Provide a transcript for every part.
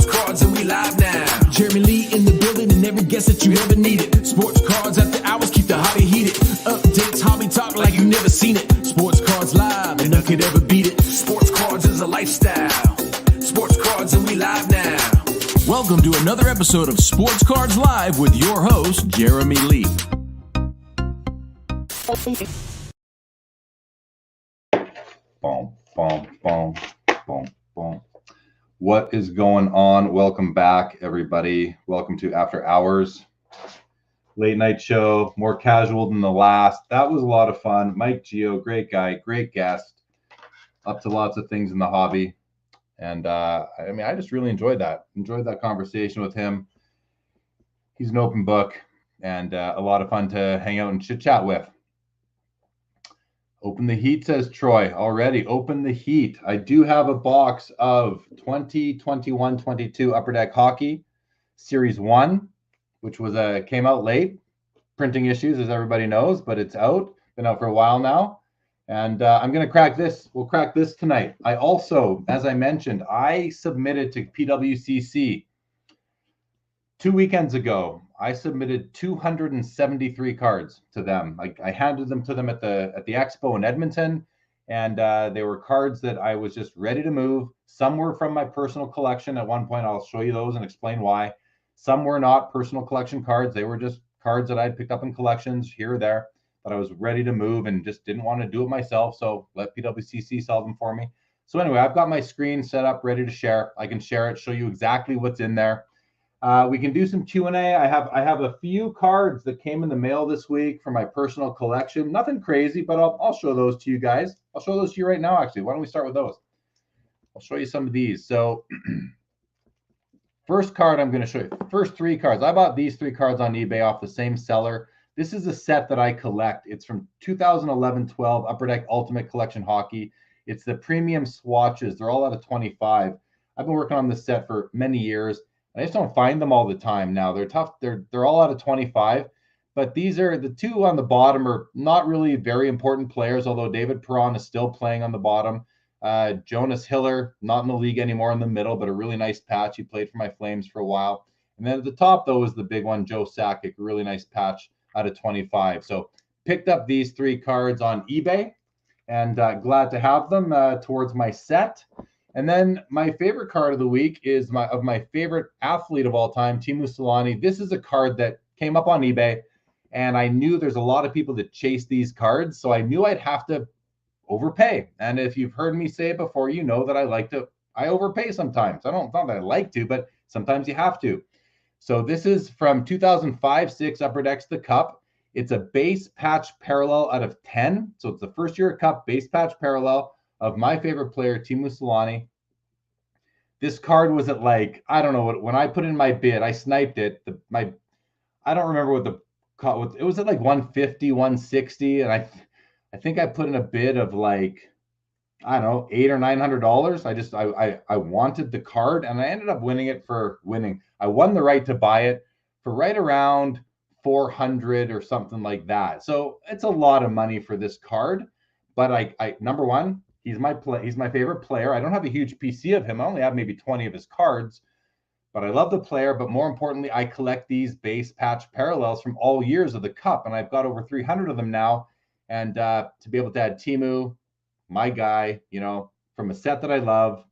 Sports cards and we live now. Jeremy Lee in the building and every guest that you ever needed. Sports cards after hours keep the hobby heated. Updates, hobby talk like you've never seen it. Sports cards live and none could ever beat it. Sports cards is a lifestyle. Sports cards and we live now. Welcome to another episode of Sports Cards Live with your host, Jeremy Lee. Boom, boom, boom, boom, boom. What is going on? Welcome back, everybody. Welcome to After Hours. Late night show, more casual than the last. That was a lot of fun. Mike Gio, great guy, great guest. Up to lots of things in the hobby. And I just really enjoyed that. Enjoyed that conversation with him. He's an open book and a lot of fun to hang out and chit chat with. Open the heat, says Troy. Already, open the heat. I do have a box of 2021-22 Upper Deck Hockey Series 1, which was came out late. Printing issues, as everybody knows, but it's out. Been out for a while now. And I'm going to crack this. We'll crack this tonight. I also, as I mentioned, I submitted to PWCC 2 weekends ago. I submitted 273 cards to them. I handed them to them at the expo in Edmonton, and they were cards that I was just ready to move. Some were from my personal collection. At one point, I'll show you those and explain why. Some were not personal collection cards. They were just cards that I'd picked up in collections here or there that I was ready to move and just didn't want to do it myself. So let PWCC sell them for me. So anyway, I've got my screen set up, ready to share. I can share it, show you exactly what's in there. We can do some Q&A. I have a few cards that came in the mail this week for my personal collection. Nothing crazy, but I'll show those to you guys. I'll show those to you right now, actually. Why don't we start with those? I'll show you some of these. So first card I'm going to show you. First three cards. I bought these three cards on eBay off the same seller. This is a set that I collect. It's from 2011-12 Upper Deck Ultimate Collection Hockey. It's the premium swatches. They're all out of 25. I've been working on this set for many years. I just don't find them all the time now. They're tough. They're all out of 25. But these are the two on the bottom are not really very important players, although David Perron is still playing on the bottom. Jonas Hiller, not in the league anymore in the middle, but a really nice patch. He played for my Flames for a while. And then at the top, though, is the big one, Joe Sakic, a really nice patch out of 25. So picked up these three cards on eBay and glad to have them towards my set. And then my favorite card of the week is my favorite athlete of all time, Teemu Selanne. This is a card that came up on eBay, and I knew there's a lot of people that chase these cards, so I knew I'd have to overpay. And if you've heard me say it before, you know that I overpay sometimes. Not that I like to, but sometimes you have to. So this is from 2005-06 Upper Decks The Cup. It's a base patch parallel out of 10. So it's the first year Cup base patch parallel of my favorite player, Teemu Selanne. This card was at I don't know, when I put in my bid, I sniped it. I don't remember what it was at 150, 160. And I think I put in a bid of I don't know, $800 or $900. I wanted the card and I ended up winning it for winning. I won the right to buy it for right around 400 or something like that. So it's a lot of money for this card. But I number one, he's my favorite player. I don't have a huge PC of him. I only have maybe 20 of his cards, but I love the player. But more importantly, I collect these base patch parallels from all years of the Cup, and I've got over 300 of them now. And to be able to add Teemu, my guy, from a set that I love,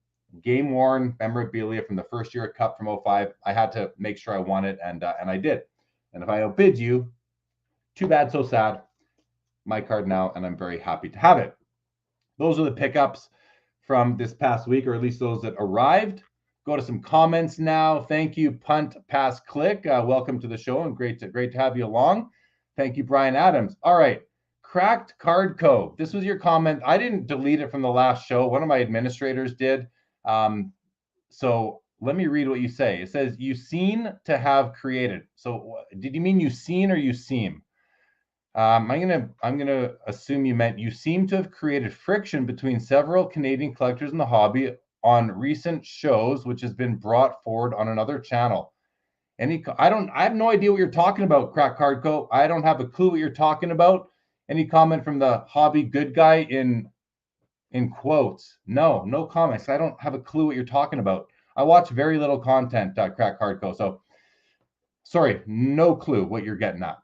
game worn memorabilia from the first year of Cup from 05, I had to make sure I won it, and I did. And if I outbid you, too bad, so sad. My card now, and I'm very happy to have it. Those are the pickups from this past week, or at least those that arrived. Go to some comments now. Thank you, Punt, Pass, Click. Welcome to the show, and great to have you along. Thank you, Brian Adams. All right, Cracked Card Co. This was your comment. I didn't delete it from the last show. One of my administrators did. So let me read what you say. It says, you seem to have created. So did you mean you seen or you seem? I'm gonna assume you meant you seem to have created friction between several Canadian collectors in the hobby on recent shows, which has been brought forward on another channel. I have no idea what you're talking about, Crack Card Co. I don't have a clue what you're talking about. Any comment from the hobby good guy in quotes? No comments. I don't have a clue what you're talking about. I watch very little content, Crack Hardco. So sorry, no clue what you're getting at.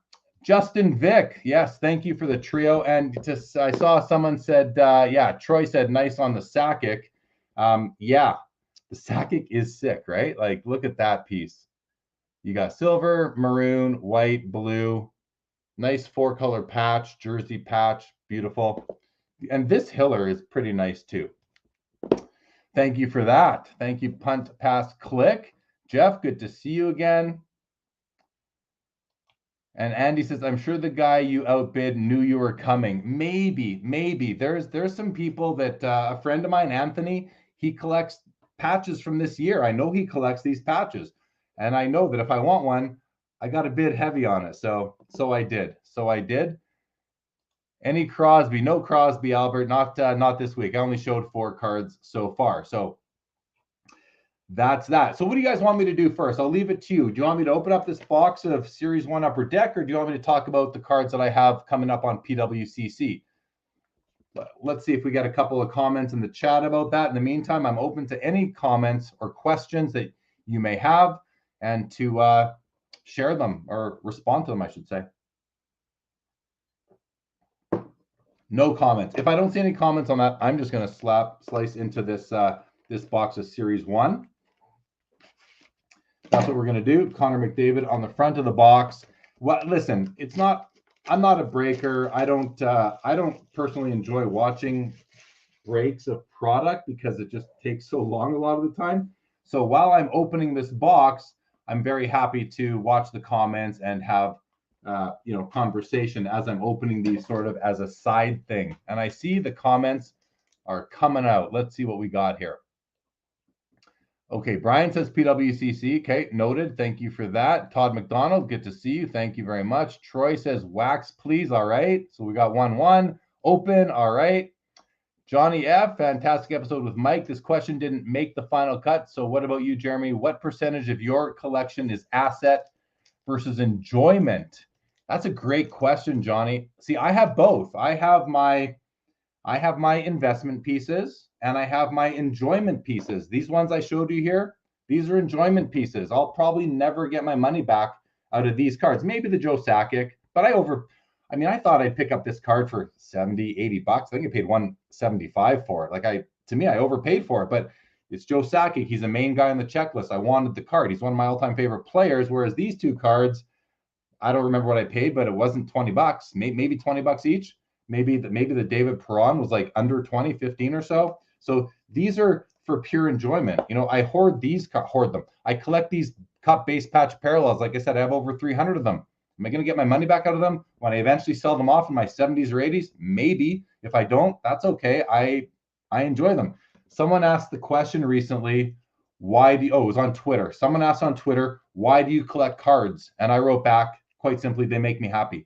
Justin Vick, yes, thank you for the trio. And just I saw someone said, yeah, Troy said nice on the Sakic. Yeah, the Sakic is sick, right? Like, look at that piece. You got silver, maroon, white, blue, nice 4-color patch, jersey patch, beautiful. And this Hiller is pretty nice too. Thank you for that. Thank you, Punt, Pass, Click. Jeff, good to see you again. And Andy says, I'm sure the guy you outbid knew you were coming. Maybe. There's some people that, a friend of mine, Anthony, he collects patches from this year. I know he collects these patches. And I know that if I want one, I got to bid heavy on it. So I did. Any Crosby? No Crosby, Albert. Not this week. I only showed 4 cards so far. So that's that. So what do you guys want me to do first? I'll leave it to you. Do you want me to open up this box of Series 1 Upper Deck, or do you want me to talk about the cards that I have coming up on PWCC? Let's see if we get a couple of comments in the chat about that. In the meantime, I'm open to any comments or questions that you may have, and to share them or respond to them, I should say. No comments. If I don't see any comments on that, I'm just going to slice into this this box of Series 1. That's what we're going to do. Connor McDavid on the front of the box. Well, listen, I'm not a breaker. I don't personally enjoy watching breaks of product because it just takes so long a lot of the time. So while I'm opening this box, I'm very happy to watch the comments and have conversation as I'm opening these sort of as a side thing. And I see the comments are coming out. Let's see what we got here. Okay, Brian says PWCC. Okay, noted. Thank you for that. Todd McDonald, good to see you. Thank you very much. Troy says wax, please. All right. So we got 1-1. Open. All right. Johnny F, fantastic episode with Mike. This question didn't make the final cut. So what about you, Jeremy? What percentage of your collection is asset versus enjoyment? That's a great question, Johnny. See, I have both. I have my investment pieces and I have my enjoyment pieces. These ones I showed you here, these are enjoyment pieces. I'll probably never get my money back out of these cards. Maybe the Joe Sakic, but I thought I'd pick up this card for 70, 80 bucks. I think I paid $175 for it. To me, I overpaid for it, but it's Joe Sakic. He's a main guy on the checklist. I wanted the card. He's one of my all-time favorite players, whereas these two cards, I don't remember what I paid, but it wasn't 20 bucks, maybe 20 bucks each. Maybe the David Perron was like under 20, 15 or so. So these are for pure enjoyment. I hoard them. I collect these cup base patch parallels. Like I said, I have over 300 of them. Am I going to get my money back out of them when I eventually sell them off in my 70s or 80s? Maybe. If I don't, that's okay. I enjoy them. Someone asked the question recently, it was on Twitter. Someone asked on Twitter, why do you collect cards? And I wrote back, quite simply, they make me happy.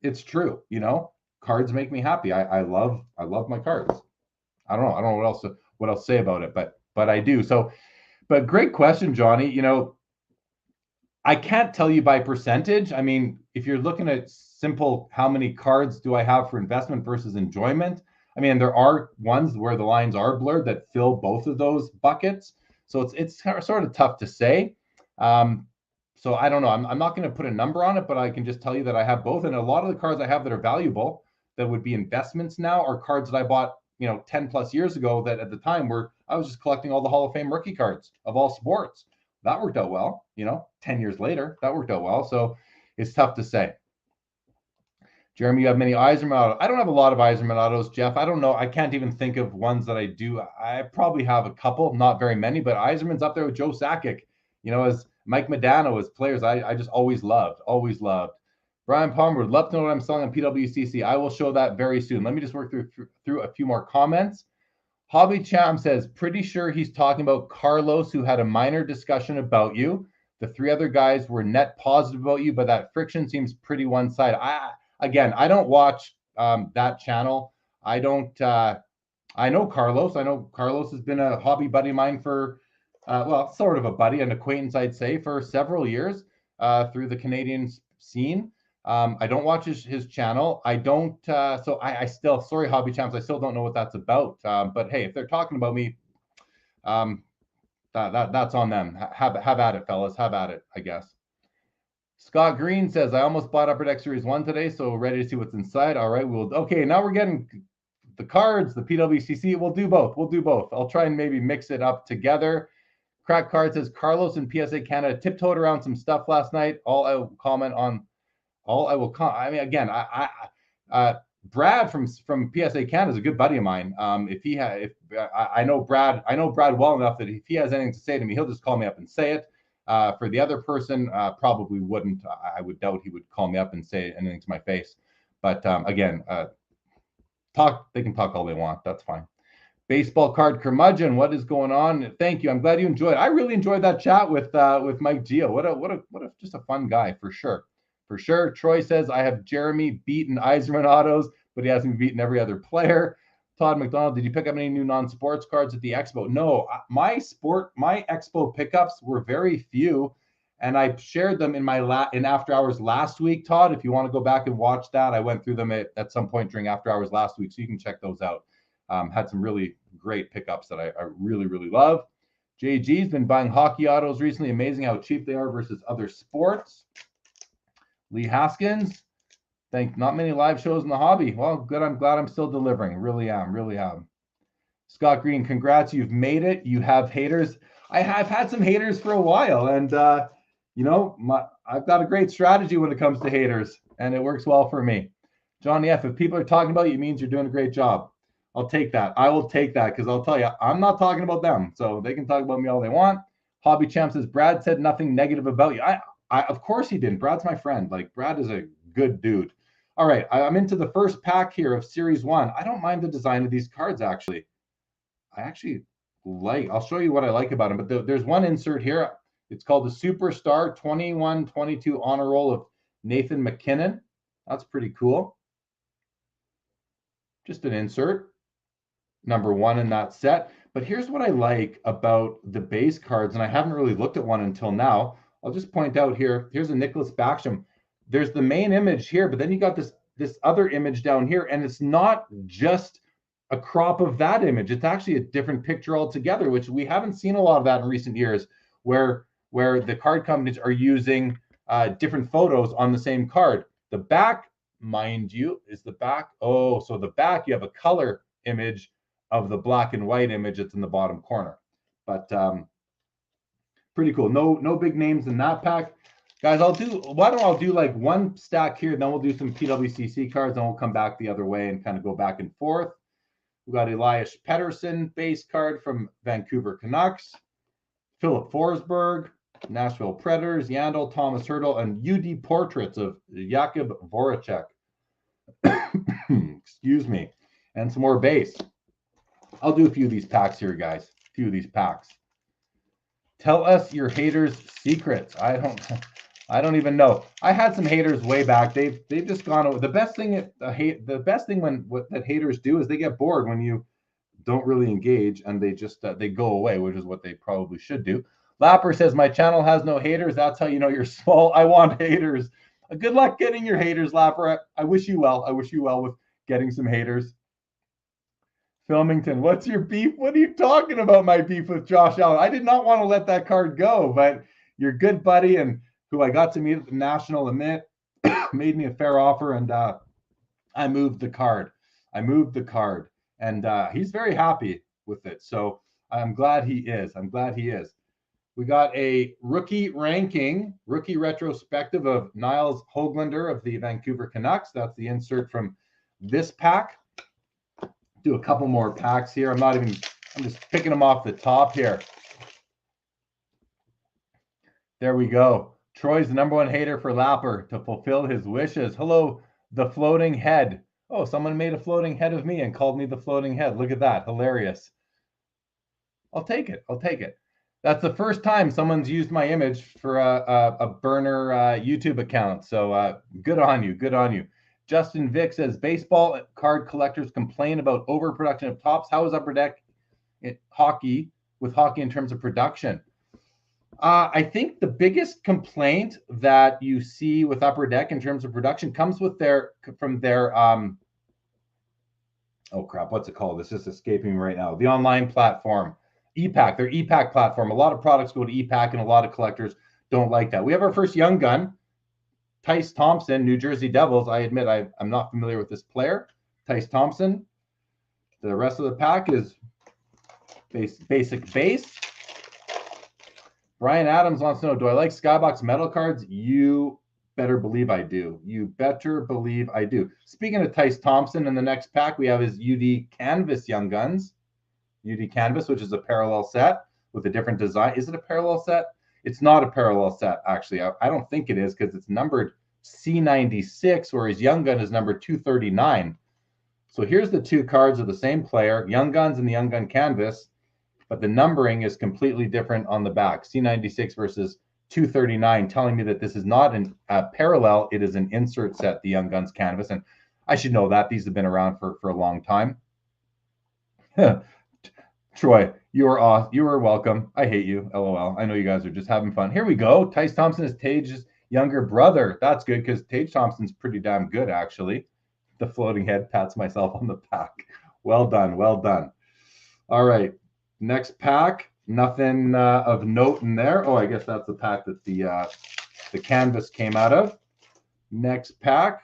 It's true. Cards make me happy. I love my cards. I don't know what else to say about it, but I do. So, but great question, Johnny. I can't tell you by percentage. I mean, if you're looking at simple, how many cards do I have for investment versus enjoyment? I mean, there are ones where the lines are blurred that fill both of those buckets. So it's sort of tough to say. So I don't know. I'm not going to put a number on it, but I can just tell you that I have both. And a lot of the cards I have that are valuable, that would be investments now, are cards that I bought 10 plus years ago that at the time I was just collecting all the Hall of Fame rookie cards of all sports. That worked out well, 10 years later, that worked out well. So it's tough to say. Jeremy, you have many Yzerman autos. I don't have a lot of Yzerman autos, Jeff. I don't know. I can't even think of ones that I do. I probably have a couple, not very many, but Yzerman's up there with Joe Sakic, as Mike Modano, as players I just always loved. Brian Palmer would love to know what I'm selling on PWCC. I will show that very soon. Let me just work through a few more comments. Hobby Cham says, pretty sure he's talking about Carlos, who had a minor discussion about you. The 3 other guys were net positive about you, but that friction seems pretty one-sided. I don't watch that channel. I know Carlos. I know Carlos has been a hobby buddy of mine for, sort of a buddy, an acquaintance, I'd say, for several years through the Canadian scene. I don't watch his channel. I don't, I still, sorry, Hobby Champs, I still don't know what that's about. But hey, if they're talking about me, That's on them. Have at it, fellas. Have at it, I guess. Scott Green says, I almost bought Upper Deck Series 1 today, so ready to see what's inside. All right, okay, now we're getting the cards, the PWCC. We'll do both. I'll try and maybe mix it up together. Crack Card says, Carlos and PSA Canada tiptoed around some stuff last night. Brad from PSA Canada is a good buddy of mine. I know Brad well enough that if he has anything to say to me, he'll just call me up and say it. For the other person, probably wouldn't. I would doubt he would call me up and say anything to my face. But again, they can talk all they want. That's fine. Baseball card curmudgeon, what is going on? Thank you. I'm glad you enjoyed. I really enjoyed that chat with Mike Gio. What a just a fun guy for sure. For sure. Troy says, I have Jeremy beaten Yzerman autos, but he hasn't beaten every other player. Todd McDonald, did you pick up any new non-sports cards at the expo? No, my expo pickups were very few, and I shared them in in after hours last week. Todd, if you want to go back and watch that, I went through them at some point during after hours last week, so you can check those out. Had some really great pickups that I really, really love. JG's been buying hockey autos recently. Amazing how cheap they are versus other sports. Lee Haskins, not many live shows in the hobby. Well, good. I'm glad I'm still delivering. Really am. Scott Green, congrats. You've made it. You have haters. I have had some haters for a while, and I've got a great strategy when it comes to haters, and it works well for me. Johnny F, if people are talking about you, it means you're doing a great job. I'll take that. I will take that, because I'll tell you, I'm not talking about them, so they can talk about me all they want. Hobby Champ says, Brad said nothing negative about you. Of course he didn't. Brad's my friend. Like, Brad is a good dude. All right, I'm into the first pack here of Series 1. I don't mind the design of these cards, actually. I'll show you what I like about them, but there's one insert here. It's called the Superstar 21-22 Honor Roll of Nathan McKinnon. That's pretty cool. Just an insert. Number 1 in that set. But here's what I like about the base cards, and I haven't really looked at one until now. I'll just point out here, here's a Nicholas Backstrom. There's the main image here, but then you got this other image down here, and it's not just a crop of that image. It's actually a different picture altogether, which we haven't seen a lot of that in recent years, where the card companies are using different photos on the same card. The back, mind you, is the back. Oh, so the back, you have a color image of the black and white image that's in the bottom corner. But pretty cool. No big names in that pack. Guys, I'll do like one stack here, then we'll do some PWCC cards, and we'll come back the other way and kind of go back and forth. We got Elias Pettersson base card from Vancouver Canucks, Philip Forsberg, Nashville Predators, Yandel, Thomas Hertl, and UD portraits of Jakub Voracek. Excuse me. And some more base. I'll do a few of these packs here, guys. A few of these packs. Tell us your haters' secrets. I don't even know. I had some haters way back. They've just gone over. The best thing that haters do is they get bored when you don't really engage, and they just they go away, which is what they probably should do. Lapper says, my channel has no haters. That's how you know you're small. I want haters. Good luck getting your haters, Lapper. I wish you well. I wish you well with getting some haters. Filmington, what's your beef? What are you talking about, my beef with Josh Allen? I did not want to let that card go, but your good buddy and who I got to meet at the National Emit made me a fair offer, and I moved the card. And he's very happy with it. So I'm glad he is. We got a rookie retrospective of Niles Höglander of the Vancouver Canucks. That's the insert from this pack. Do a couple more packs here. I'm just picking them off the top here. There we go. Troy's the #1 hater for Lapper to fulfill his wishes. Hello, the floating head. Oh, someone made a floating head of me and called me the floating head. Look at that. Hilarious. I'll take it. That's the first time someone's used my image for a burner YouTube account. So good on you. Justin Vick says, baseball card collectors complain about overproduction of tops. How is Upper Deck hockey in terms of production? I think the biggest complaint that you see with Upper Deck in terms of production comes from their oh crap, what's it called? It's just escaping me right now. The online platform. E-Pack, their E-Pack platform. A lot of products go to E-Pack, and a lot of collectors don't like that. We have our first young gun, Tyce Thompson, New Jersey Devils. I admit I'm not familiar with this player, Tyce Thompson. The rest of the pack is basic base. Brian Adams wants to know, do I like Skybox metal cards? You better believe I do. You better believe I do. Speaking of Tyce Thompson, in the next pack, we have his UD Canvas Young Guns. UD Canvas, which is a parallel set with a different design. Is it a parallel set? It's not a parallel set, actually. I don't think it is because it's numbered C96, whereas Young Gun is numbered 239. So here's the two cards of the same player, Young Guns and the Young Gun Canvas, but the numbering is completely different on the back. C96 versus 239, telling me that this is not a parallel. It is an insert set, the Young Guns Canvas. And I should know that. These have been around for a long time. Troy, you are welcome. I hate you. LOL. I know you guys are just having fun. Here we go. Tyce Thompson is Tage's younger brother. That's good because Tage Thompson's pretty damn good, actually. The floating head pats myself on the back. Well done. Well done. All right. Next pack. Nothing of note in there. Oh, I guess that's the pack that the canvas came out of. Next pack.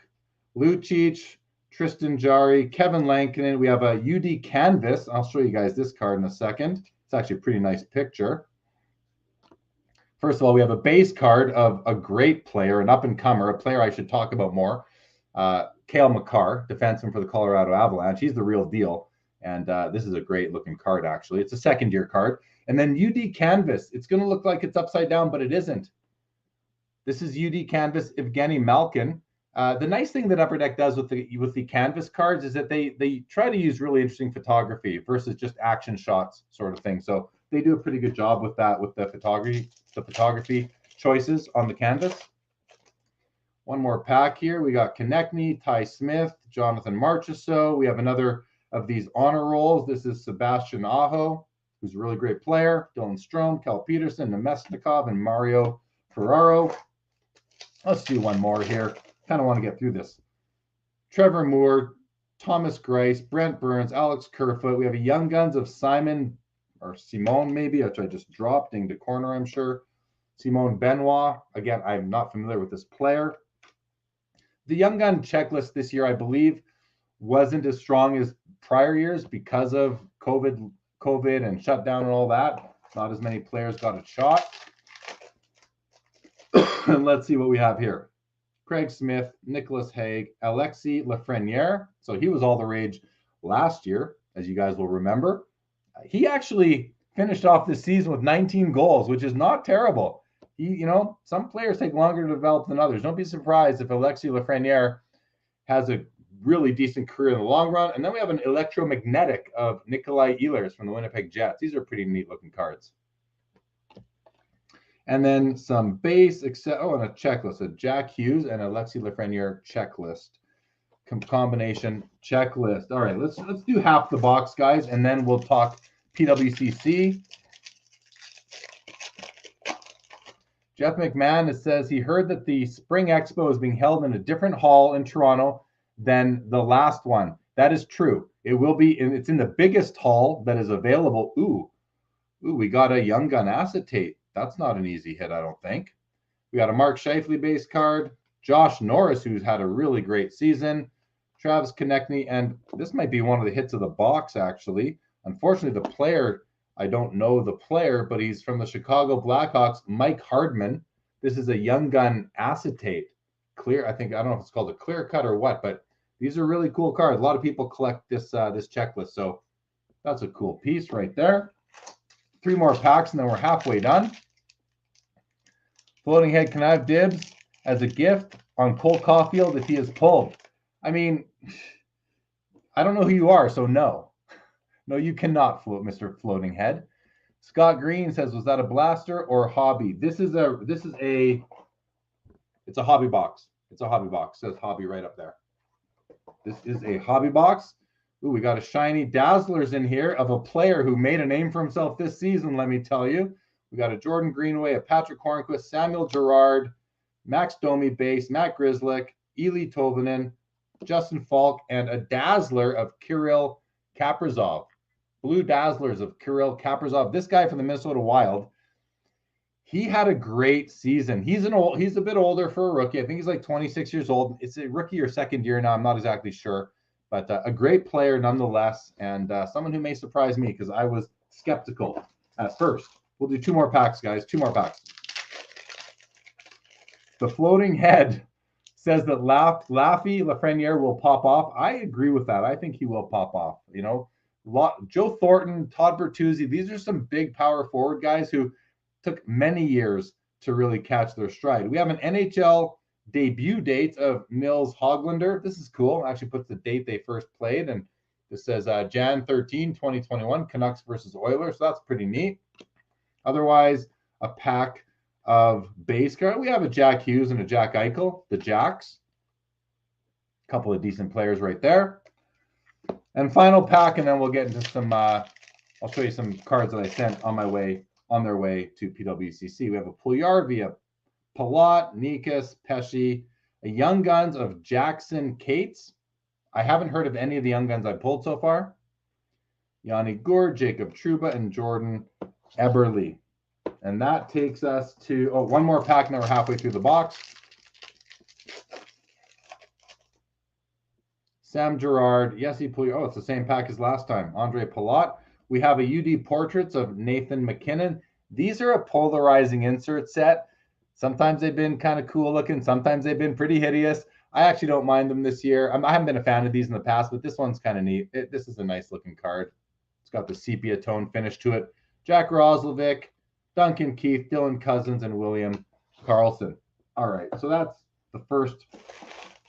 Lucic, Tristan Jarry, Kevin Lankinen. We have a UD Canvas. I'll show you guys this card in a second. It's actually a pretty nice picture. First of all, we have a base card of a great player, an up-and-comer, a player I should talk about more. Cale Makar, defenseman for the Colorado Avalanche. He's the real deal. And this is a great-looking card, actually. It's a second-year card. And then UD Canvas. It's going to look like it's upside down, but it isn't. This is UD Canvas, Evgeny Malkin. The nice thing that Upper Deck does with the canvas cards is that they try to use really interesting photography versus just action shots sort of thing. So they do a pretty good job with that, with the photography choices on the canvas. One more pack here. We got Konechny, Ty Smith, Jonathan Marchessault. We have another of these honor rolls. This is Sebastian Aho, who's a really great player. Dylan Strome, Cal Peterson, Nemesnikov, and Mario Ferraro. Let's do one more here. Kind of want to get through this. Trevor Moore, Thomas Grice, Brent Burns, Alex Kerfoot. We have a Young Guns of Simon or Simone, maybe, which I just dropped into corner, I'm sure. Simone Benoit. Again, I'm not familiar with this player. The Young Gun checklist this year, I believe, wasn't as strong as prior years because of COVID and shutdown and all that. Not as many players got a shot. And let's see what we have here. Craig Smith, Nicholas Hague, Alexis Lafreniere. So he was all the rage last year, as you guys will remember. He actually finished off this season with 19 goals, which is not terrible. Some players take longer to develop than others. Don't be surprised if Alexis Lafreniere has a really decent career in the long run. And then we have an electromagnetic of Nikolai Ehlers from the Winnipeg Jets. These are pretty neat looking cards. And then some base, and a checklist, a Jack Hughes and Alexis Lafreniere checklist. Combination checklist. All right, let's do half the box, guys, and then we'll talk PWCC. Jeff McMahon says he heard that the Spring Expo is being held in a different hall in Toronto than the last one. That is true. It will be. It's in the biggest hall that is available. Ooh, we got a Young Gun acetate. That's not an easy hit, I don't think. We got a Mark Scheifele base card, Josh Norris, who's had a really great season, Travis Konechny, and this might be one of the hits of the box, actually. Unfortunately, the player, I don't know the player, but he's from the Chicago Blackhawks, Mike Hardman. This is a Young Gun acetate. Clear, I don't know if it's called a clear cut or what, but these are really cool cards. A lot of people collect this checklist, so that's a cool piece right there. 3 more packs, and then we're halfway done. Floating Head, can I have dibs as a gift on Cole Caulfield if he is pulled? I mean, I don't know who you are, so no. No, you cannot, Mr. Floating Head. Scott Green says, was that a blaster or a hobby? It's a hobby box. It's a hobby box. It says hobby right up there. This is a hobby box. Ooh, we got a shiny Dazzlers in here of a player who made a name for himself this season, let me tell you. We got a Jordan Greenway, a Patrick Hornquist, Samuel Girard, Max Domi base, Matt Grzelcyk, Eli Tolvanen, Justin Falk, and a Dazzler of Kirill Kaprizov. Blue Dazzlers of Kirill Kaprizov. This guy from the Minnesota Wild, he had a great season. He's a bit older for a rookie. I think he's like 26 years old. It's a rookie or second year now. I'm not exactly sure, but a great player nonetheless, and someone who may surprise me because I was skeptical at first. We'll do 2 more packs, guys. 2 more packs. The floating head says that Laffy Lafreniere will pop off. I agree with that. I think he will pop off. You know, Joe Thornton, Todd Bertuzzi, these are some big power forward guys who took many years to really catch their stride. We have an NHL debut date of Nils Hoglander. This is cool. Actually puts the date they first played, and this says Jan 13, 2021, Canucks versus Oilers. So that's pretty neat. Otherwise, a pack of base card. We have a Jack Hughes and a Jack Eichel, the Jacks. A couple of decent players right there. And final pack, and then we'll get into some, I'll show you some cards that I sent on their way to PWCC. We have a Puljujarvi, a Palat, Nikas, Pesci, a Young Guns of Jackson Cates. I haven't heard of any of the Young Guns I pulled so far. Yanni Gourde, Jacob Trouba, and Jordan Eberle. And that takes us to, one more pack, and then we're halfway through the box. Sam Girard, Yessi Puljujarvi. It's the same pack as last time. Andre Palat. We have a UD Portraits of Nathan McKinnon. These are a polarizing insert set. Sometimes they've been kind of cool looking. Sometimes they've been pretty hideous. I actually don't mind them this year. I haven't been a fan of these in the past, but this one's kind of neat. This is a nice looking card. It's got the sepia tone finish to it. Jack Roslovic, Duncan Keith, Dylan Cousins, and William Karlsson. All right, so that's the first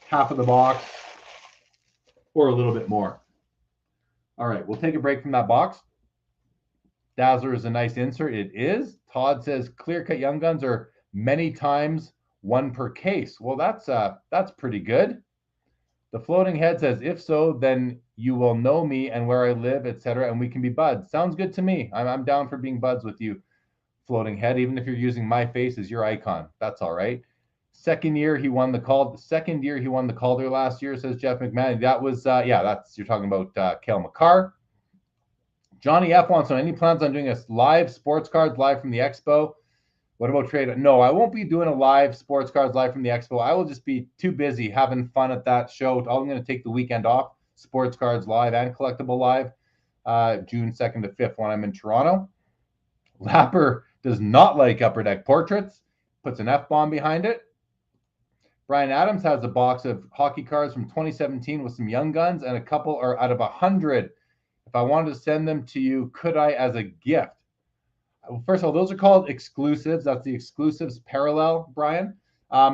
half of the box, or a little bit more. All right, we'll take a break from that box. Dazzler is a nice insert. It is. Todd says clear-cut Young Guns are many times 1 per case. Well, that's pretty good. The floating head says, if so, then you will know me and where I live, etc., and we can be buds. Sounds good to me. I'm down for being buds with you, floating head, even if you're using my face as your icon. That's all right. Second year he won the Calder last year, says Jeff McMahon. That was you're talking about Cale Makar. Johnny F wants to know, any plans on doing a live sports cards live from the expo? What about trade? No, I won't be doing a live sports cards live from the expo. I will just be too busy having fun at that show. I'm going to take the weekend off, sports cards live and collectible live, June 2nd to 5th when I'm in Toronto. Lapper does not like Upper Deck Portraits, puts an F-bomb behind it. Brian Adams has a box of hockey cards from 2017 with some Young Guns, and a couple are out of 100. If I wanted to send them to you, could I as a gift? First of all, those are called exclusives. That's the exclusives parallel, Brian. I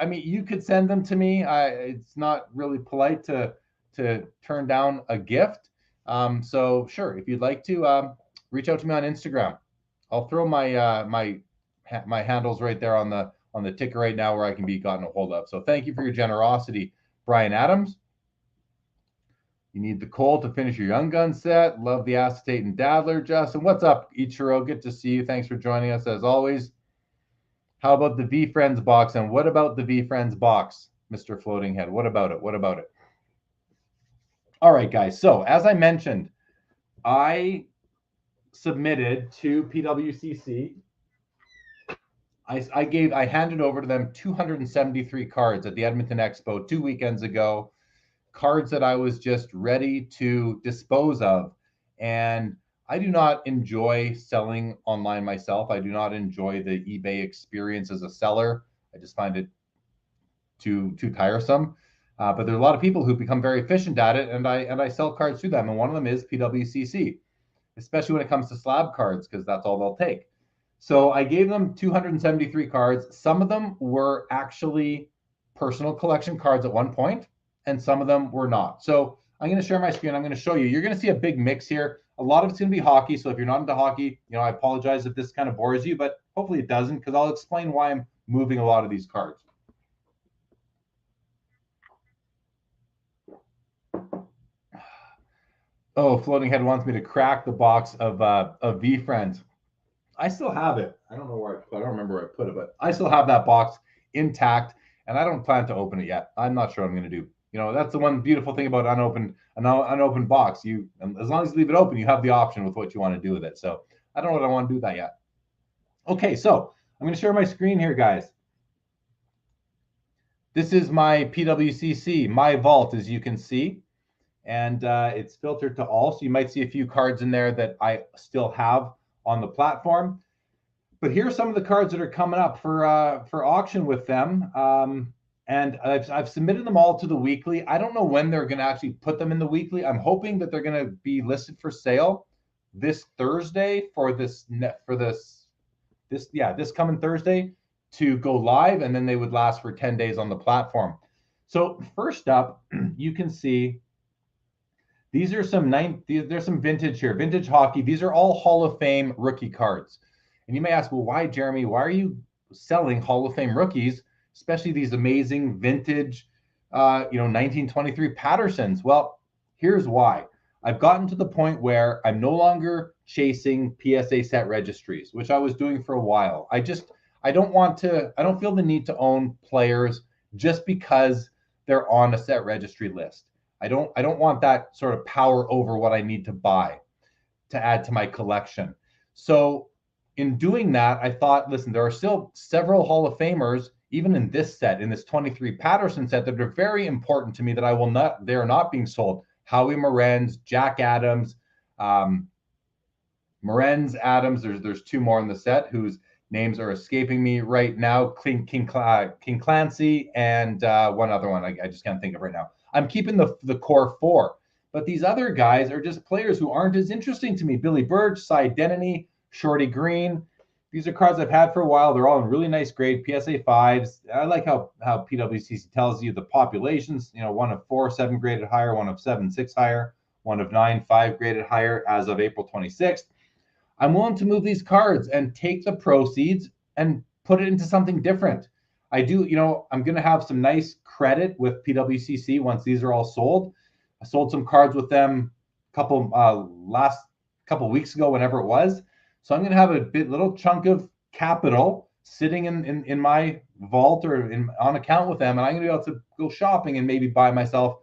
mean, you could send them to me. It's not really polite to turn down a gift. So sure, if you'd like to, reach out to me on Instagram. I'll throw my my handles right there on the ticker right now where I can be gotten a hold of. So thank you for your generosity, Brian Adams. You need the coal to finish your Young Gun set. Love the acetate and Dazzler, Justin. What's up, Ichiro? Good to see you. Thanks for joining us as always. How about the V Friends box? And what about the V Friends box, Mr. Floating Head? What about it? What about it? All right, guys. So as I mentioned, I submitted to PWCC. I handed over to them 273 cards at the Edmonton Expo 2 weekends ago. Cards that I was just ready to dispose of. And I do not enjoy selling online myself. I do not enjoy the eBay experience as a seller. I just find it too tiresome. But there are a lot of people who become very efficient at it, and I sell cards to them. And one of them is PWCC, especially when it comes to slab cards, because that's all they'll take. So I gave them 273 cards. Some of them were actually personal collection cards at one point, and some of them were not. So I'm going to share my screen. I'm going to show you. You're going to see a big mix here. A lot of it's going to be hockey. So if you're not into hockey, I apologize if this kind of bores you, but hopefully it doesn't, because I'll explain why I'm moving a lot of these cards. Oh, Floating Head wants me to crack the box of V Friends. I still have it. I don't know where I don't remember where I put it, but I still have that box intact, and I don't plan to open it yet. I'm not sure what I'm going to do. You know, that's the one beautiful thing about an unopened box. You, as long as you leave it open, you have the option with what you want to do with it. So I don't know what I want to do with that yet. Okay, so I'm going to share my screen here, guys. This is my PWCC, my vault, as you can see, and it's filtered to all. So you might see a few cards in there that I still have on the platform. But here are some of the cards that are coming up for auction with them. And I've submitted them all to the weekly. I don't know when they're going to actually put them in the weekly. I'm hoping that they're going to be listed for sale this Thursday this coming Thursday to go live, and then they would last for 10 days on the platform. So first up, you can see these are there's some vintage here, vintage hockey. These are all Hall of Fame rookie cards. And you may ask, well, why, Jeremy? Why are you selling Hall of Fame rookies, especially these amazing vintage, 1923 Pattersons? Well, here's why. I've gotten to the point where I'm no longer chasing PSA set registries, which I was doing for a while. I don't feel the need to own players just because they're on a set registry list. I don't want that sort of power over what I need to buy to add to my collection. So in doing that, I thought, listen, there are still several Hall of Famers, even in this set, in this 23 Patterson set, that are very important to me that they are not being sold. Howie Morenz, Jack Adams, Morenz, Adams, there's two more in the set whose names are escaping me right now, King Clancy, and one other one I just can't think of right now. I'm keeping the core four, but these other guys are just players who aren't as interesting to me. Billy Burge, Psa Dna, Shorty Green. These are cards I've had for a while. They're all in really nice grade, PSA 5s. I like how PWCC tells you the populations, one of 4, 7 graded higher, one of 7, 6 higher, one of 9, 5 graded higher as of April 26th. I'm willing to move these cards and take the proceeds and put it into something different. I'm going to have some nice credit with PWCC once these are all sold. I sold some cards with them last couple weeks ago, whenever it was. So I'm going to have a little chunk of capital sitting in my vault or on account with them, and I'm going to be able to go shopping and maybe buy myself,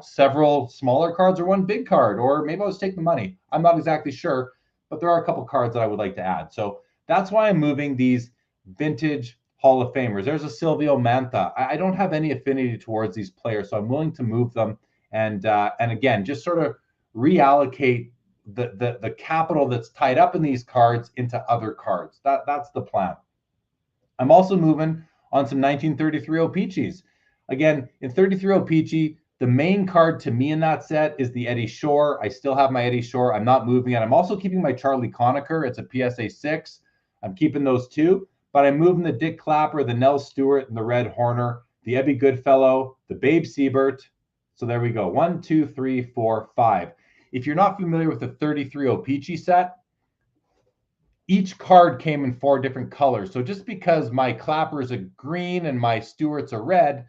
several smaller cards or one big card, or maybe I'll just take the money. I'm not exactly sure, but there are a couple cards that I would like to add. So that's why I'm moving these vintage Hall of Famers. There's a Silvio Mantha. I don't have any affinity towards these players, so I'm willing to move them and again, just sort of reallocate the capital that's tied up in these cards into other cards. That's the plan. I'm also moving on some 1933 O-Pee-Chees. Again, in 33 O-Pee-Chee, the main card to me in that set is the Eddie Shore. I still have my Eddie Shore. I'm not moving it. I'm also keeping my Charlie Conacher. It's a PSA 6. I'm keeping those two, but I'm moving the Dick Clapper, the Nell Stewart, and the Red Horner, the Ebby Goodfellow, the Babe Siebert. So there we go. 1, 2, 3, 4, 5. If you're not familiar with the 33 O-Pee-Chee set, each card came in 4 different colors. So just because my Clapper is a green and my Stewart's a red,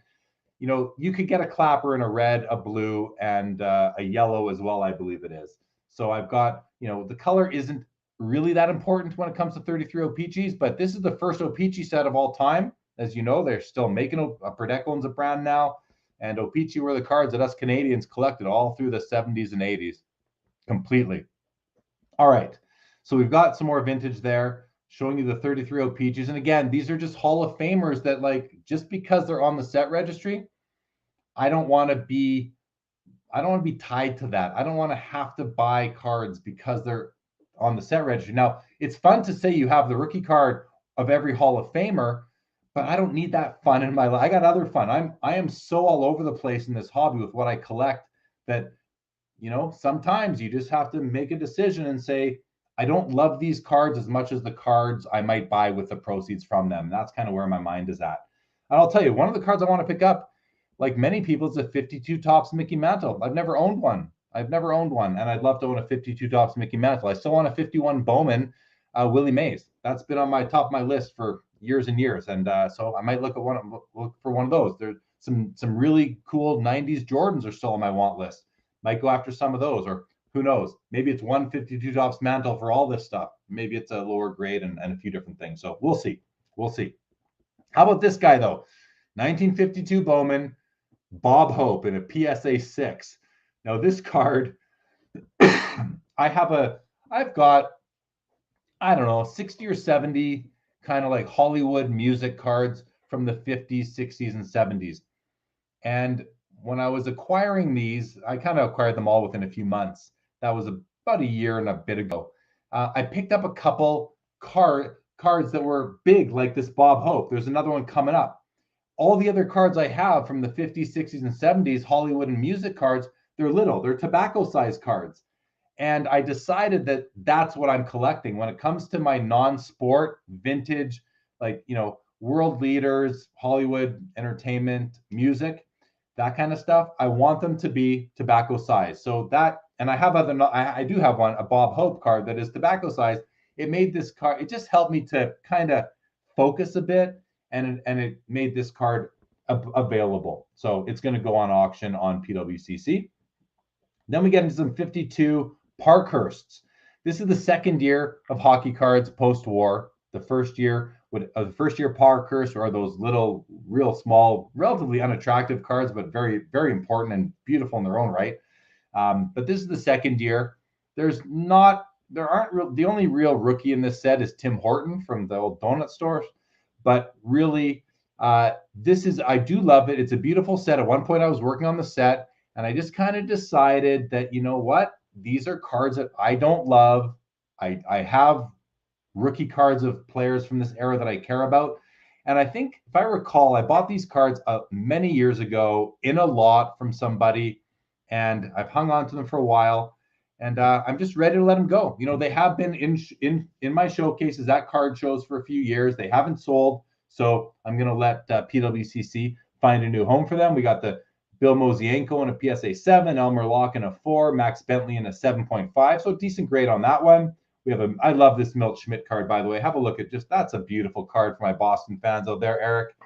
you could get a Clapper in a red, a blue, and a yellow as well, I believe it is. So I've got, the color isn't really that important when it comes to 33 O-Pee-Chees, but this is the first O-Pee-Chee set of all time. As you know, they're still making Upper owns a brand now, and O-Pee-Chee were the cards that us Canadians collected all through the 70s and 80s completely. All right, so we've got some more vintage there, showing you the 33 O-Pee-Chees. And again, these are just Hall of Famers that, just because they're on the set registry, I don't want to be tied to that. I don't want to have to buy cards because they're on the set registry. Now, it's fun to say you have the rookie card of every Hall of Famer, but I don't need that fun in my life. I got other fun. I am so all over the place in this hobby with what I collect that, sometimes you just have to make a decision and say, I don't love these cards as much as the cards I might buy with the proceeds from them. That's kind of where my mind is at. And I'll tell you, one of the cards I want to pick up, like many people, is a 52 Topps Mickey Mantle. I've never owned one, and I'd love to own a 52 Topps Mickey Mantle. I still want a 51 Bowman Willie Mays. That's been on my top of my list for years and years, and so I might look for one of those. There's some really cool 90s Jordans are still on my want list. Might go after some of those, or who knows? Maybe it's 152 Topps Mantle for all this stuff. Maybe it's a lower grade and a few different things. So we'll see. How about this guy though? 1952 Bowman, Bob Hope in a PSA 6. Now this card, I've got, I don't know, 60 or 70 kind of like Hollywood music cards from the 50s, 60s, and 70s. And when I was acquiring these, I kind of acquired them all within a few months. That was about a year and a bit ago. I picked up a couple cards that were big, like this Bob Hope. There's another one coming up. All the other cards I have from the 50s, 60s, and 70s, Hollywood and music cards, they're little. They're tobacco-sized cards. And I decided that that's what I'm collecting. When it comes to my non-sport, vintage, like, world leaders, Hollywood, entertainment, music, that kind of stuff, I want them to be tobacco sized. So that, and I have I do have one, a Bob Hope card that is tobacco sized. It made this card, it just helped me to kind of focus a bit, and it made this card available. So it's going to go on auction on PWCC. Then we get into some 52 Parkhursts. This is the second year of hockey cards post-war. The first year Parkhurst are those little, real small, relatively unattractive cards, but very, very important and beautiful in their own right. But this is the second year. The only real rookie in this set is Tim Horton from the old donut stores. But really, I do love it. It's a beautiful set. At one point, I was working on the set, and I just kind of decided that, you know what? These are cards that I don't love. I have rookie cards of players from this era that I care about. And I think, if I recall, I bought these cards many years ago in a lot from somebody, and I've hung on to them for a while. And I'm just ready to let them go. They have been in my showcases at card shows for a few years. They haven't sold, so I'm going to let PWCC find a new home for them. We got the Bill Mosienko in a PSA 7, Elmer Locke in a 4, Max Bentley in a 7.5. So decent grade on that one. I love this Milt Schmidt card, by the way. Have a look at that's a beautiful card for my Boston fans out there. Eric,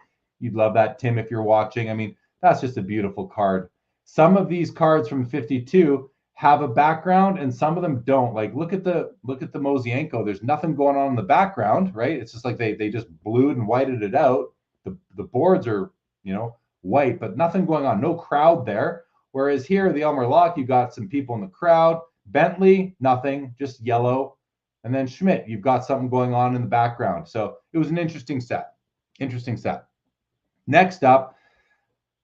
you'd love that. Tim, if you're watching, I mean, that's just a beautiful card. Some of these cards from 52 have a background, and some of them don't. Like, look at the Mosienko. There's nothing going on in the background, right? It's just like they just blued and whited it out. The boards are, white, but nothing going on. No crowd there. Whereas here, the Elmer Locke, you got some people in the crowd. Bentley, nothing, just yellow. And then Schmidt, you've got something going on in the background. So it was an interesting set. Next up,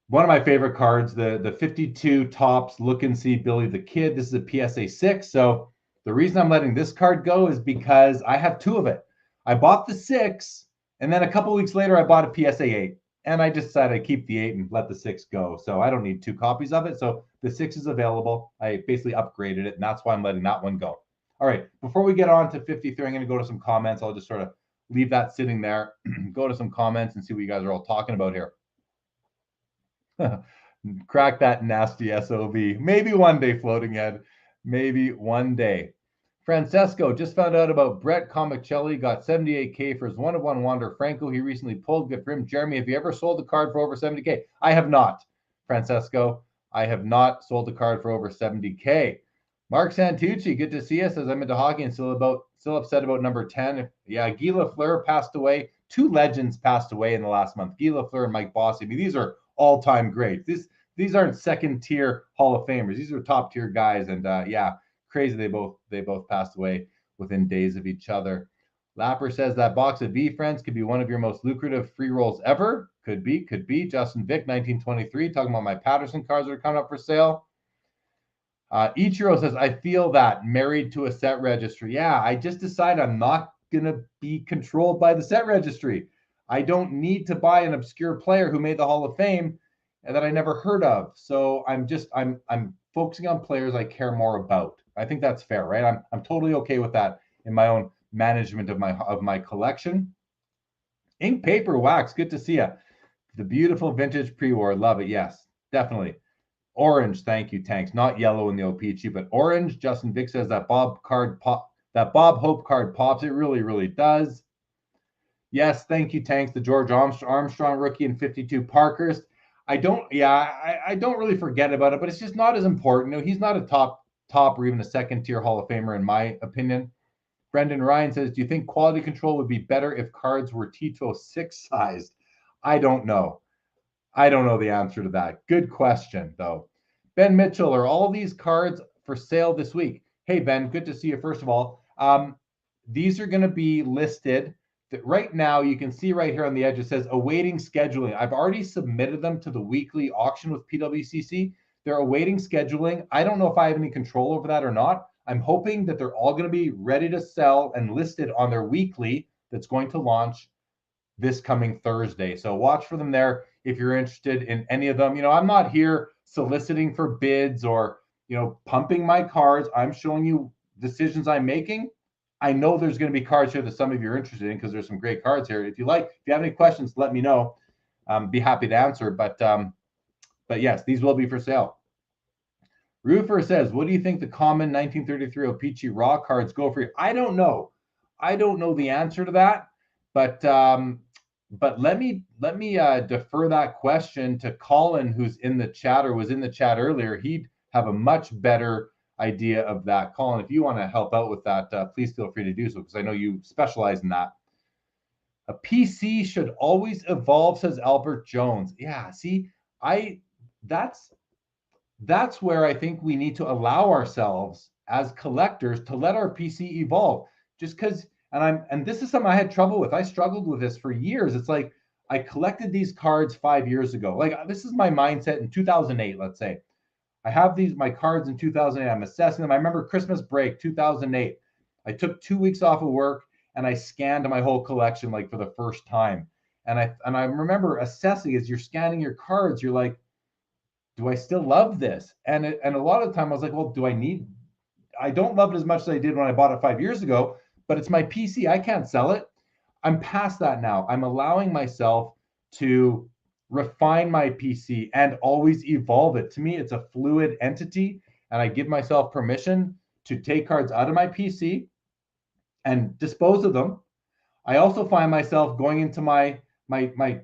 one of my favorite cards, the 52 Topps Look and See Billy the Kid. This is a PSA 6. So the reason I'm letting this card go is because I have two of it. I bought the 6, and then a couple weeks later, I bought a PSA 8. And I just decided to keep the 8 and let the 6 go. So I don't need 2 copies of it. So the 6 is available. I basically upgraded it, and that's why I'm letting that one go. All right, before we get on to 53, I'm going to go to some comments. I'll just sort of leave that sitting there, go to some comments and see what you guys are all talking about here. Crack that nasty SOB. Maybe one day, Floating Head. Maybe one day. Francesco just found out about Brett Comicelli, got $78K for his one-of-one Wander Franco. He recently pulled. Good for him. Jeremy, have you ever sold a card for over $70K? I have not, Francesco. I have not sold a card for over $70K. Mark Santucci, good to see us, as I'm into hockey and still upset about number 10. Yeah, Guy Lafleur passed away. 2 legends passed away in the last month. Guy Lafleur and Mike Bossy. I mean, these are all-time greats. These aren't second-tier Hall of Famers. These are top-tier guys, and yeah, crazy they both passed away within days of each other. Lapper says that box of V-Friends could be one of your most lucrative free rolls ever. Could be. Justin Vick, 1923, talking about my Patterson cards that are coming up for sale. Ichiro says, I feel that, married to a set registry. Yeah, I just decided I'm not going to be controlled by the set registry. I don't need to buy an obscure player who made the Hall of Fame and that I never heard of. So I'm focusing on players I care more about. I think that's fair, right? I'm totally okay with that in my own management of my collection. Ink Paper Wax, good to see you. The beautiful vintage pre-war, love it. Yes, definitely. Orange, thank you, Tanks. Not yellow in the OPG, but orange. Justin Vick says that Bob Hope card pops. It really, really does. Yes, thank you, Tanks. The George Armstrong rookie in 52 Parkhurst. I don't really forget about it, but it's just not as important. He's not a top or even a second-tier Hall of Famer, in my opinion. Brendan Ryan says, do you think quality control would be better if cards were Tito 6 sized? I don't know. I don't know the answer to that. Good question, though. Ben Mitchell, are all these cards for sale this week? Hey, Ben, good to see you, first of all. These are going to be listed. Right now, you can see right here on the edge, it says awaiting scheduling. I've already submitted them to the weekly auction with PWCC. They're awaiting scheduling. I don't know if I have any control over that or not. I'm hoping that they're all going to be ready to sell and listed on their weekly that's going to launch this coming Thursday. So watch for them there if you're interested in any of them. I'm not here soliciting for bids or, pumping my cards. I'm showing you decisions I'm making. I know there's going to be cards here that some of you are interested in because there's some great cards here. If you have any questions, let me know. Be happy to answer. But yes, these will be for sale. Roofer says, what do you think the common 1933 O-Pee-Chee raw cards go for? I don't know. I don't know the answer to that. But let me defer that question to Colin, who's in the chat or was in the chat earlier. He'd have a much better idea of that. Colin, if you want to help out with that, please feel free to do so, because I know you specialize in that. A PC should always evolve, says Albert Jones. Yeah, see, that's where I think we need to allow ourselves as collectors to let our PC evolve. Just because, and this is something I had trouble with. I struggled with this for years. It's like I collected these cards 5 years ago. Like, this is my mindset in 2008, let's say. I have my cards in 2008. I'm assessing them. I remember Christmas break 2008. I took 2 weeks off of work and I scanned my whole collection for the first time. And I remember assessing as you're scanning your cards, you're like, do I still love this? And a lot of the time I was like, well, I don't love it as much as I did when I bought it 5 years ago, but it's my PC. I can't sell it. I'm past that now. I'm allowing myself to refine my PC and always evolve it. To me, it's a fluid entity, and I give myself permission to take cards out of my PC and dispose of them. I also find myself going into my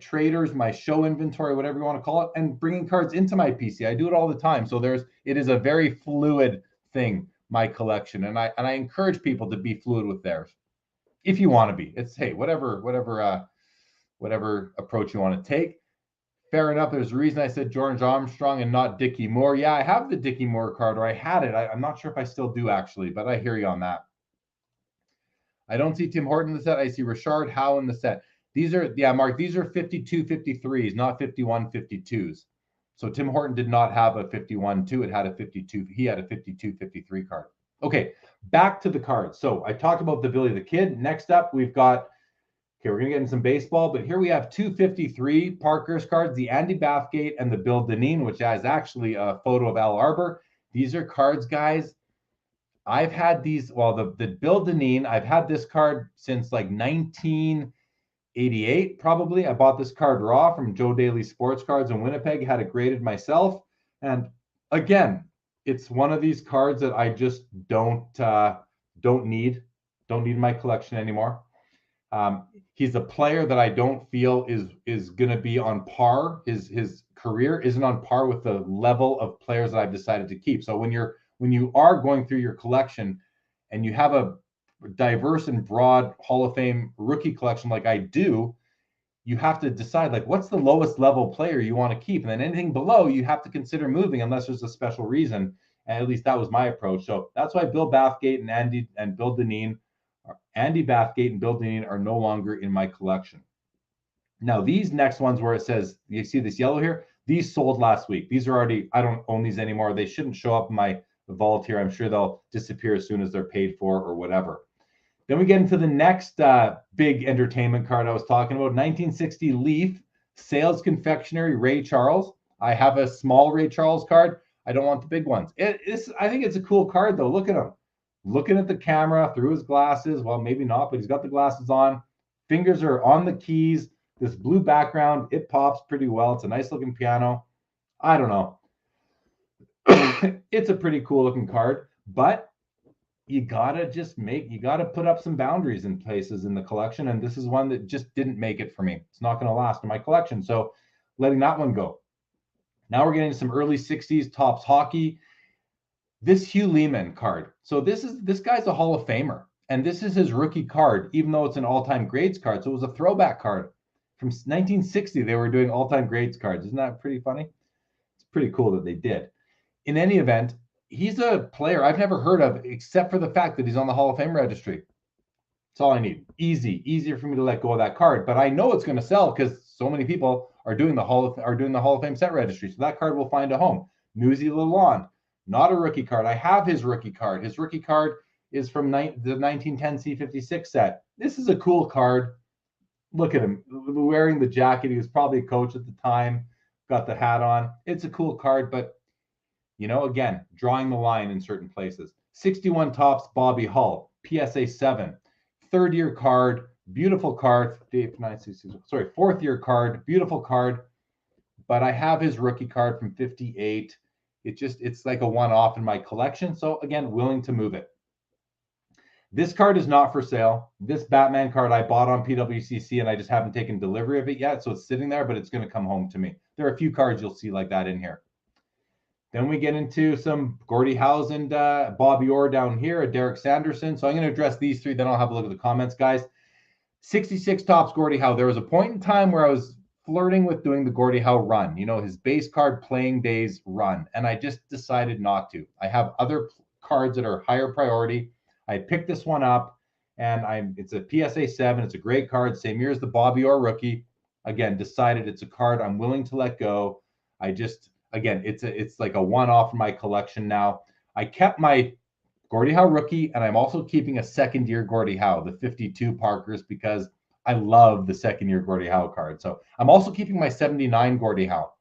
traders, my show inventory, whatever you want to call it, and bringing cards into my PC. I do it all the time. So it is a very fluid thing, my collection, and I encourage people to be fluid with theirs if you want to be. It's, hey, whatever approach you want to take. Fair enough. There's a reason I said George Armstrong and not Dickie Moore. Yeah, I have the Dickie Moore card, or I had it. I'm not sure if I still do, actually, but I hear you on that. I don't see Tim Horton in the set. I see Richard Howe in the set. These are, Mark, these are 52 53s, not 51 52s. So Tim Horton did not have a 51-2. It had a 52. He had a 52-53 card. Okay, back to the cards. So I talked about the Billy the Kid. Next up, we've got, we're going to get in some baseball, but here we have 253 Parker's cards, the Andy Bathgate and the Bill Dineen, which is actually a photo of Al Arbor. These are cards, guys. I've had these, the Bill Dineen, I've had this card since 1988, probably. I bought this card raw from Joe Daly Sports Cards in Winnipeg, had it graded myself. And again, it's one of these cards that I just don't need in my collection anymore. He's a player that I don't feel is going to be on par. His career isn't on par with the level of players that I've decided to keep. So when you are going through your collection and you have a diverse and broad Hall of Fame rookie collection like I do, you have to decide what's the lowest level player you want to keep, and then anything below you have to consider moving unless there's a special reason. And at least that was my approach. So that's why Bill Bathgate and Andy Bathgate and Bill Dineen are no longer in my collection. Now, these next ones where it says, you see this yellow here, these sold last week. These are already, I don't own these anymore. They shouldn't show up in my vault here. I'm sure they'll disappear as soon as they're paid for or whatever. Then we get into the next big entertainment card I was talking about, 1960 Leaf Sales Confectionery Ray Charles. I have a small Ray Charles card. I don't want the big ones. I think it's a cool card, though. Look at him. Looking at the camera through his glasses. Well, maybe not, but he's got the glasses on. Fingers are on the keys. This blue background, it pops pretty well. It's a nice looking piano. I don't know. It's a pretty cool looking card, but you gotta put up some boundaries in places in the collection. And this is one that just didn't make it for me. It's not going to last in my collection. So letting that one go. Now we're getting some early 60s Topps hockey. This Hugh Lehmann card. So this guy's a Hall of Famer, and this is his rookie card, even though it's an all-time grades card. So it was a throwback card. from 1960, they were doing all-time greats cards. Isn't that pretty funny? It's pretty cool that they did. In any event, he's a player I've never heard of, except for the fact that he's on the Hall of Fame registry. That's all I need. Easier for me to let go of that card. But I know it's going to sell because so many people are doing the Hall of Fame set registry. So that card will find a home. Newsy Lalonde, not a rookie card. I have his rookie card. His rookie card is from the 1910 C56 set. This is a cool card. Look at him wearing the jacket. He was probably a coach at the time. Got the hat on. It's a cool card, but again, drawing the line in certain places. 61 tops, Bobby Hull, PSA 7, third-year card, beautiful card. Fourth-year card, beautiful card. But I have his rookie card from 58. It's like a one-off in my collection. So again, willing to move it. This card is not for sale. This Batman card I bought on PWCC and I just haven't taken delivery of it yet. So it's sitting there, but it's going to come home to me. There are a few cards you'll see like that in here. Then we get into some Gordie Howes and Bobby Orr down here, a Derek Sanderson. So I'm going to address these three, then I'll have a look at the comments, guys. 66 tops Gordie Howe. There was a point in time where I was flirting with doing the Gordie Howe run, his base card playing days run, and I just decided not to. I have other cards that are higher priority. I picked this one up, and it's a PSA 7. It's a great card, same year as the Bobby Orr rookie. Again, decided it's a card I'm willing to let go. Again, it's like a one-off in my collection now. I kept my Gordie Howe rookie, and I'm also keeping a second-year Gordie Howe, the 52 Parkers, because I love the second-year Gordie Howe card. So I'm also keeping my 79 Gordie Howe,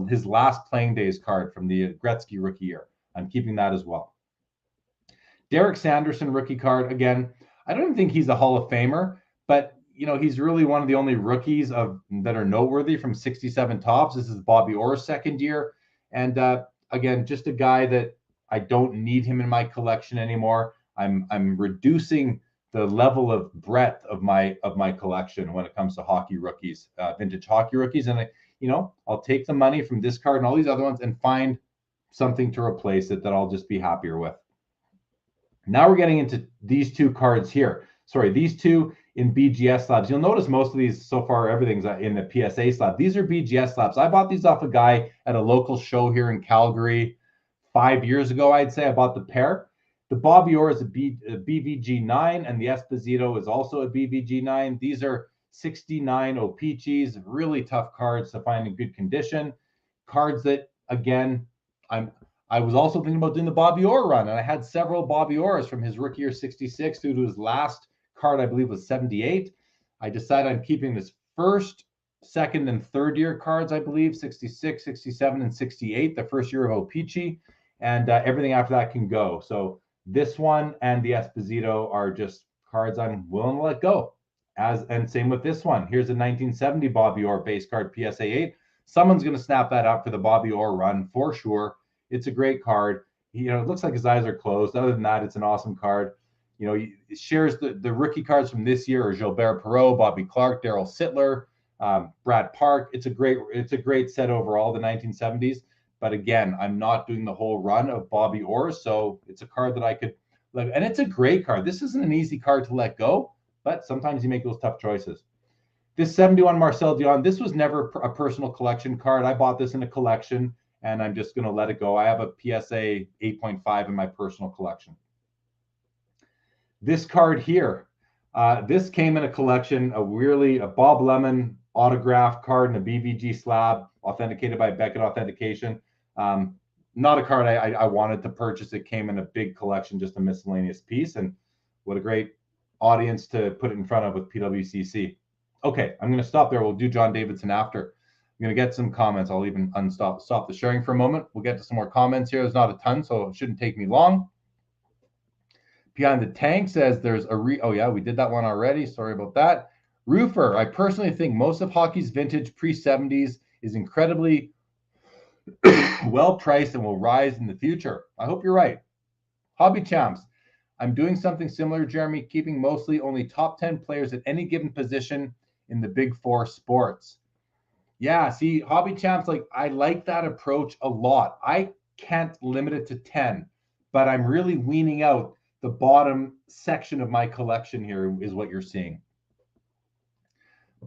his last playing days card from the Gretzky rookie year. I'm keeping that as well. Derek Sanderson rookie card, again, I don't even think he's a Hall of Famer, but he's really one of the only rookies that are noteworthy from 67 tops. This is Bobby Orr's second year. And again, just a guy that I don't need him in my collection anymore. I'm reducing the level of breadth of my collection when it comes to hockey rookies, vintage hockey rookies. And I'll take the money from this card and all these other ones and find something to replace it that I'll just be happier with. Now we're getting into these two cards here. These two in BGS slabs. You'll notice most of these so far, everything's in the PSA slab. These are BGS slabs. I bought these off a guy at a local show here in Calgary 5 years ago, I'd say. I bought the pair. The Bobby Orr is a BVG 9, and the Esposito is also a BVG 9. These are 69 O-Pee-Chees, really tough cards to find in good condition. Cards that, again, I was also thinking about doing the Bobby Orr run, and I had several Bobby Orrs from his rookie year 66 through to his last card, I believe, was 78. I decided I'm keeping this first, second, and third year cards, I believe, 66, 67, and 68, the first year of O-Pee-Chee, and everything after that can go. So this one and the Esposito are just cards I'm willing to let go. And same with this one. Here's a 1970 Bobby Orr base card, PSA 8. Someone's going to snap that up for the Bobby Orr run for sure. It's a great card. It looks like his eyes are closed. Other than that, it's an awesome card. It shares the rookie cards from this year are Gilbert Perreault, Bobby Clark, Darrell Sittler, Brad Park. It's a great set overall, the 1970s. But again, I'm not doing the whole run of Bobby Orr, so it's a card that I could let, and it's a great card. This isn't an easy card to let go, but sometimes you make those tough choices. This 71 Marcel Dion, this was never a personal collection card. I bought this in a collection, and I'm just going to let it go. I have a PSA 8.5 in my personal collection. This card here, this came in a collection, a Bob Lemon autograph card in a BVG slab, authenticated by Beckett Authentication. Not a card I wanted to purchase. It came in a big collection, just a miscellaneous piece. And what a great audience to put it in front of with PWCC. Okay, I'm going to stop there. We'll do John Davidson after. I'm going to get some comments. I'll even stop the sharing for a moment. We'll get to some more comments here. There's not a ton, so it shouldn't take me long. Behind the Tank says there's oh yeah, we did that one already. Sorry about that. Roofer, I personally think most of hockey's vintage pre-70s is incredibly well priced and will rise in the future. I hope you're right. Hobby Champs, I'm doing something similar, Jeremy, keeping mostly only top 10 players at any given position in the big four sports. Yeah, see, Hobby Champs, I like that approach a lot. I can't limit it to 10, but I'm really weaning out the bottom section of my collection here is what you're seeing.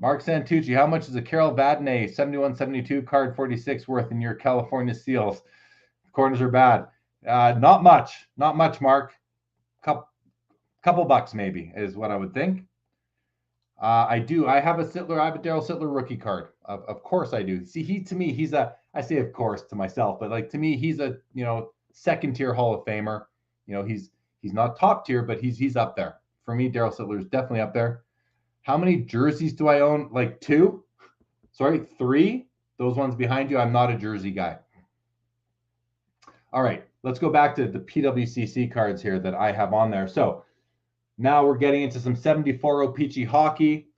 Mark Santucci, how much is a Carol Vadnais 71-72 card 46 worth in your California Seals? The corners are bad. Not much, Mark. Couple bucks maybe is what I would think. I have a Darrell Sittler rookie card. Of course I do. See, to me, I say of course to myself, but like to me, he's a, second tier Hall of Famer. He's not top tier, but he's up there. For me, Darrell Sittler is definitely up there. How many jerseys do I own? Like 2? Sorry, 3? Those ones behind you, I'm not a jersey guy. All right, let's go back to the PWCC cards here that I have on there. So now we're getting into some 74 O-Pee-Chee hockey.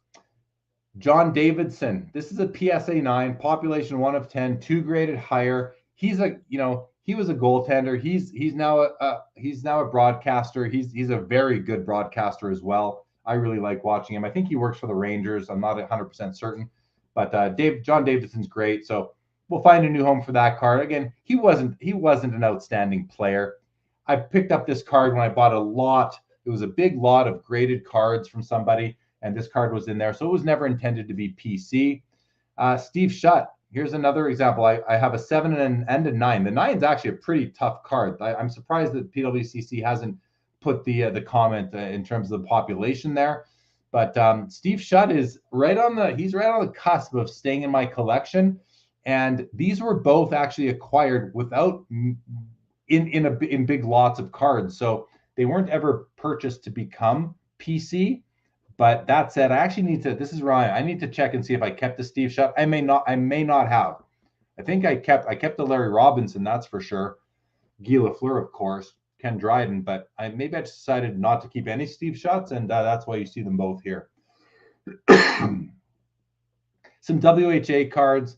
John Davidson. This is a PSA 9, population 1 of 10, 2 graded higher. He's a, he was a goaltender. He's now a broadcaster. He's a very good broadcaster as well. I really like watching him. I think he works for the Rangers. I'm not 100% certain, but John Davidson's great. So we'll find a new home for that card. Again, he wasn't an outstanding player. I picked up this card when I bought a lot. It was a big lot of graded cards from somebody, and this card was in there. So it was never intended to be PC. Steve Shutt. Here's another example. I have a 7 and a 9. The 9 is actually a pretty tough card. I'm surprised that PWCC hasn't put the comment in terms of the population there. But Steve Shutt is right on the cusp of staying in my collection. And these were both actually acquired without in big lots of cards. So they weren't ever purchased to become PC. But that said, I actually need to, this is Ryan, I need to check and see if I kept the Steve Shutt. I may not have. I think I kept the Larry Robinson, that's for sure. Guy Lafleur, of course, Ken Dryden, but I just decided not to keep any Steve Shutts, and that's why you see them both here. Some WHA cards,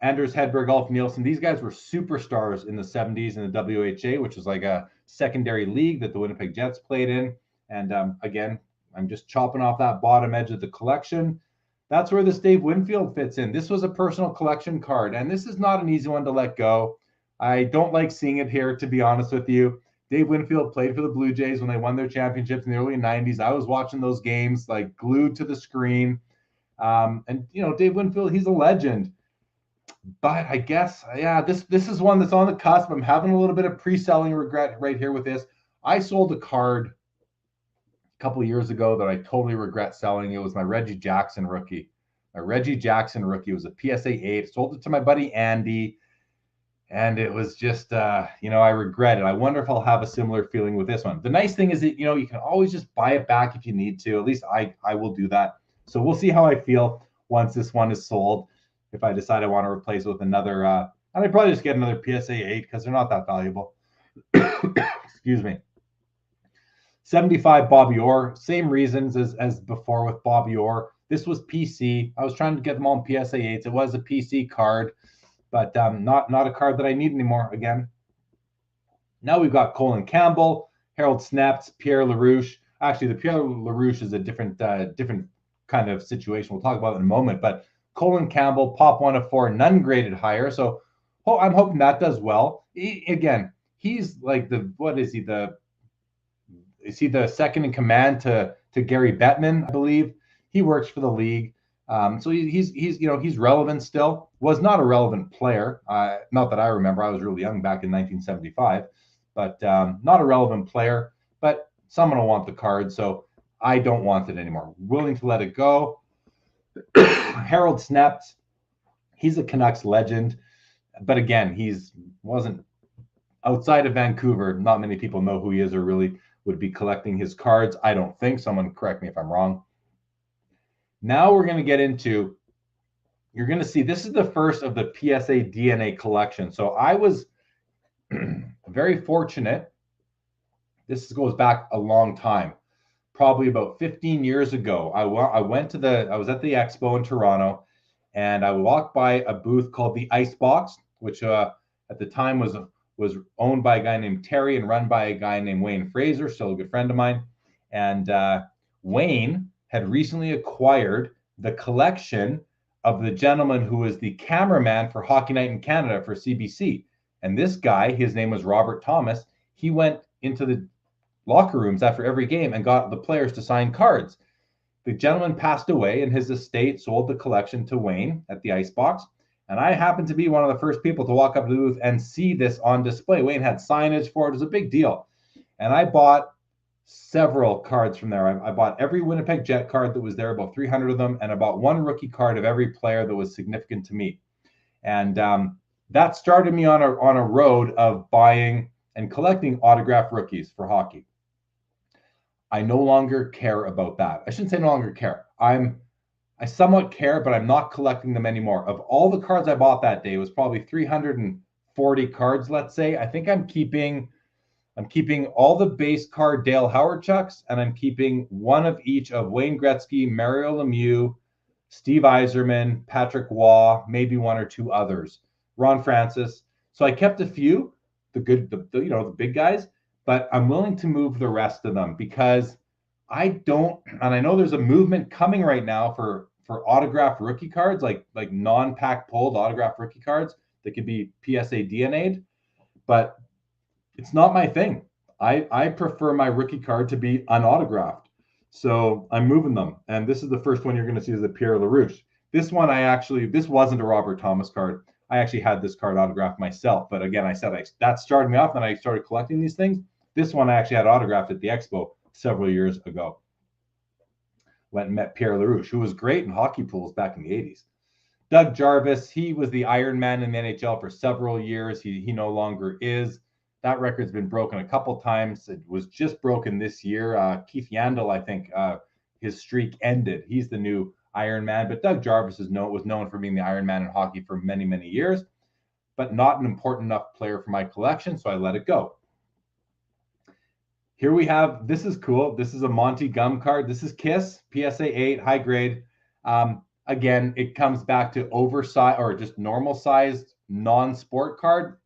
Anders Hedberg, Ulf Nielsen. These guys were superstars in the 70s in the WHA, which was like a secondary league that the Winnipeg Jets played in. And again, I'm just chopping off that bottom edge of the collection. That's where this Dave Winfield fits in. This was a personal collection card, and this is not an easy one to let go. I don't like seeing it here, to be honest with you. Dave Winfield played for the Blue Jays when they won their championships in the early 90s. I was watching those games like glued to the screen. And, Dave Winfield, he's a legend. But I guess, this is one that's on the cusp. I'm having a little bit of pre-selling regret right here with this. I sold a card a couple of years ago that I totally regret selling. It was my Reggie Jackson rookie. My Reggie Jackson rookie was a PSA 8. Sold it to my buddy Andy. And it was just, I regret it. I wonder if I'll have a similar feeling with this one. The nice thing is that, you can always just buy it back if you need to. At least I will do that. So we'll see how I feel once this one is sold. If I decide I want to replace it with another, and I'd probably just get another PSA 8 because they're not that valuable. Excuse me. 75 Bobby Orr, same reasons as before with Bobby Orr. This was PC. I was trying to get them all in PSA 8s. It was a PC card, but not a card that I need anymore again. Now we've got Colin Campbell, Harold Snepts, Pierre LaRouche. Actually, the Pierre LaRouche is a different kind of situation. We'll talk about it in a moment. But Colin Campbell, pop 1 of 4, none graded higher. So I'm hoping that does well. Again, he's like is he the second in command to Gary Bettman, I believe? He works for the league. So he's relevant still. Was not a relevant player. Not that I remember. I was really young back in 1975, but not a relevant player. But someone will want the card, so I don't want it anymore. Willing to let it go. Harold Snepts, he's a Canucks legend, but again, wasn't outside of Vancouver. Not many people know who he is or really would be collecting his cards. I don't think. Someone correct me if I'm wrong. Now we're going to get into, you're going to see, this is the first of the Psa Dna Collection. So I was very fortunate. This goes back a long time, probably about 15 years ago. I was at the expo in Toronto, and I walked by a booth called the Icebox, which at the time was owned by a guy named Terry and run by a guy named Wayne Fraser, still a good friend of mine. And Wayne had recently acquired the collection of the gentleman who was the cameraman for Hockey Night in Canada for CBC. And this guy, his name was Robert Thomas, he went into the locker rooms after every game and got the players to sign cards. The gentleman passed away and his estate sold the collection to Wayne at the Icebox. And I happened to be one of the first people to walk up to the booth and see this on display. Wayne had signage for it. It was a big deal. And I bought several cards from there. I bought every Winnipeg Jet card that was there, about 300 of them, and I bought one rookie card of every player that was significant to me. And that started me on a road of buying and collecting autographed rookies for hockey. I no longer care about that. I shouldn't say no longer care. I somewhat care, but I'm not collecting them anymore. Of all the cards I bought that day, it was probably 340 cards, let's say. I think I'm keeping all the base card Dale Hawerchucks, and I'm keeping one of each of Wayne Gretzky, Mario Lemieux, Steve Yzerman, Patrick Waugh, maybe one or two others, Ron Francis. So I kept a few, the big guys, but I'm willing to move the rest of them because I don't, and I know there's a movement coming right now for autographed rookie cards, like non-pack pulled autographed rookie cards that could be PSA DNA'd, but it's not my thing. I prefer my rookie card to be unautographed. So I'm moving them. And this is the first one you're going to see is the Pierre LaRouche. This one this wasn't a Robert Thomas card. I actually had this card autographed myself. But again, I said that started me off and I started collecting these things. This one I actually had autographed at the Expo several years ago. Went and met Pierre LaRouche, who was great in hockey pools back in the 80s. Doug Jarvis, he was the Iron Man in the NHL for several years. He no longer is. That record's been broken a couple times. It was just broken this year. Keith Yandel, I think, his streak ended. He's the new Iron Man, but Doug Jarvis was known for being the Iron Man in hockey for many, many years, but not an important enough player for my collection, so I let it go. Here we have, this is cool. This is a Monty Gum card. This is Kiss, PSA 8, high grade. Again, it comes back to oversized or just normal sized non-sport card.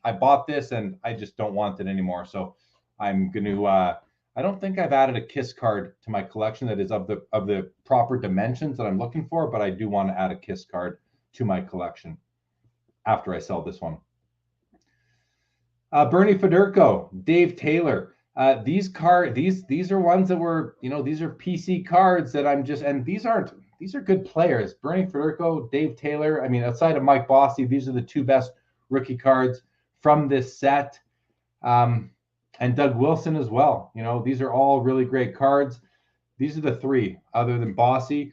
I bought this and I just don't want it anymore. So I'm going to, I don't think I've added a Kiss card to my collection that is of the proper dimensions that I'm looking for, but I do want to add a Kiss card to my collection after I sell this one. Bernie Federko, Dave Taylor. These are ones that were, these are PC cards that I'm just, and these are good players. Bernie Federko, Dave Taylor. I mean, outside of Mike Bossy, these are the two best rookie cards from this set, and Doug Wilson as well. These are all really great cards. These are the three other than Bossy,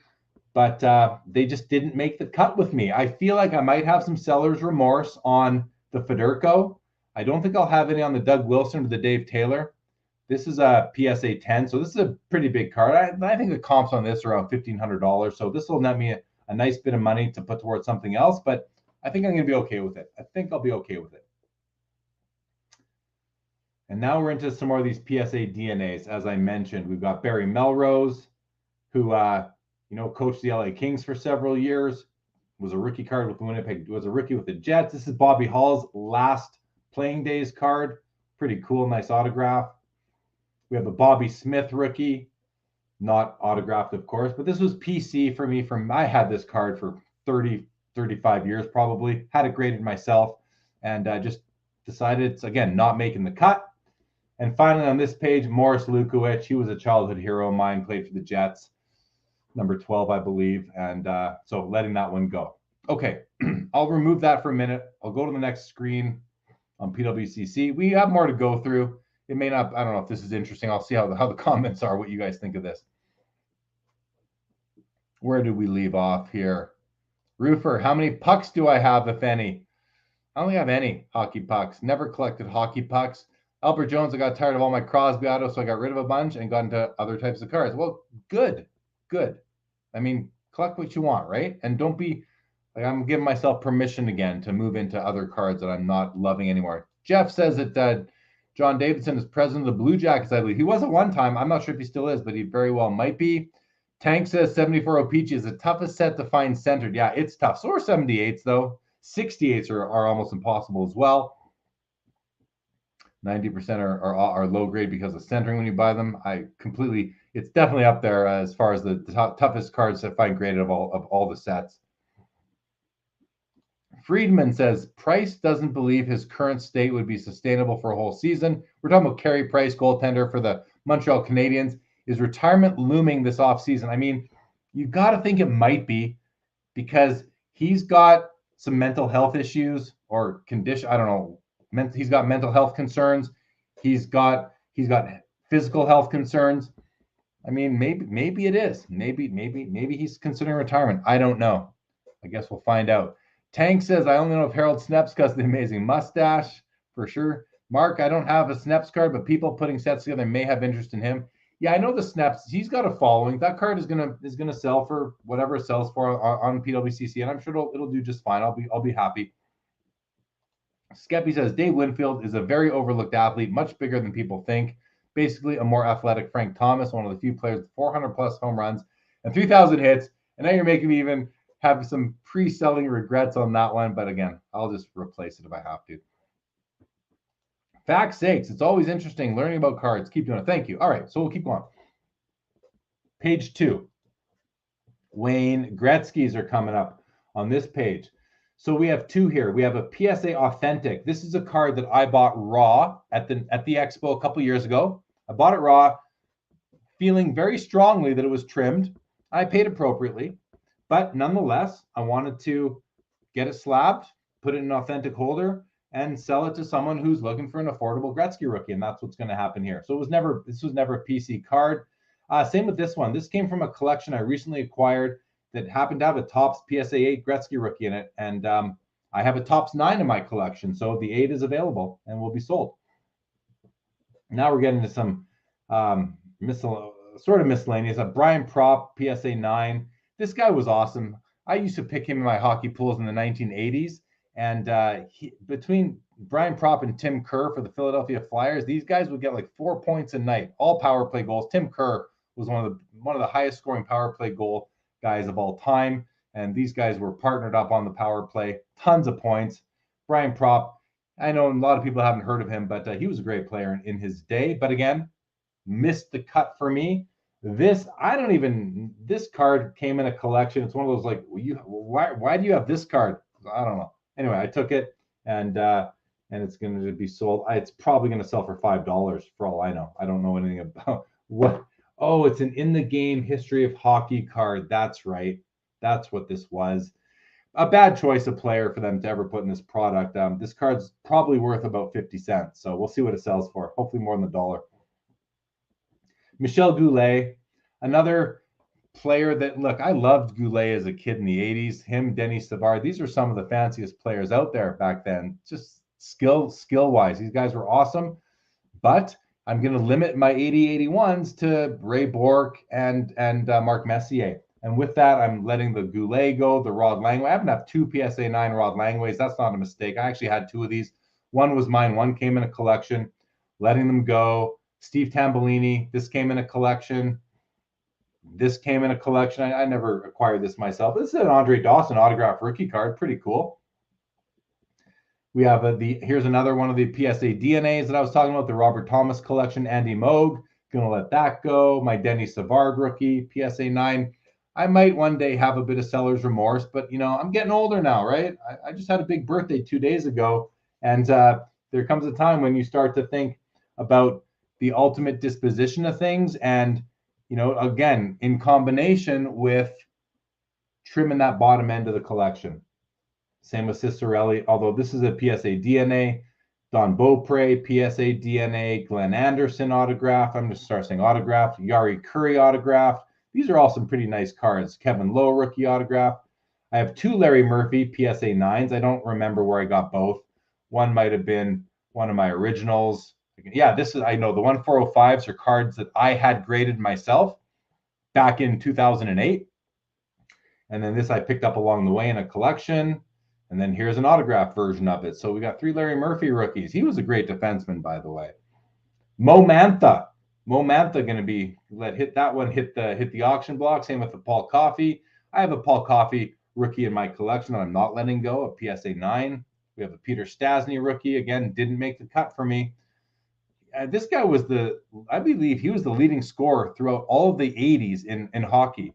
but they just didn't make the cut with me. I feel like I might have some seller's remorse on the Federko. I don't think I'll have any on the Doug Wilson or the Dave Taylor. This is a PSA 10, so this is a pretty big card. I think the comps on this are around $1,500, so this will net me a nice bit of money to put towards something else, but I think I'm going to be okay with it. I think I'll be okay with it. And now we're into some more of these PSA DNAs. As I mentioned, we've got Barry Melrose, who, coached the LA Kings for several years, was a rookie card with the Winnipeg, was a rookie with the Jets. This is Bobby Hall's last playing days card. Pretty cool, nice autograph. We have a Bobby Smith rookie, not autographed, of course, but this was PC for me. I had this card for 35 years probably, had it graded myself, and just decided it's, again, not making the cut. And finally on this page, Morris Lukowich. He was a childhood hero of mine, played for the Jets, number 12, I believe, and so letting that one go. Okay, I'll remove that for a minute. I'll go to the next screen on PWCC. We have more to go through. It may not, I don't know if this is interesting. I'll see how the comments are, what you guys think of this. Where did we leave off here? Roofer, how many pucks do I have, if any? I don't have any hockey pucks. Never collected hockey pucks. Albert Jones, I got tired of all my Crosby autos, so I got rid of a bunch and got into other types of cards. Well, good. I mean, collect what you want, right? And don't be, like, I'm giving myself permission again to move into other cards that I'm not loving anymore. Jeff says that John Davidson is president of the Blue Jackets, I believe. He was at one time. I'm not sure if he still is, but he very well might be. Tank says 74 O-Peachy is the toughest set to find centered. Yeah, it's tough. So are 78s, though. 68s are almost impossible as well. 90% are low grade because of centering when you buy them. It's definitely up there as far as the toughest cards to find graded of all the sets. Friedman says Price doesn't believe his current state would be sustainable for a whole season. We're talking about Carey Price, goaltender for the Montreal Canadiens. Is retirement looming this offseason? I mean, you got to think it might be, because he's got some mental health issues or condition. I don't know. He's got mental health concerns. He's got physical health concerns. I mean, maybe it is. Maybe he's considering retirement. I don't know. I guess we'll find out. Tank says, I only know of Harold Sneps because of the amazing mustache, for sure. Mark, I don't have a Sneps card, but people putting sets together may have interest in him. Yeah, I know the Sneps. He's got a following. That card is gonna sell for whatever it sells for on PWCC, and I'm sure it'll do just fine. I'll be happy. Skeppy says Dave Winfield is a very overlooked athlete, much bigger than people think. Basically, a more athletic Frank Thomas, one of the few players with 400 plus home runs and 3,000 hits. And now you're making me even have some pre-selling regrets on that one. But again, I'll just replace it if I have to. Facts sakes, it's always interesting learning about cards. Keep doing it. Thank you. All right, so we'll keep going. Page 2. Wayne Gretzky's are coming up on this page. So we have 2 here. We have a PSA Authentic. This is a card that I bought raw at the expo a couple years ago. I bought it raw, feeling very strongly that it was trimmed. I paid appropriately, but nonetheless, I wanted to get it slabbed, put it in an authentic holder, and sell it to someone who's looking for an affordable Gretzky rookie, and that's what's going to happen here. So this was never a PC card. Same with this one. This came from a collection I recently acquired that happened to have a Topps PSA 8 Gretzky rookie in it, and I have a Topps 9 in my collection, so the 8 is available and will be sold. Now we're getting to some sort of miscellaneous. A Brian Propp PSA 9. This guy was awesome. I used to pick him in my hockey pools in the 1980s, and between Brian Propp and Tim Kerr for the Philadelphia Flyers, these guys would get like 4 points a night, all power play goals. Tim Kerr was one of the highest scoring power play goal guys of all time, and these guys were partnered up on the power play. Tons of points. Brian Propp, I know a lot of people haven't heard of him, but he was a great player in his day. But again, missed the cut for me. This card came in a collection. It's one of those like, why do you have this card? I don't know. Anyway, I took it, and it's going to be sold. It's probably going to sell for $5 for all I know. I don't know anything about what. Oh, it's an in the game history of hockey card. That's right. That's what this was. A bad choice of player for them to ever put in this product. This card's probably worth about 50 cents. So we'll see what it sells for. Hopefully more than $1. Michel Goulet, another player that, look, I loved Goulet as a kid in the 80s. Him, Denny, Savard. These are some of the fanciest players out there back then. Just skill-wise. These guys were awesome. But I'm going to limit my 80-81s to Ray Bourque and Mark Messier. And with that, I'm letting the Goulet go, the Rod Langway. I happen to have 2 PSA 9 Rod Langways. That's not a mistake. I actually had 2 of these. One was mine. One came in a collection. Letting them go. Steve Tambellini. This came in a collection. This came in a collection. I never acquired this myself. This is an Andre Dawson autograph rookie card. Pretty cool. We have here's another one of the PSA DNAs that I was talking about, the Robert Thomas collection, Andy Moog. Gonna let that go. My Denny Savard rookie, PSA 9. I might one day have a bit of seller's remorse, but I'm getting older now, right? I just had a big birthday 2 days ago, and there comes a time when you start to think about the ultimate disposition of things, and again, in combination with trimming that bottom end of the collection. Same with Cicerelli, although this is a PSA DNA. Don Beaupre, PSA DNA. Glenn Anderson autograph. I'm going to start saying autograph. Yari Curry autograph. These are all some pretty nice cards. Kevin Lowe rookie autograph. I have 2 Larry Murphy PSA 9s. I don't remember where I got both. One might have been one of my originals. Yeah, I know the 1405s are cards that I had graded myself back in 2008. And then this I picked up along the way in a collection. And then here's an autograph version of it. So we got 3 Larry Murphy rookies. He was a great defenseman, by the way. Mo Mantha going to be hit the auction block. Same with the Paul Coffey. I have a Paul Coffey rookie in my collection that I'm not letting go, a PSA 9. We have a Peter Stasny rookie. Again, didn't make the cut for me. This guy was I believe he was the leading scorer throughout all of the 80s in hockey.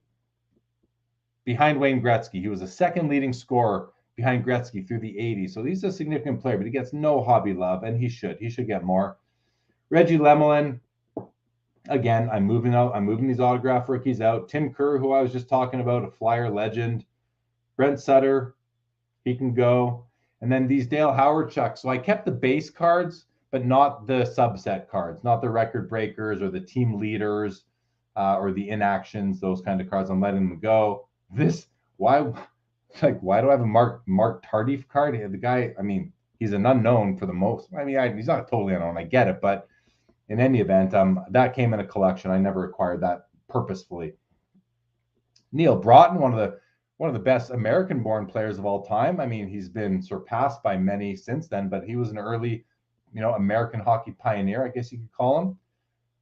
Behind Wayne Gretzky. He was the second leading scorer behind Gretzky through the 80s. So he's a significant player, but he gets no hobby love, and he should get more. Reggie Lemelin, Again, I'm moving these autograph rookies out. Tim Kerr, who I was just talking about, a Flyer legend. Brent Sutter, he can go. And then these Dale Hawerchuk. So I kept the base cards, but not the subset cards, not the record breakers or the team leaders or the inactions, those kind of cards. I'm letting them go. Why do I have a Mark Tardif card? The guy, I mean, he's an unknown for the most. I mean, he's not totally unknown. I get it, but in any event, that came in a collection. I never acquired that purposefully. Neil Broughton, one of the best American-born players of all time. I mean, he's been surpassed by many since then, but he was an early, American hockey pioneer, I guess you could call him.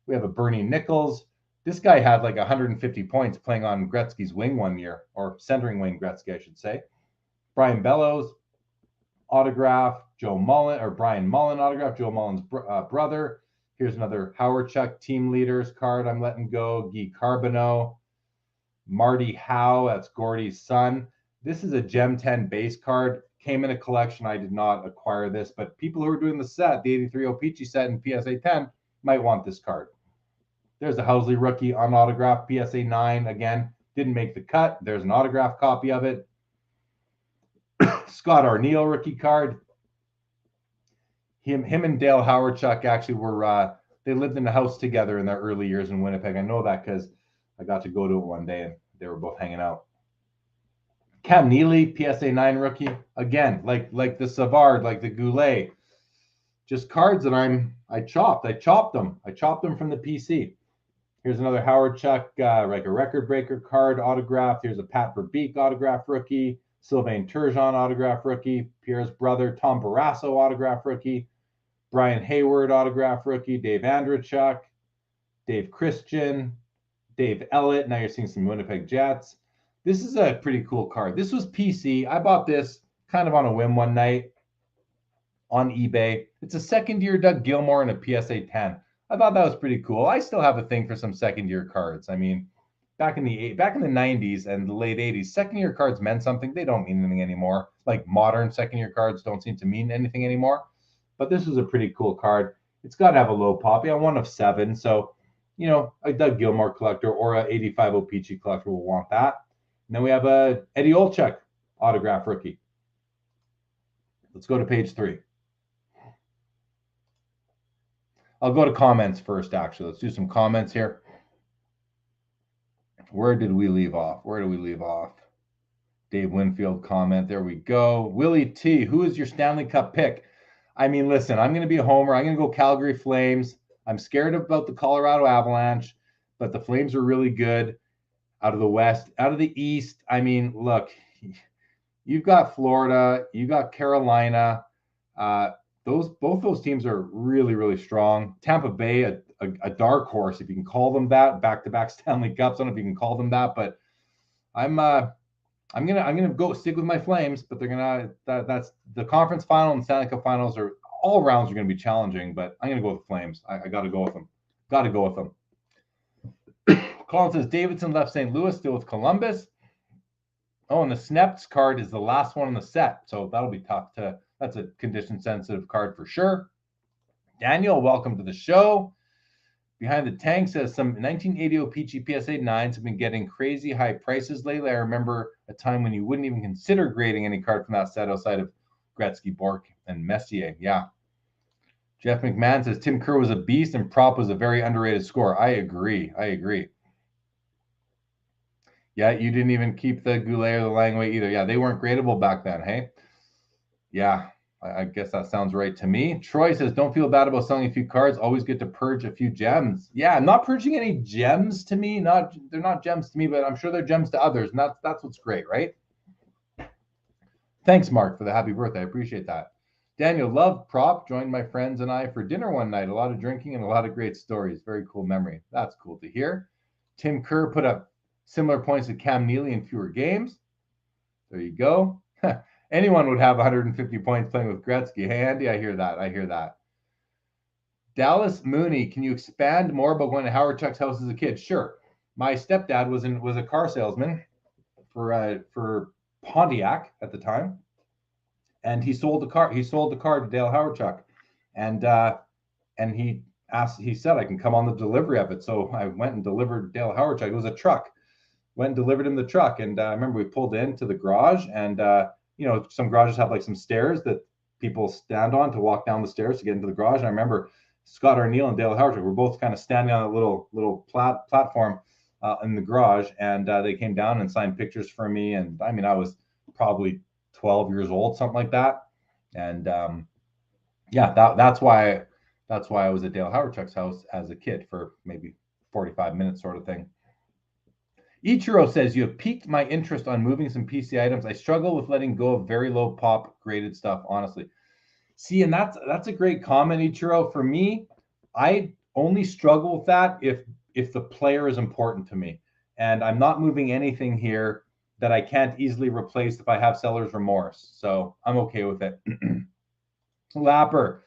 We have a Bernie Nichols. This guy had like 150 points playing on Gretzky's wing one year, or centering Wayne Gretzky, I should say. Brian Bellows, autograph. Brian Mullen autograph, Joe Mullen's brother. Here's another Hawerchuk team leaders card I'm letting go. Guy Carbonneau. Marty Howe, that's Gordy's son. This is a Gem 10 base card. Came in a collection. I did not acquire this, but people who are doing the set, the 83 O-Pee-Chee set in PSA 10, might want this card. There's a Housley rookie unautographed PSA 9. Again, didn't make the cut. There's an autographed copy of it. Scott Arneal rookie card. Him and Dale Hawerchuk actually were, they lived in a house together in their early years in Winnipeg. I know that because I got to go to it one day and they were both hanging out. Cam Neely, PSA 9 rookie. Again, like the Savard, like the Goulet. Just cards that I chopped. I chopped them from the PC. Here's another Hawerchuk, like a record breaker card autograph. Here's a Pat Verbeek autograph rookie. Sylvain Turgeon autograph rookie. Pierre's brother, Tom Barrasso autograph rookie. Brian Hayward autograph rookie. Dave Andrechuk. Dave Christian. Dave Ellett. Now you're seeing some Winnipeg Jets. This is a pretty cool card. This was PC. I bought this kind of on a whim one night on eBay. It's a second-year Doug Gilmore and a PSA 10. I thought that was pretty cool. I still have a thing for some second-year cards. I mean, back in the 90s and the late 80s, second-year cards meant something. They don't mean anything anymore. Like modern second-year cards don't seem to mean anything anymore. But this was a pretty cool card. It's got to have a low poppy. I'm one of 7, so a Doug Gilmore collector or a 85 O-Pee-Chee collector will want that. And then we have a Eddie Ulcek autograph rookie. Let's go to page 3. I'll go to comments first, actually. Let's do some comments here. Where did we leave off? Dave Winfield comment. There we go. Willie T, who is your Stanley Cup pick? I mean, listen, I'm going to be a homer. I'm going to go Calgary Flames. I'm scared about the Colorado Avalanche, but the Flames are really good out of the West. Out of the East, I mean, look, you've got Florida, you got Carolina. Both those teams are really, really strong. Tampa Bay, a dark horse, if you can call them that. Back-to-back Stanley Cups. I don't know if you can call them that, but I'm gonna go stick with my Flames. But that's the conference final and Stanley Cup finals are all rounds are gonna be challenging. But I'm gonna go with the Flames. I got to go with them. Colin says Davidson left St. Louis, still with Columbus. Oh, and the Snepts card is the last one in the set, so that'll be tough to. That's a condition-sensitive card for sure. Daniel, welcome to the show. Behind the Tank says some 1980 O-Pee-Chee PSA 9s have been getting crazy high prices lately. I remember a time when you wouldn't even consider grading any card from that set outside of Gretzky, Bork, and Messier. Yeah. Jeff McMahon says Tim Kerr was a beast and Prop was a very underrated scorer. I agree. Yeah, you didn't even keep the Goulet or the Langway either. Yeah, they weren't gradable back then, hey? Yeah, I guess that sounds right to me. Troy says, don't feel bad about selling a few cards. Always get to purge a few gems. Yeah, I'm not purging any gems to me. They're not gems to me, but I'm sure they're gems to others. And that's what's great, right? Thanks, Mark, for the happy birthday. I appreciate that. Daniel, love Prop. Joined my friends and I for dinner one night. A lot of drinking and a lot of great stories. Very cool memory. That's cool to hear. Tim Kerr put up similar points to Cam Neely in fewer games. There you go. Anyone would have 150 points playing with Gretzky. Hey, Andy, I hear that. Dallas Mooney, can you expand more about going to Hawerchuk's house as a kid? Sure. My stepdad was a car salesman for Pontiac at the time, and he sold the car. He sold the car to Dale Hawerchuk, and he he said I can come on the delivery of it. So I went and delivered Dale Hawerchuk. It was a truck. Went and delivered him the truck. And I remember we pulled into the garage, and some garages have like some stairs that people stand on to walk down the stairs to get into the garage. And I remember Scott Arneal and Dale Hawerchuk were both kind of standing on a little platform in the garage, and they came down and signed pictures for me. And I mean, I was probably 12 years old, something like that. And that's why I was at Dale Hawerchuk's house as a kid for maybe 45 minutes, sort of thing. Ichiro says, you have piqued my interest on moving some PC items. I struggle with letting go of very low pop graded stuff, honestly. See, and that's a great comment, Ichiro. For me, I only struggle with that if the player is important to me. And I'm not moving anything here that I can't easily replace if I have seller's remorse. So I'm okay with it. Lapper,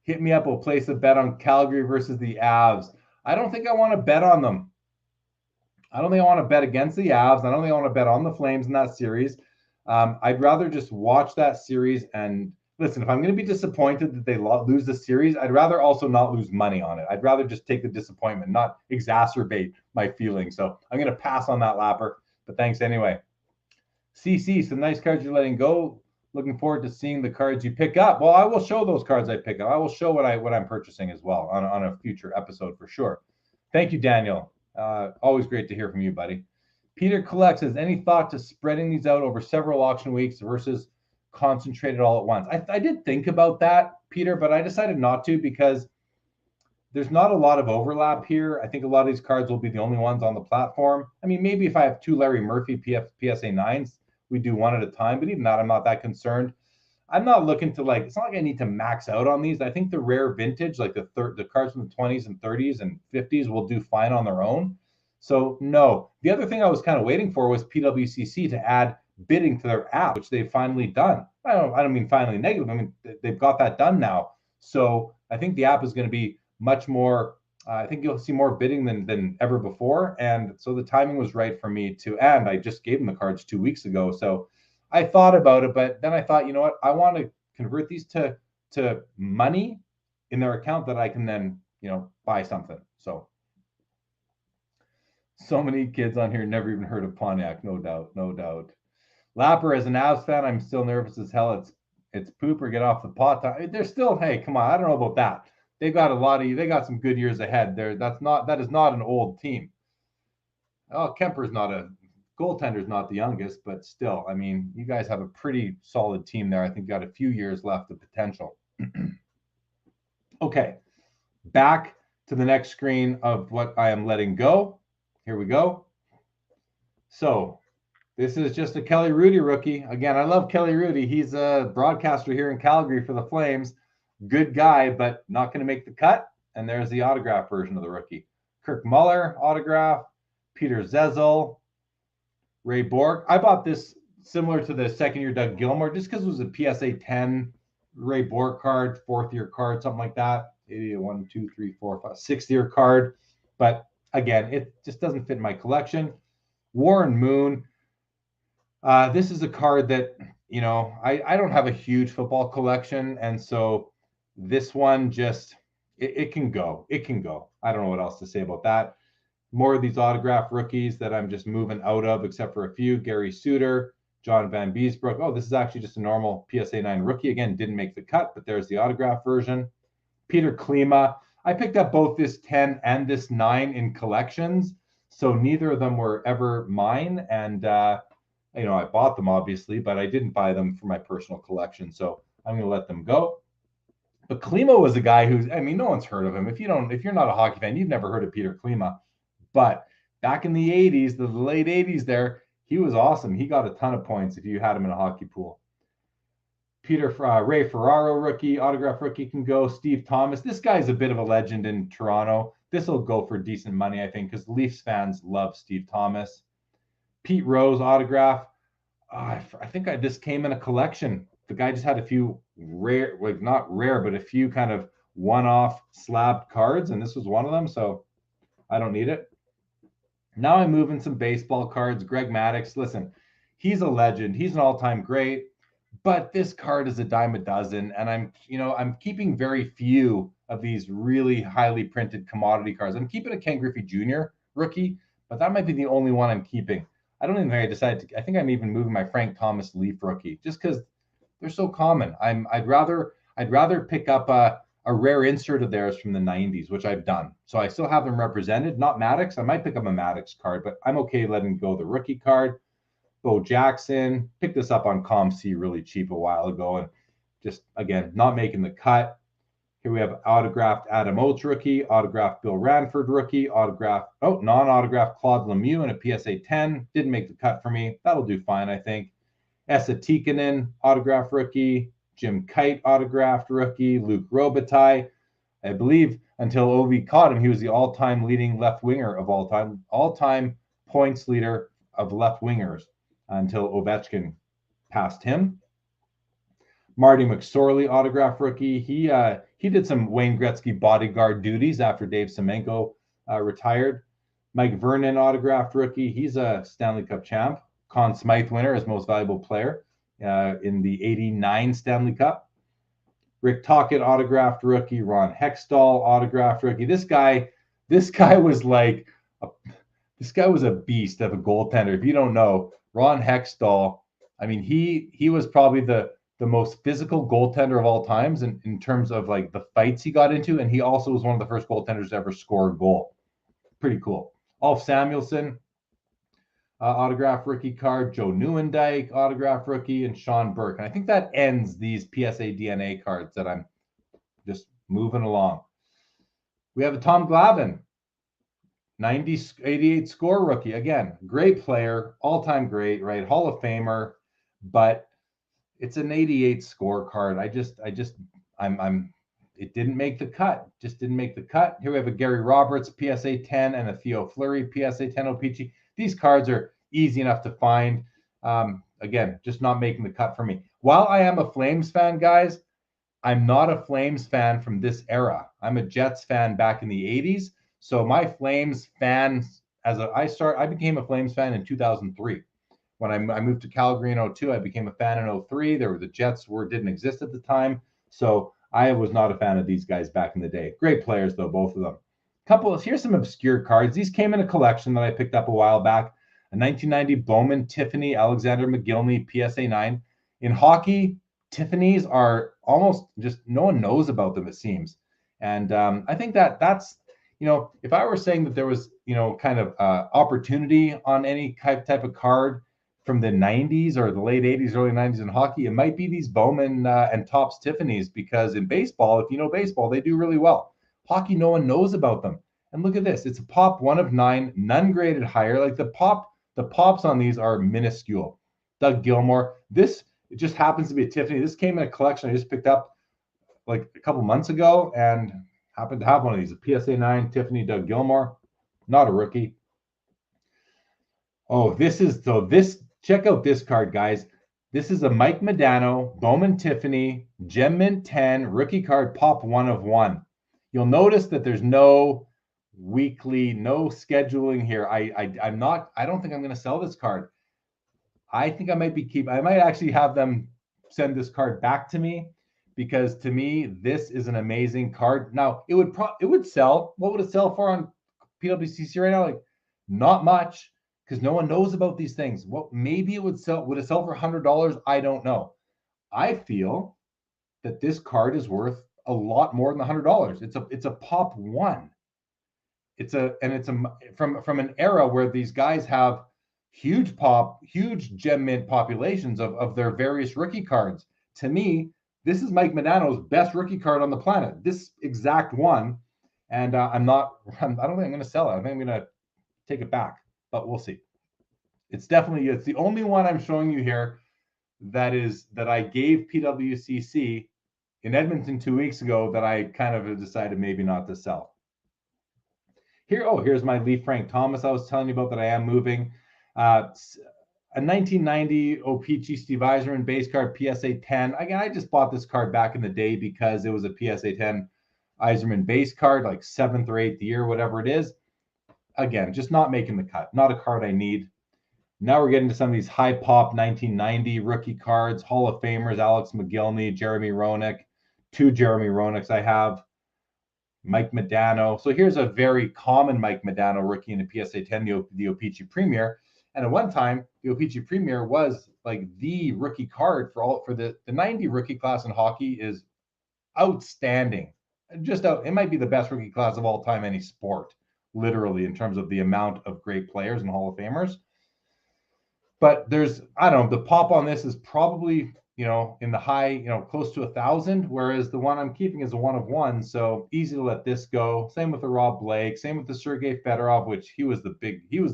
hit me up. We'll place a bet on Calgary versus the Avs. I don't think I want to bet on them. I don't think I want to bet against the Avs. I don't think I want to bet on the Flames in that series. I'd rather just watch that series and listen. If I'm going to be disappointed that they lose the series, I'd rather also not lose money on it. I'd rather just take the disappointment, not exacerbate my feelings. So I'm going to pass on that, Lapper. But thanks anyway. CC, some nice cards you're letting go. Looking forward to seeing the cards you pick up. Well, I will show those cards I pick up. I will show what I'm purchasing as well on a future episode for sure. Thank you, Daniel. Always great to hear from you, buddy. Peter Collect says, any thought to spreading these out over several auction weeks versus concentrated all at once? I did think about that, Peter, but I decided not to because there's not a lot of overlap here. I think a lot of these cards will be the only ones on the platform. I mean, maybe if I have 2 Larry Murphy PSA 9s, we do one at a time, but even that, I'm not that concerned. I'm not looking to it's not like I need to max out on these. I think the rare vintage, like the cards from the 20s and 30s and 50s will do fine on their own. So no. The other thing I was kind of waiting for was PWCC to add bidding to their app, which they've finally done. I don't mean finally negative. I mean, they've got that done now. So I think the app is going to be much more, I think you'll see more bidding than ever before. And so the timing was right for me and I just gave them the cards 2 weeks ago. So I thought about it, but then I thought, you know what? I want to convert these to money in their account that I can then, buy something. So many kids on here never even heard of Pontiac, no doubt. Lapper, as an Avs fan, I'm still nervous as hell. It's poop or get off the pot. They're still, hey, come on, I don't know about that. They got some good years ahead. That is not an old team. Oh, Kemper's goaltender's not the youngest, but still, I mean, you guys have a pretty solid team there. I think you got a few years left of potential. Okay, back to the next screen of what I am letting go. Here we go. So this is just a Kelly Rudy rookie. Again, I love Kelly Rudy. He's a broadcaster here in Calgary for the Flames. Good guy, but not going to make the cut. And there's the autograph version of the rookie. Kirk Muller autograph. Peter Zezel. Ray Bork. I bought this similar to the second-year Doug Gilmore just because it was a PSA 10 Ray Bork card, fourth-year card, something like that. 1, 2, 3, 4, 5, sixth-year card. But again, it just doesn't fit in my collection. Warren Moon. This is a card that, I don't have a huge football collection. And so this one just, it can go. It can go. I don't know what else to say about that. More of these autograph rookies that I'm just moving out of, except for a few. Gary Suter, John Van Beesbrook. Oh, this is actually just a normal PSA 9 rookie. Again, didn't make the cut, but there's the autograph version. Peter Klima. I picked up both this 10 and this 9 in collections, so neither of them were ever mine. And, I bought them, obviously, but I didn't buy them for my personal collection, so I'm going to let them go. But Klima was a guy no one's heard of him. If you're not a hockey fan, you've never heard of Peter Klima. But back in the 80s, the late 80s there, he was awesome. He got a ton of points if you had him in a hockey pool. Ray Ferraro rookie, autograph rookie can go. Steve Thomas. This guy's a bit of a legend in Toronto. This will go for decent money, I think, because Leafs fans love Steve Thomas. Pete Rose autograph. I think this came in a collection. The guy just had a few rare, not rare, but a few kind of one-off slabbed cards, and this was one of them, so I don't need it. Now I'm moving some baseball cards. Greg Maddox, listen, he's a legend. He's an all-time great, but this card is a dime a dozen, and I'm keeping very few of these really highly printed commodity cards. I'm keeping a Ken Griffey Jr. rookie, but that might be the only one I'm keeping. I don't even think I decided to. I think I'm even moving my Frank Thomas Leaf rookie just because they're so common. I'd rather pick up a rare insert of theirs from the 90s, which I've done. So I still have them represented. Not Maddox. I might pick up a Maddox card, but I'm okay letting go the rookie card. Bo Jackson, picked this up on ComC really cheap a while ago, and just, again, not making the cut. Here we have autographed Adam Oates rookie, autographed Bill Ranford rookie, non-autographed Claude Lemieux and a PSA 10. Didn't make the cut for me. That'll do fine, I think. Esa Tikkanen, autographed rookie. Jim Kite, autographed rookie. Luc Robitaille. I believe until Ovi caught him, he was the all-time leading left winger of all-time points leader of left wingers until Ovechkin passed him. Marty McSorley, autograph rookie. He did some Wayne Gretzky bodyguard duties after Dave Semenko retired. Mike Vernon, autographed rookie. He's a Stanley Cup champ. Conn Smythe winner as most valuable player in the '89 Stanley Cup. Rick Tocchet, autographed rookie. Ron Hextall, autographed rookie. This guy was like a beast of a goaltender. If you don't know, Ron Hextall, I mean, he was probably the most physical goaltender of all times in terms of like the fights he got into, and he also was one of the first goaltenders to ever score a goal. Pretty cool. Ulf Samuelsson, autograph rookie card. Joe Nieuwendyk, autograph rookie, and Sean Burke. And I think that ends these PSA DNA cards that I'm just moving along. We have a Tom Glavine, 88 score rookie. Again, great player, all-time great, right? Hall of Famer, but it's an 88 score card. It didn't make the cut. Just didn't make the cut. Here we have a Gary Roberts PSA 10 and a Theo Fleury PSA 10 OPG. These cards are easy enough to find. Again, just not making the cut for me. While I am a Flames fan, guys, I'm not a Flames fan from this era. I'm a Jets fan back in the 80s. So my Flames fans, I became a Flames fan in 2003. When I moved to Calgary in 2002, I became a fan in 2003. The Jets didn't exist at the time. So I was not a fan of these guys back in the day. Great players, though, both of them. Here's some obscure cards. These came in a collection that I picked up a while back. A 1990 Bowman Tiffany Alexander McGillney PSA 9. In hockey, Tiffany's are almost just, no one knows about them, it seems. And I think that's, if I were saying that there was, kind of opportunity on any type of card from the 90s or the late 80s, early 90s in hockey, it might be these Bowman and Topps Tiffany's, because in baseball, if you know baseball, they do really well. Hockey, no one knows about them. And look at this. It's a pop 1 of 9, none graded higher. Like the pops on these are minuscule. Doug Gilmore. It just happens to be a Tiffany. This came in a collection I just picked up like a couple months ago and happened to have one of these. A PSA 9 Tiffany Doug Gilmore. Not a rookie. Oh, check out this card, guys. This is a Mike Modano Bowman Tiffany Gem Mint 10 rookie card, pop 1 of 1. You'll notice that there's no scheduling here. I don't think I'm going to sell this card. I think I might actually have them send this card back to me, because to me, this is an amazing card. Now, it would sell. What would it sell for on PWCC right now? Like, not much, because no one knows about these things. Maybe it would sell. Would it sell for $100? I don't know. I feel that this card is worth a lot more than $100. It's a pop 1. It's from an era where these guys have huge gem mint populations of their various rookie cards. To me, this is Mike Modano's best rookie card on the planet. This exact one, and I don't think I'm going to sell it. I think I'm going to take it back, but we'll see. It's the only one I'm showing you here that I gave PWCC in Edmonton 2 weeks ago that I kind of decided maybe not to sell. Here's my Leaf Frank Thomas I was telling you about that I am moving. A 1990 O-Pee-Chee Steve Yzerman base card, PSA 10. Again, I just bought this card back in the day because it was a PSA 10 Yzerman base card, like 7th or 8th year, whatever it is. Again, just not making the cut. Not a card I need. Now we're getting to some of these high pop 1990 rookie cards, Hall of Famers, Alex McGillney, Jeremy Roenick, 2 Jeremy Roenicks I have, Mike Modano. So here's a very common Mike Modano rookie in the PSA 10, the O-Pee-Chee Premier. And at one time, the O-Pee-Chee Premier was like the rookie card for the 90 rookie class in hockey is outstanding. It might be the best rookie class of all time, any sport, literally, in terms of the amount of great players and Hall of Famers. But I don't know, the pop on this is probably, in the high, close to 1,000, whereas the one I'm keeping is a 1 of 1. So easy to let this go. Same with the Rob Blake, same with the Sergei Fedorov, which he was the big deal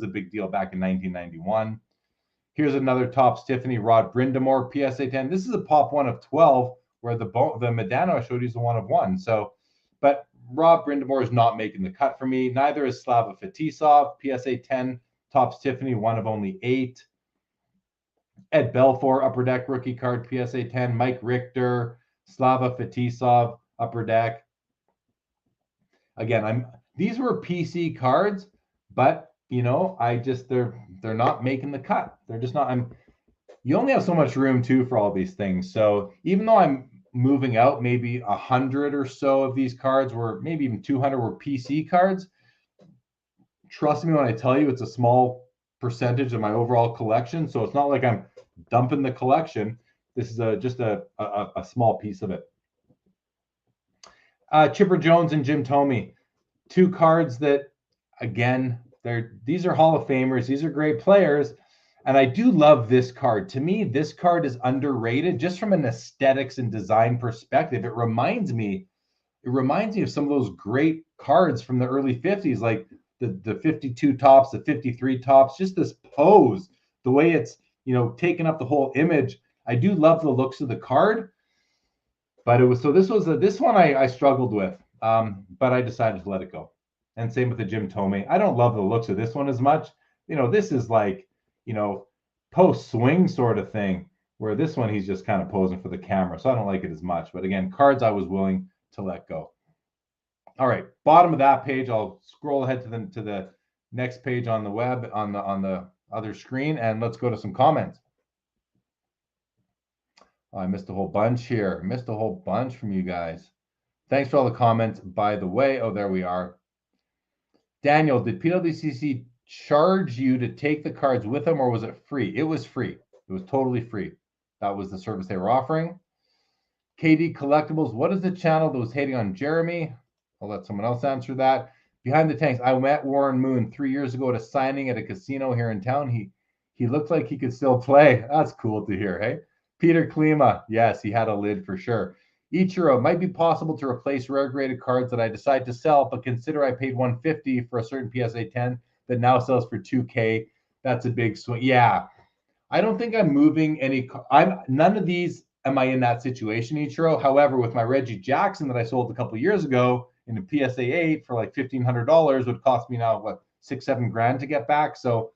back in 1991. Here's another Topps Tiffany Rod Brindamore PSA 10. This is a pop 1 of 12, where the Modano I showed you is a 1 of 1. So, but Rob Brindamore is not making the cut for me. Neither is Slava Fetisov, PSA 10, Topps Tiffany, 1 of only 8. Ed Belfour, Upper Deck rookie card, PSA 10. Mike Richter, Slava Fetisov, Upper Deck. Again, these were PC cards, but they're not making the cut. They're just not. You only have so much room too for all these things. So even though I'm moving out maybe 100 or so of these cards, were maybe even 200 were PC cards, trust me when I tell you it's a small percentage of my overall collection. So it's not like I'm dumping the collection. This is just a small piece of it. Chipper Jones and Jim Thome, 2 cards that, again, these are Hall of Famers. These are great players. And I do love this card. To me, this card is underrated just from an aesthetics and design perspective. It reminds me of some of those great cards from the early 50s, like the 52 Topps, the 53 Topps, just this pose, the way it's, taking up the whole image. I do love the looks of the card, but this one I struggled with, but I decided to let it go. And same with the Jim Thome. I don't love the looks of this one as much. This is like, post swing sort of thing, where this one, he's just kind of posing for the camera. So I don't like it as much, but again, cards I was willing to let go. All right, bottom of that page, I'll scroll ahead to the next page on the web, on the other screen, and let's go to some comments. Oh, I missed a whole bunch here. Missed a whole bunch from you guys. Thanks for all the comments, by the way. Oh, there we are. Daniel, did PWCC charge you to take the cards with them, or was it free? It was free. It was totally free. That was the service they were offering. KD Collectibles, what is the channel that was hating on Jeremy? I'll let someone else answer that. Behind the Tanks, I met Warren Moon 3 years ago at a signing at a casino here in town. He looked like he could still play. That's cool to hear, hey? Peter Klima, yes, he had a lid for sure. Ichiro, might be possible to replace rare graded cards that I decide to sell, but consider I paid $150 for a certain PSA 10 that now sells for $2K. That's a big swing. Yeah, I don't think I'm moving any. None of these am I in that situation, Ichiro. However, with my Reggie Jackson that I sold a couple of years ago in a PSA 8 for like $1,500, would cost me now what, $6-7 grand to get back. So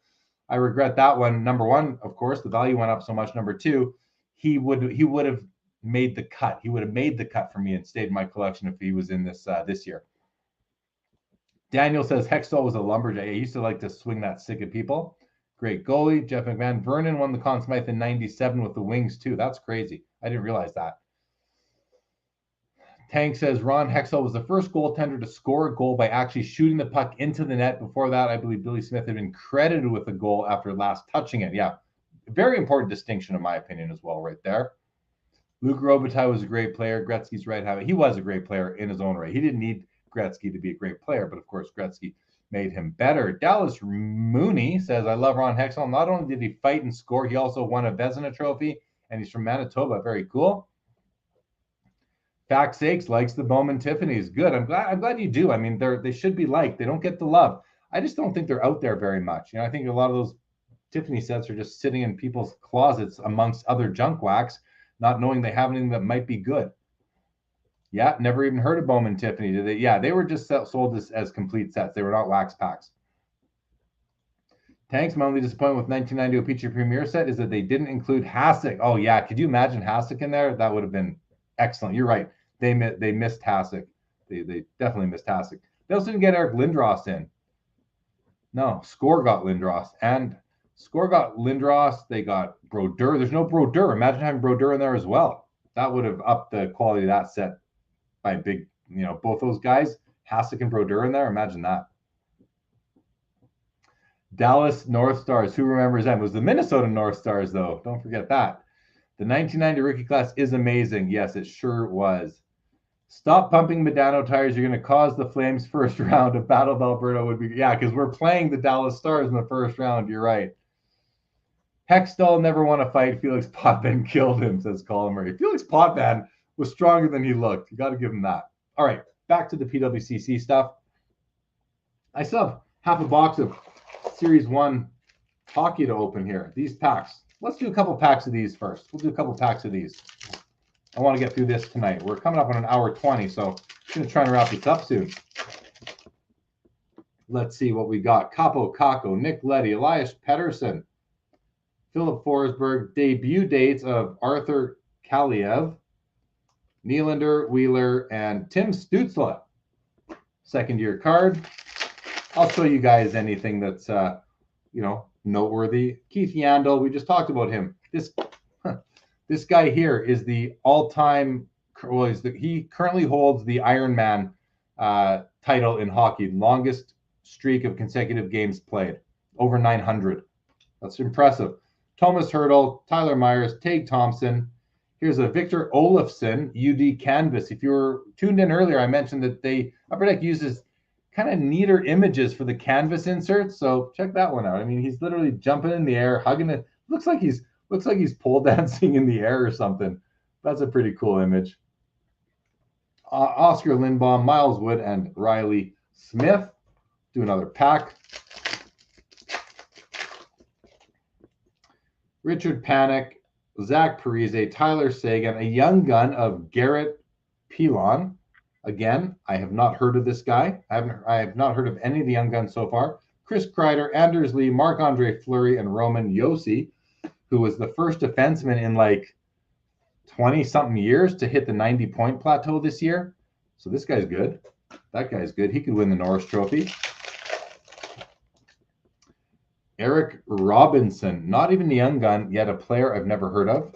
I regret that one. Number one, of course, the value went up so much. Number two, he would have made the cut. He would have made the cut for me and stayed in my collection if he was in this year. Daniel says Hextall was a lumberjack. He used to like to swing that stick at people. Great goalie. Jeff McMahon. Vernon won the Conn Smythe in 97 with the Wings too. That's crazy. I didn't realize that. Tank says Ron Hextall was the first goaltender to score a goal by actually shooting the puck into the net. Before that, I believe Billy Smith had been credited with a goal after last touching it. Yeah, very important distinction in my opinion as well right there. Luke Robitaille was a great player. Gretzky's right habit. He was a great player in his own right. He didn't need Gretzky to be a great player, but of course Gretzky made him better. Dallas Mooney says, I love Ron Hextall. Not only did he fight and score, he also won a Vezina trophy, and he's from Manitoba. Very cool. Fact Sakes likes the Bowman Tiffany's. Good. I'm glad you do. I mean, they should be liked. They don't get the love. I just don't think they're out there very much. I think a lot of those Tiffany sets are just sitting in people's closets amongst other junk wax, not knowing they have anything that might be good. Yeah, never even heard of Bowman Tiffany, did they? Yeah, they were just sold as complete sets. They were not wax packs. Tanks, my only disappointment with 1990 O-Pee-Chee Premier set is that they didn't include Hasek. Oh, yeah. Could you imagine Hasek in there? That would have been excellent. You're right. They missed Hasek. They definitely missed Hasek. They also didn't get Eric Lindros in. No, Score got Lindros. And Score got Lindros. They got Brodeur. There's no Brodeur. Imagine having Brodeur in there as well. That would have upped the quality of that set by big, both those guys, Hasek and Brodeur in there. Imagine that. Dallas North Stars. Who remembers them? It was the Minnesota North Stars, though. Don't forget that. The 1990 rookie class is amazing. Yes, it sure was. Stop pumping Medano tires. You're going to cause the Flames first round. A Battle of Alberta would be, yeah, because we're playing the Dallas Stars in the first round. You're right. Hextall never won a fight. Felix Potvin killed him, says Colin Murray. Felix Potvin was stronger than he looked. You got to give him that. All right, back to the PWCC stuff. I still have half a box of Series 1 hockey to open here. These packs. Let's do a couple packs of these first. We'll do a couple packs of these. I want to get through this tonight. We're coming up on an hour 20, so I'm going to try and wrap this up soon. Let's see what we got. Capo Kako, Nick Leddy, Elias Pettersson, Philip Forsberg, debut dates of Arthur Kaliev, Nylander, Wheeler, and Tim Stützle. Second-year card. I'll show you guys anything that's, noteworthy. Keith Yandel, we just talked about him. This guy here is the all-time, he currently holds the Ironman title in hockey, longest streak of consecutive games played, over 900. That's impressive. Thomas Hertl, Tyler Myers, Tage Thompson. Here's a Victor Olofsson UD canvas. If you were tuned in earlier, I mentioned that Upper Deck uses kind of neater images for the canvas inserts. So check that one out. I mean, he's literally jumping in the air, hugging it. Looks like he's pole dancing in the air or something. That's a pretty cool image. Oscar Lindbaum, Miles Wood, and Riley Smith. Do another pack. Richard Panik, Zach Parise, Tyler Sagan, a young gun of Garrett Pilon. Again, I have not heard of this guy. I have not heard of any of the young guns so far. Chris Kreider, Anders Lee, Marc-Andre Fleury, and Roman Josi, who was the first defenseman in like 20-something years to hit the 90-point plateau this year. So this guy's good. That guy's good. He could win the Norris Trophy. Eric Robinson, not even a young gun, yet a player I've never heard of.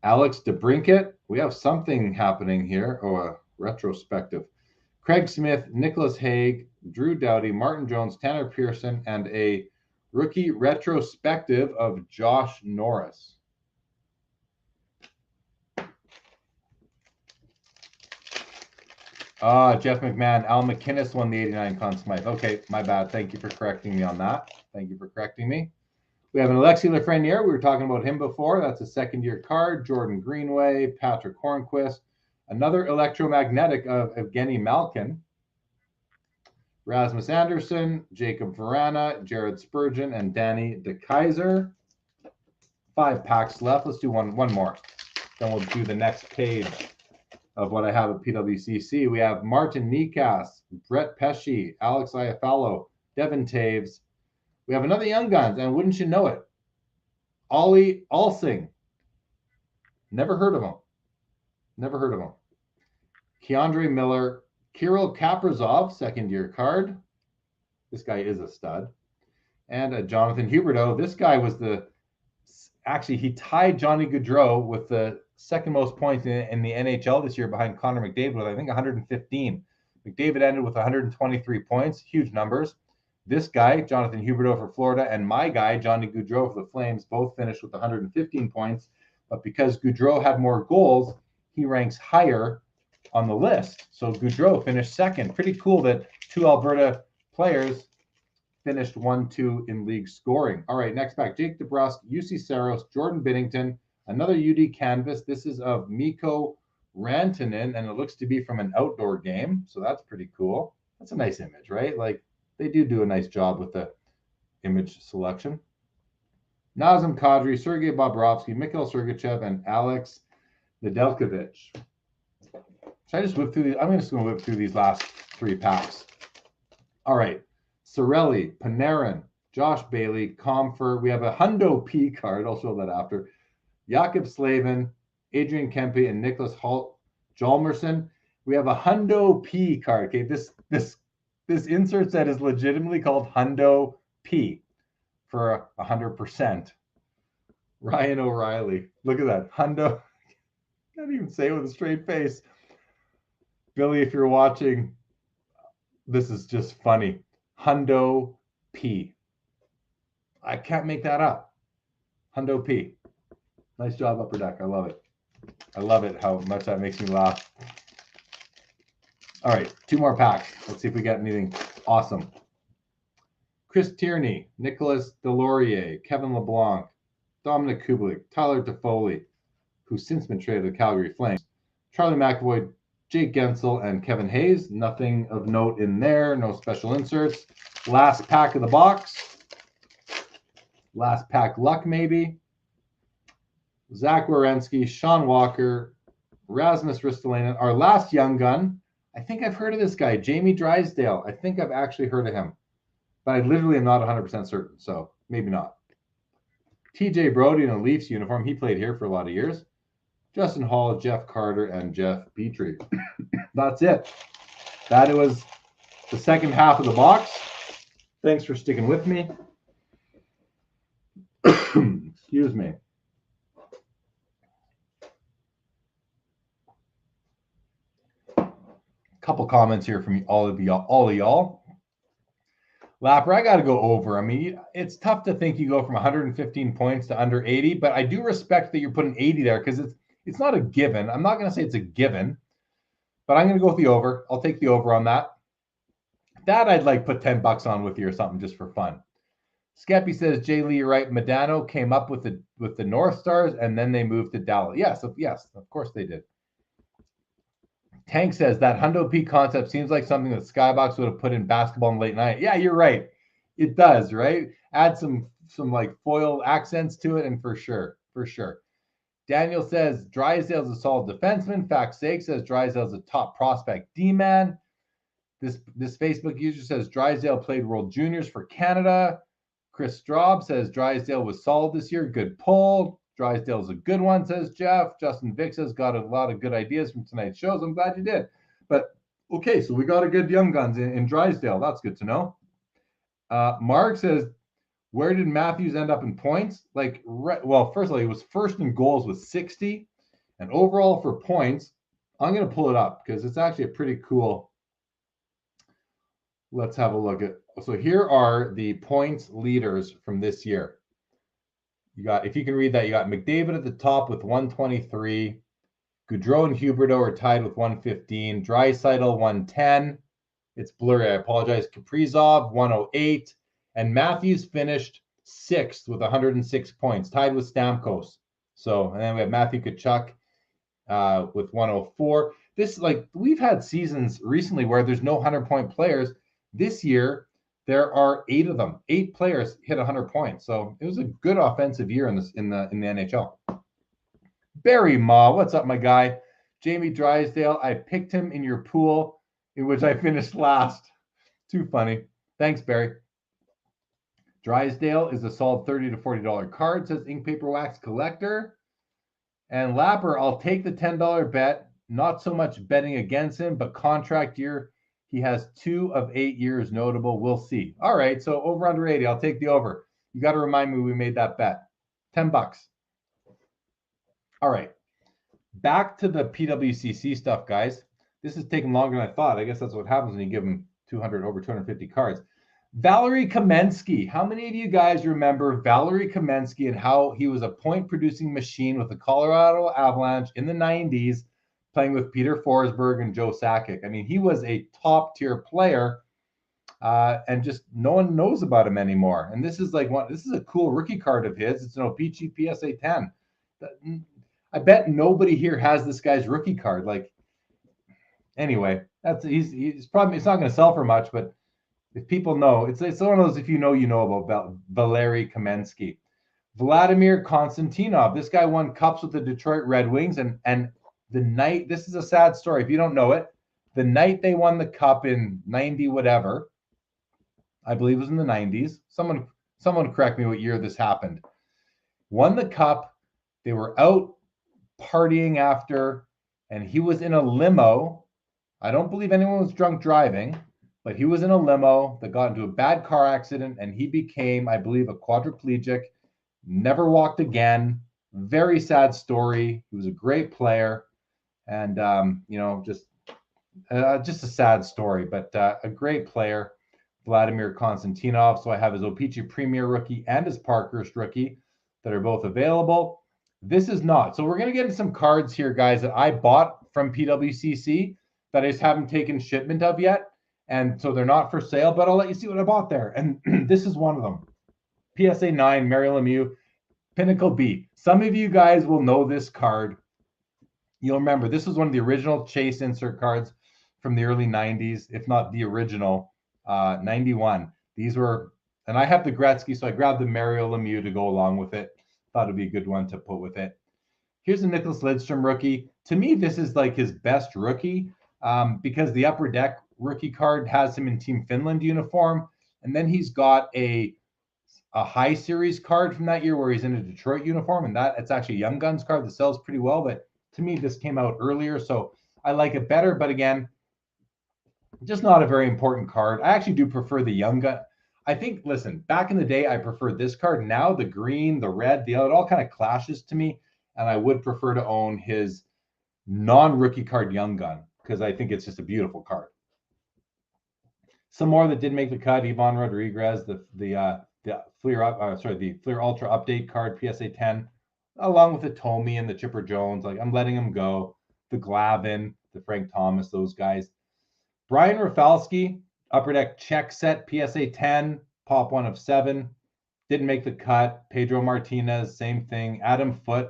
Alex DeBrincat. We have something happening here. Oh, a retrospective. Craig Smith, Nicholas Haig, Drew Doughty, Martin Jones, Tanner Pearson, and a rookie retrospective of Josh Norris. Jeff McMahon, Al McInnes won the 89 Conn Smythe. Okay, my bad. Thank you for correcting me on that. Thank you for correcting me. We have an Alexi Lafreniere. We were talking about him before. That's a second-year card. Jordan Greenway, Patrick Hornquist. Another electromagnetic of Evgeny Malkin. Rasmus Anderson, Jacob Verana, Jared Spurgeon, and Danny DeKaiser. 5 packs left. Let's do one more. Then we'll do the next page of what I have at PWCC. We have Martin Nikas, Brett Pesci, Alex Iafallo, Devin Taves. We have another Young Guns, and wouldn't you know it, Ollie Alsing. Never heard of him. Never heard of him. Keandre Miller, Kirill Kaprizov, second-year card. This guy is a stud. And Jonathan Huberdeau. This guy was actually, he tied Johnny Gaudreau with the second most points in the NHL this year behind Connor McDavid with, I think, 115. McDavid ended with 123 points, huge numbers. This guy, Jonathan Huberdeau for Florida, and my guy, Johnny Gaudreau for the Flames, both finished with 115 points. But because Gaudreau had more goals, he ranks higher on the list. So Gaudreau finished second. Pretty cool that 2 Alberta players finished 1-2 in league scoring. All right, next back, Jake DeBrusk, UC Saros, Jordan Binnington, another UD canvas. This is of Mikko Rantanen, and it looks to be from an outdoor game. So that's pretty cool. That's a nice image, right? Like, they do a nice job with the image selection. Nazem Kadri, Sergei Bobrovsky, Mikhail Sergachev, and Alex Nedeljkovic. Should I just whip through these? I'm just going to whip through these last 3 packs. All right. Sorelli, Panarin, Josh Bailey, Comfer. We have a Hundo P card. I'll show that after. Jakob Slavin, Adrian Kempe, and Nicholas Hjalmarsson. We have a Hundo P card. Okay, this insert set is legitimately called Hundo P. for 100%. Ryan O'Reilly. Look at that. Hundo. Can't even say it with a straight face. Billy, if you're watching, this is just funny. Hundo P. I can't make that up. Hundo P. Nice job, Upper Deck. I love it. I love it how much that makes me laugh. All right, 2 more packs. Let's see if we got anything awesome. Chris Tierney, Nicholas Delorier, Kevin LeBlanc, Dominic Kubalik, Tyler Toffoli, who's since been traded to the Calgary Flames, Charlie McAvoy, Jake Gensel, and Kevin Hayes. Nothing of note in there. No special inserts. Last pack of the box. Last pack luck, maybe. Zach Werenski, Sean Walker, Rasmus Ristolainen. Our last young gun. I think I've heard of this guy, Jamie Drysdale. I think I've actually heard of him. But I literally am not 100% certain, so maybe not. TJ Brody in a Leafs uniform. He played here for a lot of years. Justin Hall, Jeff Carter, and Jeff Petrie. That's it. That was the second half of the box. Thanks for sticking with me. Excuse me. Couple comments here from all of y'all. Lapper, I got to go over. I mean, it's tough to think you go from 115 points to under 80, but I do respect that you're putting 80 there because it's not a given. I'm not going to say it's a given, but I'm going to go with the over. I'll take the over on that. That I'd like put $10 on with you or something just for fun. Skeppy says, Jay Lee, you're right. Medano came up with the North Stars and then they moved to Dallas. Yes, of course they did. Tank says that Hundo P concept seems like something that Skybox would have put in basketball in late night. Yeah, you're right. It does, right? Add some like foil accents to it, and for sure. Daniel says Drysdale's a solid defenseman. Fact Sake says Drysdale's a top prospect D-man. This Facebook user says Drysdale played World Juniors for Canada. Chris Straub says Drysdale was solid this year. Good pull. Drysdale's a good one, says Jeff. Justin Vick says got a lot of good ideas from tonight's shows. I'm glad you did. But okay, so we got a good young guns in Drysdale. That's good to know. Mark says, where did Matthews end up in points? Well, first of all, he was first in goals with 60. And overall for points, I'm going to pull it up because it's actually a pretty cool. Let's have a look at. So here are the points leaders from this year. You got, if you can read that, you got McDavid at the top with 123. Gaudreau and Hubert are tied with 115. Draisaitl 110. It's blurry. I apologize. Kaprizov 108. And Matthews finished 6th with 106 points, tied with Stamkos. So, and then we have Matthew Tkachuk with 104. This, we've had seasons recently where there's no 100-point players. This year, there are 8 of them. 8 players hit 100 points. So it was a good offensive year in the NHL. Barry Ma, what's up, my guy? Jamie Drysdale, I picked him in your pool, in which I finished last. Too funny. Thanks, Barry. Drysdale is a solid $30 to $40 card, says Ink Paper Wax Collector. And Lapper, I'll take the $10 bet. Not so much betting against him, but contract year. He has 2 of 8 years notable. We'll see. All right, so over under 80. I'll take the over. You got to remind me we made that bet. $10. All right. Back to the PWCC stuff, guys. This is taking longer than I thought. I guess that's what happens when you give them over 250 cards. Valerie Kaminsky. How many of you guys remember Valerie Kaminsky and how he was a point-producing machine with the Colorado Avalanche in the 90s, playing with Peter Forsberg and Joe Sakic? I mean, he was a top-tier player, and just no one knows about him anymore. And this is this is a cool rookie card of his. It's an O-Pee-Chee PSA 10. I bet nobody here has this guy's rookie card. Anyway, he's probably, it's not going to sell for much, but if people know, it's one of those, if you know about Valerie Kaminsky. Vladimir Konstantinov. This guy won cups with the Detroit Red Wings, and the night, this is a sad story if you don't know it, the night they won the cup in 90 whatever, I believe it was in the 90s. Someone correct me what year this happened. Won the cup. They were out partying after, and he was in a limo. I don't believe anyone was drunk driving, but he was in a limo that got into a bad car accident, and he became, I believe, a quadriplegic, never walked again. Very sad story. He was a great player, and just a sad story, but a great player, Vladimir Konstantinov. So I have his O-Pee-Chee Premier rookie and his Parkhurst rookie that are both available. This is not. So we're going to get into some cards here, guys, that I bought from PWCC that I just haven't taken shipment of yet. And so they're not for sale, but I'll let you see what I bought there. And this is one of them. PSA 9, Mario Lemieux, Pinnacle B. Some of you guys will know this card. You'll remember this was one of the original Chase insert cards from the early 90s, if not the original, 91. These were, and I have the Gretzky, so I grabbed the Mario Lemieux to go along with it. Thought it'd be a good one to put with it. Here's a Nicholas Lidstrom rookie. To me, this is like his best rookie because the Upper Deck rookie card has him in Team Finland uniform. And then he's got a high series card from that year where he's in a Detroit uniform. And it's actually a Young Guns card that sells pretty well. But to me, this came out earlier, so I like it better. But again, just not a very important card. I actually do prefer the Young Gun. I think, listen, back in the day, I preferred this card. Now the green, the red, the yellow, it all kind of clashes to me. And I would prefer to own his non-rookie card Young Gun because I think it's just a beautiful card. Some more that did make the cut: Ivan Rodriguez, the Fleer Ultra Update card, PSA 10, along with the Tomey and the Chipper Jones. Like, I'm letting them go. The Glavin, the Frank Thomas, those guys. Brian Rafalski, Upper Deck check set, PSA 10, pop 1 of 7. Didn't make the cut. Pedro Martinez, same thing. Adam Foote.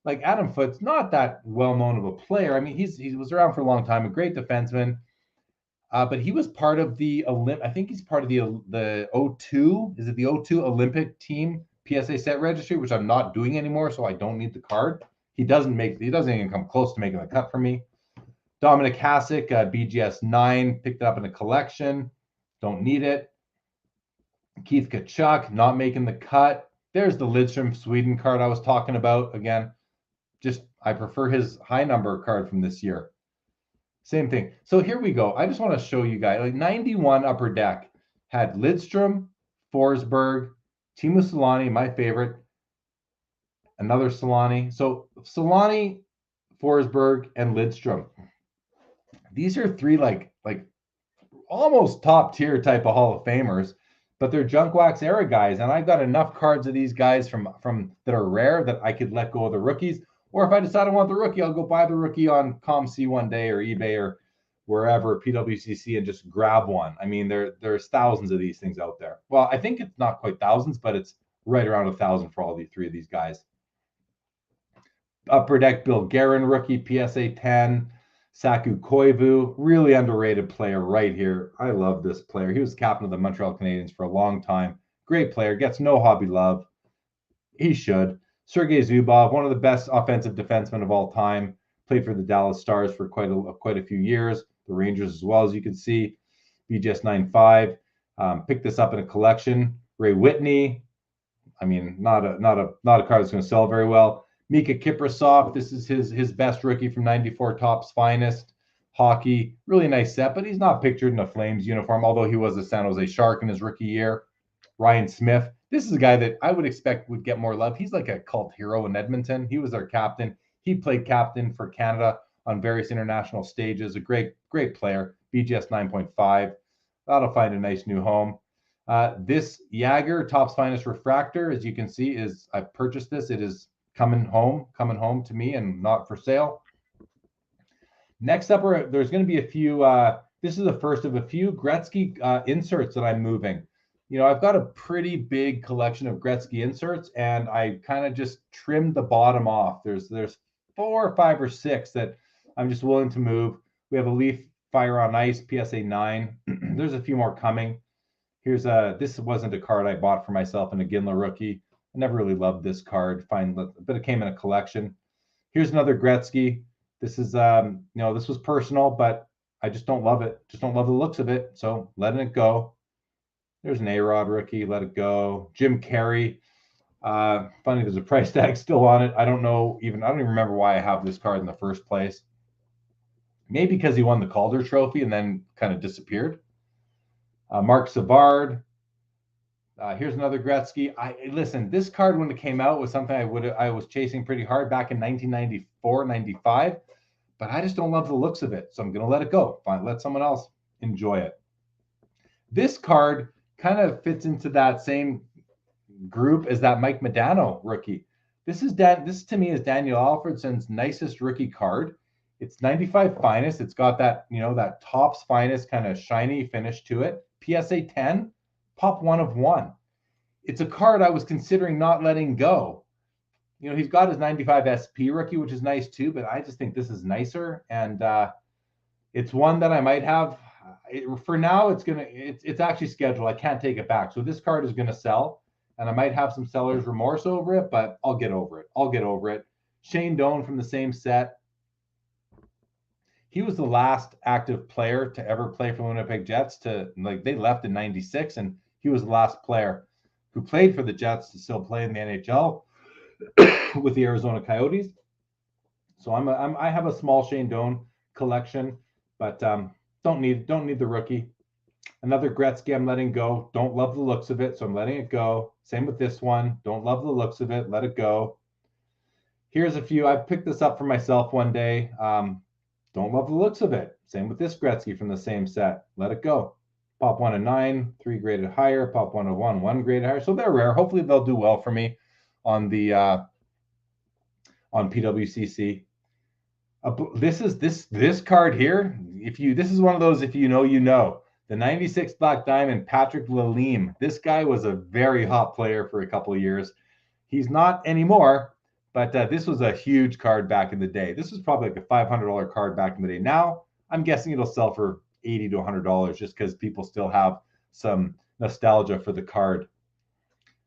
Like, Adam Foote's not that well-known of a player. I mean, he was around for a long time, a great defenseman. But he was part of the I think he's part of the 02. Is it the 02 Olympic team PSA set registry, which I'm not doing anymore, so I don't need the card. He doesn't even come close to making the cut for me. Dominic Hasek, BGS 9, picked it up in a collection. Don't need it. Keith Tkachuk, not making the cut. There's the Lidstrom Sweden card I was talking about. Again, just I prefer his high number card from this year. Same thing. So here we go. I just want to show you guys. Like 91 Upper Deck had Lidstrom, Forsberg, Teemu Selanne, my favorite, another Selanne. So Selanne, Forsberg, and Lidstrom. These are three like almost top tier type of Hall of Famers, but they're junk wax era guys. And I've got enough cards of these guys from that are rare that I could let go of the rookies. Or if I decide I want the rookie, I'll go buy the rookie on ComC one day or eBay or wherever, PWCC, and just grab one. I mean, there's thousands of these things out there. Well, I think it's not quite thousands, but it's right around 1,000 for all these three of these guys. Upper Deck Bill Guerin rookie, PSA 10. Saku Koivu, really underrated player right here. I love this player. He was captain of the Montreal Canadiens for a long time. Great player, gets no hobby love. He should. Sergei Zubov, one of the best offensive defensemen of all time, played for the Dallas Stars for quite a few years. The Rangers as well, as you can see. BGS 9.5. Picked this up in a collection. Ray Whitney. I mean, not a card that's going to sell very well. Mika Kiprasov, this is his best rookie from 94 Topps Finest. Hockey, really nice set, but he's not pictured in a Flames uniform, although he was a San Jose Shark in his rookie year. Ryan Smith, this is a guy that I would expect would get more love. He's like a cult hero in Edmonton. He was our captain. He played captain for Canada on various international stages. A great player. BGS 9.5. That'll find a nice new home. This Jagger Topps Finest Refractor, as you can see, I've purchased this. It is coming home to me and not for sale. Next up, there's going to be a few. This is the first of a few Gretzky inserts that I'm moving. You know, I've got a pretty big collection of Gretzky inserts, and I kind of just trimmed the bottom off. There's 4 or 5 or 6 that I'm just willing to move. We have a Leaf Fire on Ice PSA 9. There's a few more coming. Here's this wasn't a card I bought for myself in a Ginla rookie. I never really loved this card, but it came in a collection. Here's another Gretzky. This is this was personal, but I just don't love it. Just don't love the looks of it. So letting it go. There's an A-Rod rookie, let it go. Jim Carrey. Funny, there's a price tag still on it. I don't even remember why I have this card in the first place. Maybe because he won the Calder Trophy and then kind of disappeared. Mark Savard. Here's another Gretzky. Listen, this card when it came out was something I was chasing pretty hard back in 1994, 95, but I just don't love the looks of it. So I'm going to let it go. Fine, let someone else enjoy it. This card kind of fits into that same group as that Mike Modano rookie. This to me is Daniel Alfredsson's nicest rookie card. It's 95 finest. It's got that, that Topps finest kind of shiny finish to it. PSA 10, pop 1 of 1. It's a card I was considering not letting go. He's got his 95 SP rookie, which is nice too, but I just think this is nicer. And it's one that I might have. For now, it's actually scheduled. I can't take it back. So this card is going to sell, and I might have some seller's remorse over it, but I'll get over it. Shane Doan from the same set. He was the last active player to ever play for the Winnipeg Jets. They left in '96, and he was the last player who played for the Jets to still play in the NHL with the Arizona Coyotes. So I have a small Shane Doan collection, but don't need the rookie. Another Gretzky I'm letting go. Don't love the looks of it, so I'm letting it go. Same with this one. Don't love the looks of it. Let it go. Here's a few. I picked this up for myself one day. Don't love the looks of it. Same with this Gretzky from the same set. Let it go. Pop 1 of 9, 3 graded higher. Pop 1 of 1, 1 graded higher. So they're rare. Hopefully they'll do well for me on the on PWCC. This card here. This is one of those. If you know, you know. The 96 Black Diamond, Patrick Lalime. This guy was a very hot player for a couple of years. He's not anymore. But this was a huge card back in the day. This was probably like a $500 card back in the day. Now, I'm guessing it'll sell for $80 to $100 just because people still have some nostalgia for the card.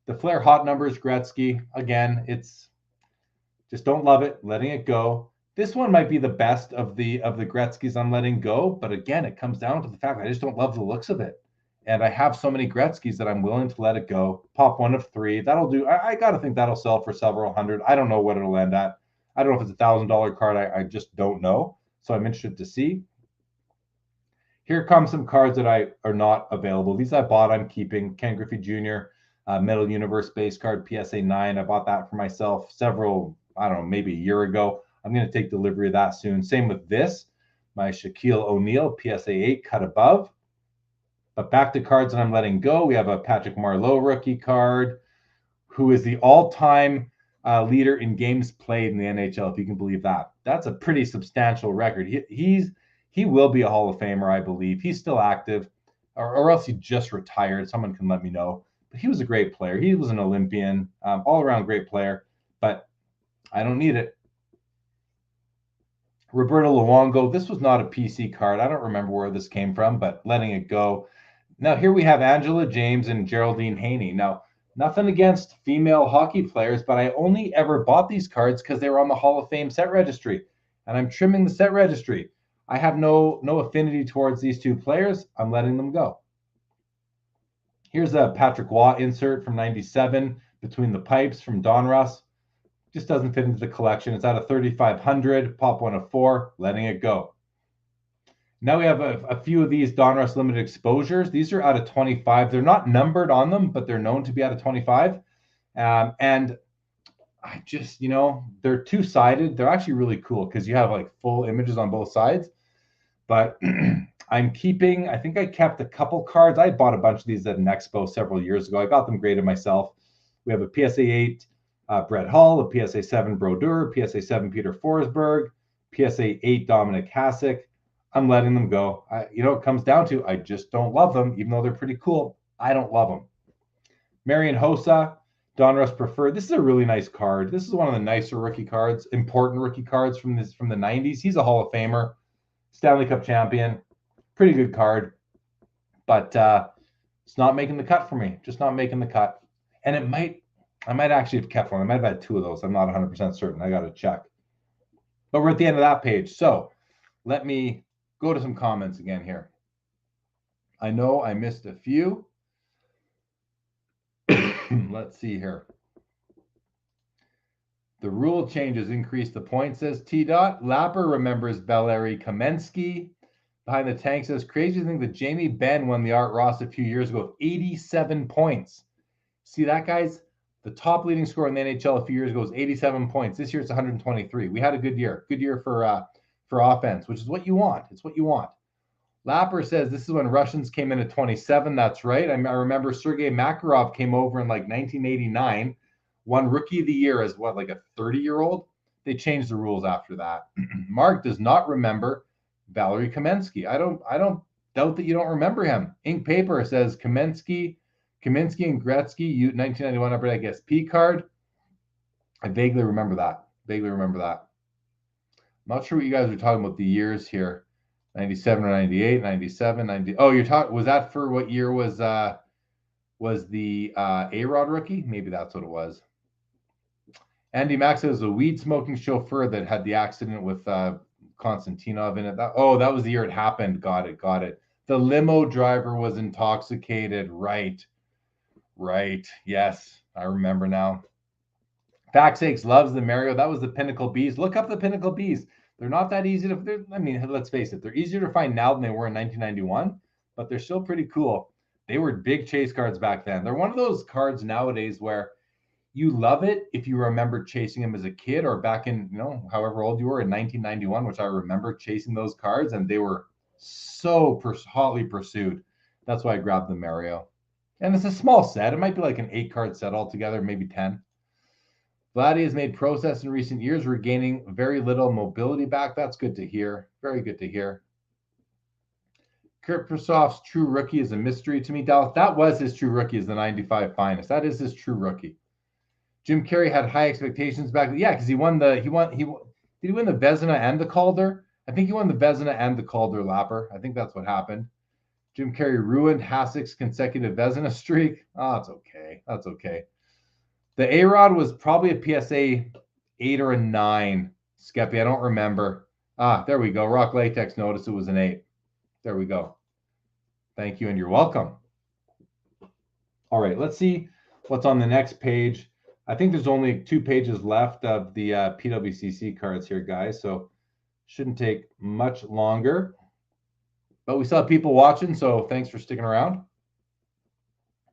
The Flair Hot Numbers Gretzky, again, it's just don't love it, letting it go. This one might be the best of the Gretzkys I'm letting go, but again, it comes down to the fact I just don't love the looks of it. And I have so many Gretzkys that I'm willing to let it go. Pop 1 of 3. That'll do. I got to think that'll sell for several hundred. I don't know what it'll end at. I don't know if it's $1,000 card. I just don't know. So I'm interested to see. Here come some cards that are not available. These I bought, I'm keeping. Ken Griffey Jr., Metal Universe base card, PSA 9. I bought that for myself maybe a year ago. I'm going to take delivery of that soon. Same with this. My Shaquille O'Neal, PSA 8, cut above. But back to cards that I'm letting go. We have a Patrick Marleau rookie card, who is the all-time leader in games played in the NHL, if you can believe that. That's a pretty substantial record. He will be a Hall of Famer, I believe. He's still active, or else he just retired. Someone can let me know. But he was a great player. He was an Olympian, all-around great player. But I don't need it. Roberto Luongo. This was not a PC card. I don't remember where this came from, but letting it go. Now, here we have Angela James and Geraldine Haney. Now, nothing against female hockey players, but I only ever bought these cards because they were on the Hall of Fame set registry, and I'm trimming the set registry. I have no affinity towards these two players. I'm letting them go. Here's a Patrick Waugh insert from 97, Between the Pipes from Donruss. Just doesn't fit into the collection. It's out of 3,500, pop 1 of 4, letting it go. Now we have a few of these Donruss limited exposures. These are out of 25. They're not numbered on them, but they're known to be out of 25. And I just, they're two-sided. They're actually really cool because you have like full images on both sides. But I'm keeping, I think I kept a couple cards. I bought a bunch of these at an expo several years ago. I got them graded myself. We have a PSA 8 Brett Hull, a PSA 7 Brodeur, PSA 7 Peter Forsberg, PSA 8 Dominic Hasek. I'm letting them go. It comes down to I just don't love them, even though they're pretty cool. I don't love them. Marian Hossa, Donruss Preferred. This is a really nice card. This is one of the nicer rookie cards, important rookie cards from the 90s. He's a Hall of Famer, Stanley Cup champion. Pretty good card, but it's not making the cut for me. Just not making the cut. And I might actually have kept one. I might have had 2 of those. I'm not 100% certain. I got to check. But we're at the end of that page. So let me go to some comments again here. I know I missed a few. Let's see here. The rule changes increase the point, says T. Lapper remembers Valerie Kaminsky. Behind the Tank says, crazy to think that Jamie Benn won the Art Ross a few years ago with 87 points. See, that guy's the top leading scorer in the NHL a few years ago was 87 points. This year it's 123. We had a good year. Good year for offense, which is what you want. It's what you want. Lapper says this is when Russians came in at 27. That's right. I remember Sergei Makarov came over in like 1989, won Rookie of the Year as what, like a 30-year-old? They changed the rules after that. Mark does not remember Valerie Kaminsky. I don't doubt that you don't remember him. Ink Paper says Kaminsky and Gretzky, 1991 Upper Deck SP card. I vaguely remember that. I'm not sure what you guys are talking about the years here. 97 or 98, 97, 90. Oh, you're talking, was that for what year was the A-Rod rookie? Maybe that's what it was. Andy Max says a weed smoking chauffeur that had the accident with Konstantinov in it. That was the year it happened. Got it. The limo driver was intoxicated. Right. Yes, I remember now. Fact Sakes loves the Mario. That was the Pinnacle Bees. Look up the Pinnacle Bees. They're not that easy to, let's face it. They're easier to find now than they were in 1991, but they're still pretty cool. They were big chase cards back then. They're one of those cards nowadays where you love it if you remember chasing them as a kid or back in, however old you were in 1991, which I remember chasing those cards, and they were so hotly pursued. That's why I grabbed the Mario. And it's a small set. It might be like an 8-card set altogether, maybe 10. Vladdy has made process in recent years, regaining very little mobility back. That's good to hear. Very good to hear. Kurt Prasov's true rookie is a mystery to me, Dallas. That was his true rookie, is the 95 finest. That is his true rookie. Jim Carrey had high expectations back. Yeah, because did he win the Vezina and the Calder? I think he won the Vezina and the Calder, Lapper. I think that's what happened. Jim Carrey ruined Hasek's consecutive Vezina streak. Oh, that's okay. The A-Rod was probably a PSA 8 or a 9. Skeppy, I don't remember. There we go. Rock Latex noticed it was an 8. There we go. Thank you, and you're welcome. All right, let's see what's on the next page. I think there's only 2 pages left of the PWCC cards here, guys, so shouldn't take much longer. But we still have people watching, so thanks for sticking around.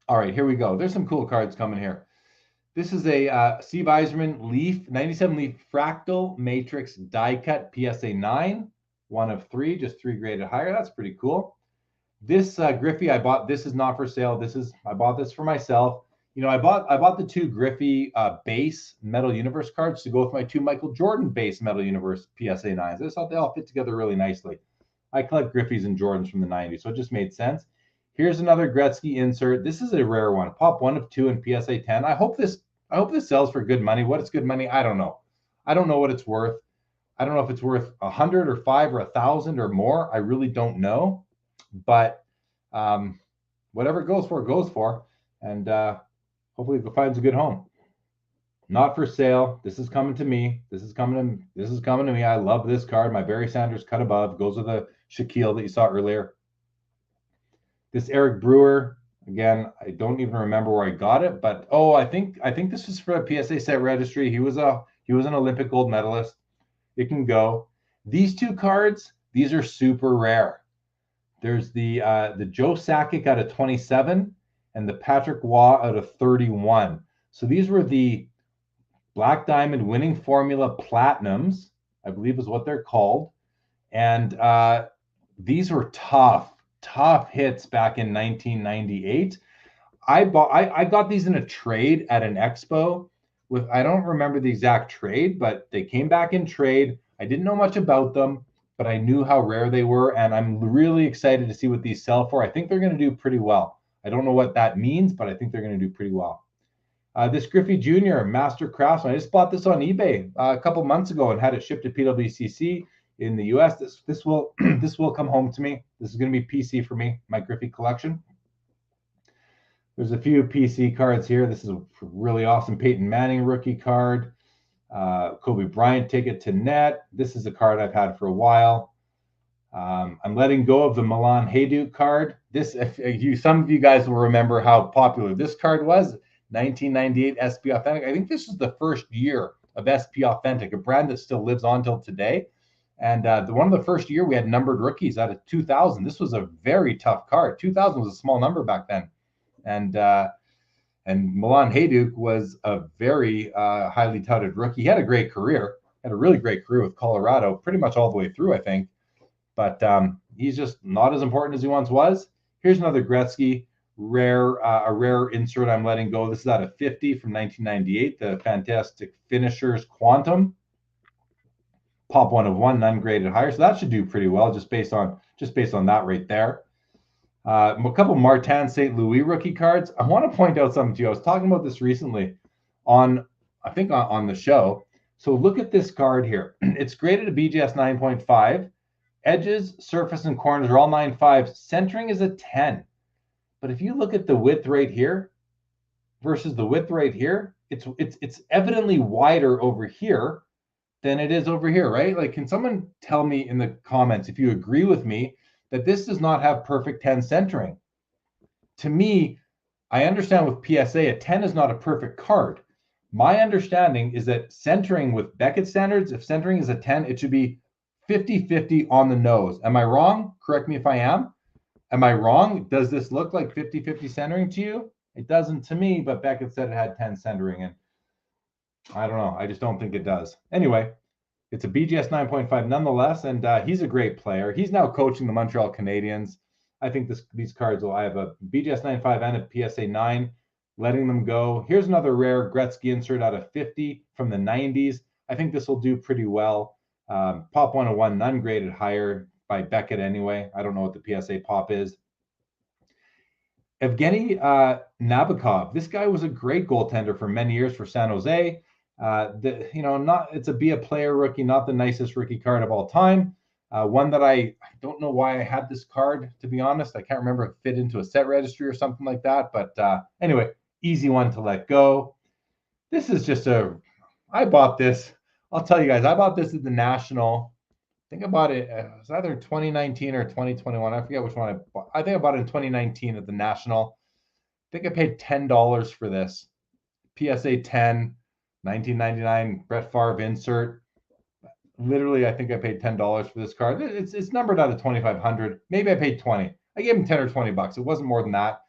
All right, here we go. There's some cool cards coming here. This is a Steve Yzerman Leaf, 97 Leaf Fractal Matrix die cut PSA 9, 1 of 3, just 3 graded higher. That's pretty cool. This Griffey I bought. This is not for sale. I bought this for myself. I bought the 2 Griffey base Metal Universe cards to go with my 2 Michael Jordan base Metal Universe PSA 9s. I just thought they all fit together really nicely. I collect Griffeys and Jordans from the 90s, so it just made sense. Here's another Gretzky insert. This is a rare one. Pop 1 of 2 in PSA 10. I hope this sells for good money. What is good money? I don't know. I don't know what it's worth. I don't know if it's worth 100 or 5 or 1,000 or more. I really don't know. But whatever it goes for. And hopefully it finds a good home. Not for sale. This is coming to me. This is coming to me. I love this card. My Barry Sanders cut above goes with the Shaquille that you saw earlier. This Eric Brewer, again, I don't even remember where I got it, but I think this was for a PSA set registry. He was an Olympic gold medalist. It can go. These 2 cards, these are super rare. There's the Joe Sakic out of 27 and the Patrick Waugh out of 31. So these were the Black Diamond Winning Formula Platinums, I believe is what they're called. And these were tough hits back in 1998. I got these in a trade at an expo with, I don't remember the exact trade, but they came back in trade. I didn't know much about them, but I knew how rare they were, and I'm really excited to see what these sell for. I think they're going to do pretty well. I don't know what that means, but I think they're going to do pretty well. This Griffey Jr. Master Craftsman, I just bought this on eBay a couple months ago and had it shipped to PWCC in the US. This will come home to me. This is going to be PC for me, my Griffey collection. There's a few PC cards here. This is a really awesome Peyton Manning rookie card. Kobe Bryant ticket to net. This is a card I've had for a while. I'm letting go of the Milan Hajduk card. Some of you guys will remember how popular this card was. 1998 SP Authentic. I think this is the first year of SP Authentic, a brand that still lives on till today. And one of the first year we had numbered rookies out of 2000. This was a very tough card. 2000 was a small number back then. And Milan Hajduk was a very highly touted rookie. He had a great career, had a really great career with Colorado, pretty much all the way through, I think. But he's just not as important as he once was. Here's another Gretzky, a rare insert I'm letting go. This is out of 50 from 1998, the Fantastic Finishers Quantum. Pop 1 of 1, none graded higher. So that should do pretty well just based on that right there. A couple Martin St. Louis rookie cards. I want to point out something to you. I was talking about this recently on the show. So look at this card here. It's graded a BGS 9.5. Edges, surface, and corners are all 9.5. Centering is a 10. But if you look at the width right here versus the width right here, it's evidently wider over here than it is over here, right? Like, can someone tell me in the comments if you agree with me that this does not have perfect 10 centering? To me, I understand with PSA, a 10 is not a perfect card. My understanding is that centering with Beckett standards, if centering is a 10, it should be 50-50 on the nose. Am I wrong? Correct me if I am. Am I wrong? Does this look like 50-50 centering to you? It doesn't to me, but Beckett said it had 10 centering, and I don't know. I just don't think it does. Anyway, it's a BGS 9.5 nonetheless, and he's a great player. He's now coaching the Montreal Canadiens. I think these cards I have a BGS 9.5 and a PSA 9, letting them go. Here's another rare Gretzky insert out of 50 from the 90s. I think this will do pretty well. Pop 101, none graded higher by Beckett anyway. I don't know what the PSA pop is. Evgeny Nabokov. This guy was a great goaltender for many years for San Jose. It's a be a player rookie, not the nicest rookie card of all time. One that I don't know why I had this card, to be honest. I can't remember if it fit into a set registry or something like that. But anyway, easy one to let go. This is just I bought this. I'll tell you guys, I bought this at the National. I think I bought it. It was either 2019 or 2021. I forget which one I bought. I think I bought it in 2019 at the National. I think I paid $10 for this. PSA 10, 1999 Brett Favre insert. Literally, I think I paid $10 for this card. It's numbered out of 2,500. Maybe I paid 20. I gave him 10 or 20 bucks. It wasn't more than that.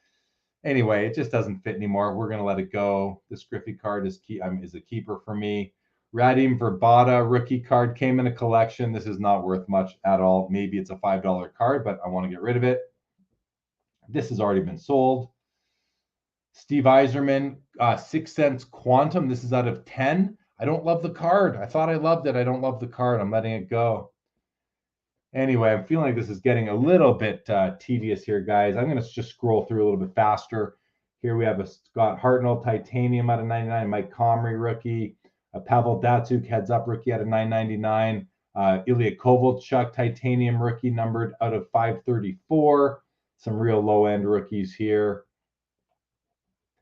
Anyway, it just doesn't fit anymore. We're gonna let it go. This Griffey card is a keeper for me. Radim Verbata rookie card came in a collection. This is not worth much at all. Maybe it's a $5 card, but I want to get rid of it. This has already been sold. Steve Yzerman, 6 cents Quantum. This is out of 10. I don't love the card. I thought I loved it. I don't love the card. I'm letting it go. Anyway, I'm feeling like this is getting a little bit tedious here, guys. I'm going to just scroll through a little bit faster. Here we have a Scott Hartnell Titanium out of 99, Mike Comrie rookie. Pavel Datsyuk heads up rookie out of 999. Ilya Kovalchuk Titanium rookie numbered out of 534. Some real low-end rookies here.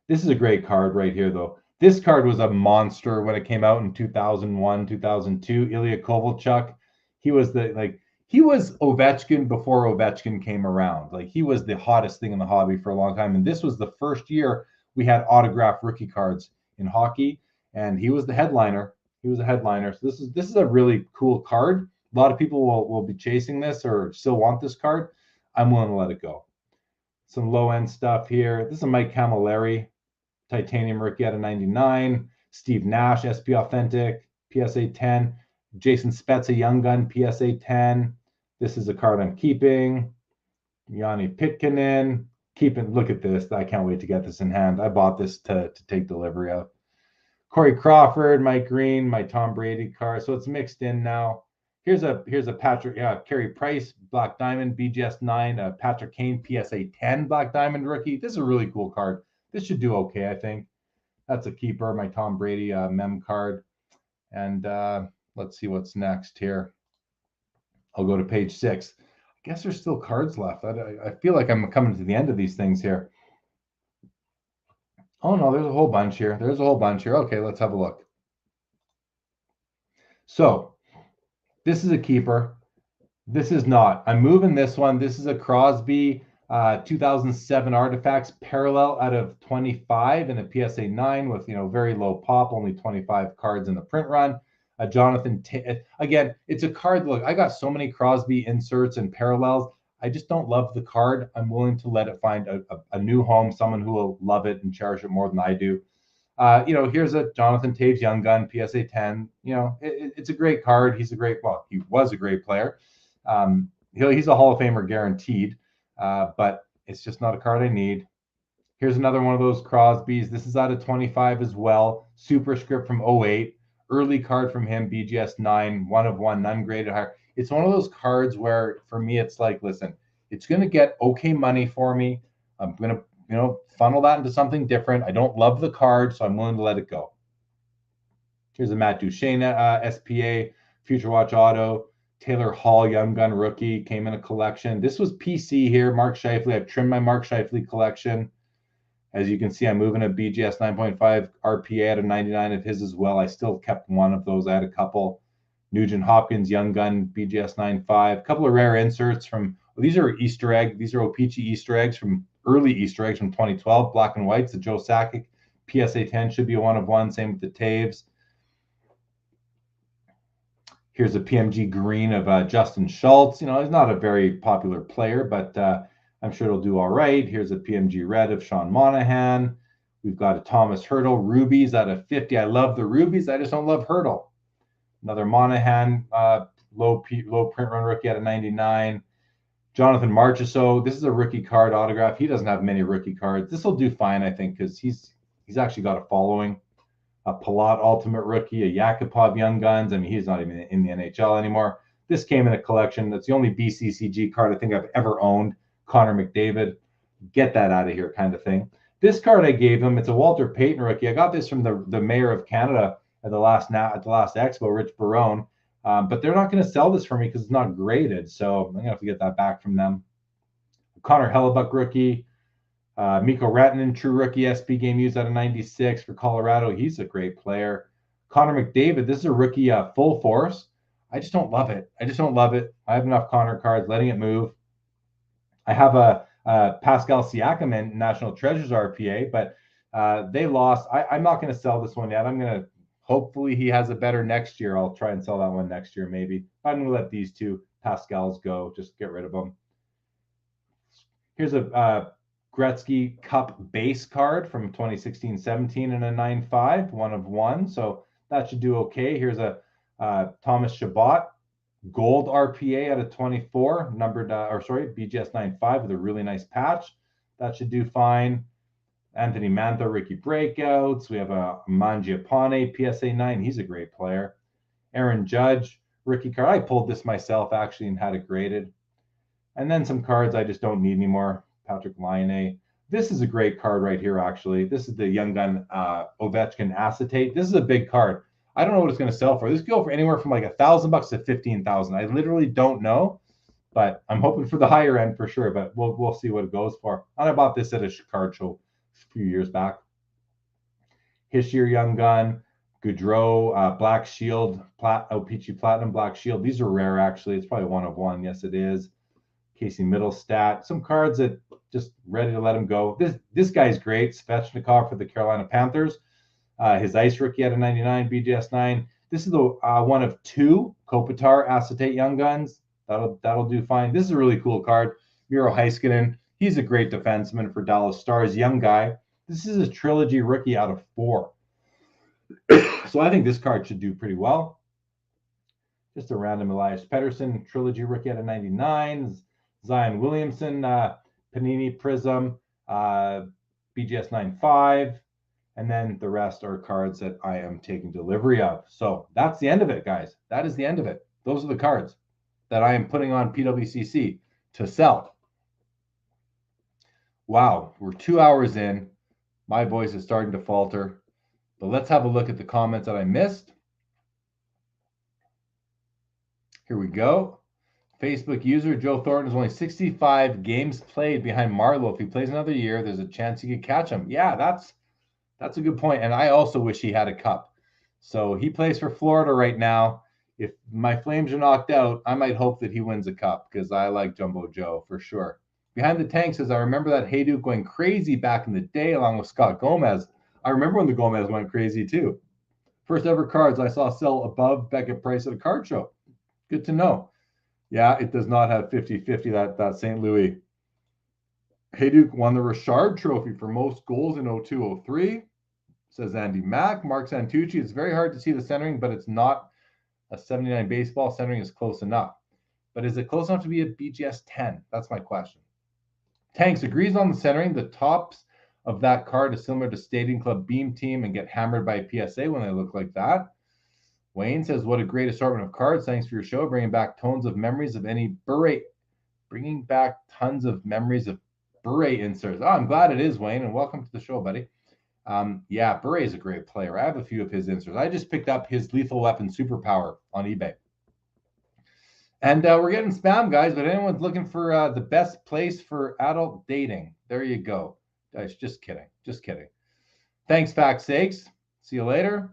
This is a great card right here, though. This card was a monster when it came out in 2001, 2002. Ilya Kovalchuk, he was Ovechkin before Ovechkin came around. Like, he was the hottest thing in the hobby for a long time. And this was the first year we had autographed rookie cards in hockey, and he was the headliner. He was a headliner. So this is a really cool card. A lot of people will be chasing this or still want this card. I'm willing to let it go. Some low-end stuff here. This is a Mike Camilleri Titanium rookie out of 99. Steve Nash, SP Authentic, PSA 10. Jason Spezza Young Gun, PSA 10. This is a card I'm keeping. Yanni Pitkinen. Look at this. I can't wait to get this in hand. I bought this to take delivery of. Corey Crawford, Mike Green, my Tom Brady card. So it's mixed in now. Here's a Patrick, Carey Price, Black Diamond, BGS 9, Patrick Kane, PSA 10, Black Diamond rookie. This is a really cool card. This should do okay, I think. That's a keeper, my Tom Brady mem card. And let's see what's next here. I'll go to page 6. I guess there's still cards left. I feel like I'm coming to the end of these things here. Oh, no, there's a whole bunch here. There's a whole bunch here. Okay, let's have a look. So this is a keeper. This is not. I'm moving this one. This is a Crosby 2007 Artifacts parallel out of 25 and a PSA 9 with, very low pop, only 25 cards in the print run. Again, it's a card. Look, I got so many Crosby inserts and parallels. I just don't love the card. I'm willing to let it find a new home, someone who will love it and cherish it more than I do. Here's a Jonathan Toews Young Gun PSA 10. It's a great card. He was a great player. He's a Hall of Famer guaranteed, but it's just not a card I need. Here's another one of those Crosbys. This is out of 25 as well. Superscript from 08. Early card from him, BGS 9, 1 of 1, none graded higher. It's one of those cards where, for me, it's like, listen, it's going to get okay money for me. I'm going to, funnel that into something different. I don't love the card, so I'm willing to let it go. Here's a Matt Duchene SPA, Future Watch Auto. Taylor Hall Young Gun rookie came in a collection. This was PC here, Mark Scheifele. I've trimmed my Mark Scheifele collection. As you can see, I'm moving a BGS 9.5 RPA out of 99 of his as well. I still kept one of those. I had a couple. Nugent Hopkins Young Gun BGS 9.5. A couple of rare inserts from, these are Easter egg. These are O-Pee-Chee Easter eggs from early Easter eggs from 2012. Black and whites. The Joe Sakic PSA 10 should be a 1 of 1. Same with the Taves. Here's a PMG green of Justin Schultz. He's not a very popular player, but I'm sure it'll do all right. Here's a PMG red of Sean Monahan. We've got a Thomas Hertl rubies out of 50. I love the rubies. I just don't love Hertl. Another Monahan low print run rookie out of 99. Jonathan Marchessault. This is a rookie card autograph. He doesn't have many rookie cards. This will do fine, I think, because he's actually got a following. A Palat Ultimate rookie, a Yakupov Young Guns. I mean, he's not even in the NHL anymore. This came in a collection. That's the only BCCG card I think I've ever owned. Connor McDavid, get that out of here kind of thing. This card I gave him, it's a Walter Payton rookie. I got this from the mayor of Canada at the last expo, Rich Barone. But they're not going to sell this for me because it's not graded. So I'm going to have to get that back from them. Connor Hellebuck rookie. Mikko Rantanen, true rookie, SP game used out of 96 for Colorado. He's a great player. Connor McDavid, this is a rookie full force. I just don't love it. I have enough Connor cards, letting it move. I have a Pascal Siakam in National Treasures RPA, but they lost. I'm not going to sell this one yet. I'm going to, hopefully he has a better next year. I'll try and sell that one next year maybe. I'm going to let these two Pascals go, just get rid of them. Here's a Gretzky Cup base card from 2016-17 and a 9.5, 1 of 1. So that should do okay. Here's a Thomas Chabot gold RPA out of 24, BGS 9.5 with a really nice patch. That should do fine. Anthony Mantha, rookie breakouts. We have a Mangiapane PSA 9. He's a great player. Aaron Judge, rookie card. I pulled this myself actually and had it graded. And then some cards I just don't need anymore. Patrick Laine. This is a great card right here, actually. This is the Young Gun Ovechkin acetate. This is a big card. I don't know what it's going to sell for. This could go for anywhere from like $1,000 to $15,000. I literally don't know, but I'm hoping for the higher end for sure. But we'll see what it goes for. And I bought this at a card show a few years back. Hischier Young Gun, Goudreau, Black Shield, O-Pee-Chee Platinum Black Shield. These are rare actually. It's probably 1 of 1. Yes, it is. Casey Middlestat. Some cards that just ready to let him go. This guy's great. Svechnikov for the Carolina Panthers. His ice rookie out of 99, BGS 9. This is the 1 of 2 Kopitar acetate Young Guns. That'll do fine. This is a really cool card. Miro Heiskanen. He's a great defenseman for Dallas Stars. Young guy. This is a trilogy rookie out of 4. So I think this card should do pretty well. Just a random Elias Pettersson trilogy rookie out of 99. Zion Williamson, Panini Prism, BGS 9.5, and then the rest are cards that I am taking delivery of. So that's the end of it, guys. That is the end of it. Those are the cards that I am putting on PWCC to sell. Wow, we're 2 hours in. My voice is starting to falter. But let's have a look at the comments that I missed. Here we go. Facebook user Joe Thornton is only 65 games played behind Marleau. If he plays another year, there's a chance he could catch him. Yeah, that's a good point. And I also wish he had a cup. So he plays for Florida right now. If my Flames are knocked out, I might hope that he wins a cup because I like Jumbo Joe for sure. Behind the Tank says, I remember that Hayduk going crazy back in the day along with Scott Gomez. I remember when the Gomez went crazy too. First ever cards I saw sell above Beckett price at a card show. Good to know. Yeah, it does not have 50-50, that St. Louis. Hayduke won the Richard Trophy for most goals in 02-03, says Andy Mack. Mark Santucci, it's very hard to see the centering, but it's not a 79 baseball. Centering is close enough. But is it close enough to be a BGS 10? That's my question. Tanks agrees on the centering. The tops of that card is similar to Stadium Club Beam Team and get hammered by PSA when they look like that. Wayne says, what a great assortment of cards. Thanks for your show. Bringing back tons of memories of any Bure. Bringing back tons of memories of Bure inserts. Oh, I'm glad it is, Wayne, and welcome to the show, buddy. Yeah, Bure is a great player. I have a few of his inserts. I just picked up his Lethal Weapon Superpower on eBay. And we're getting spam, guys, but anyone's looking for the best place for adult dating, there you go. Guys, just kidding. Just kidding. Thanks, Fact Sakes. See you later.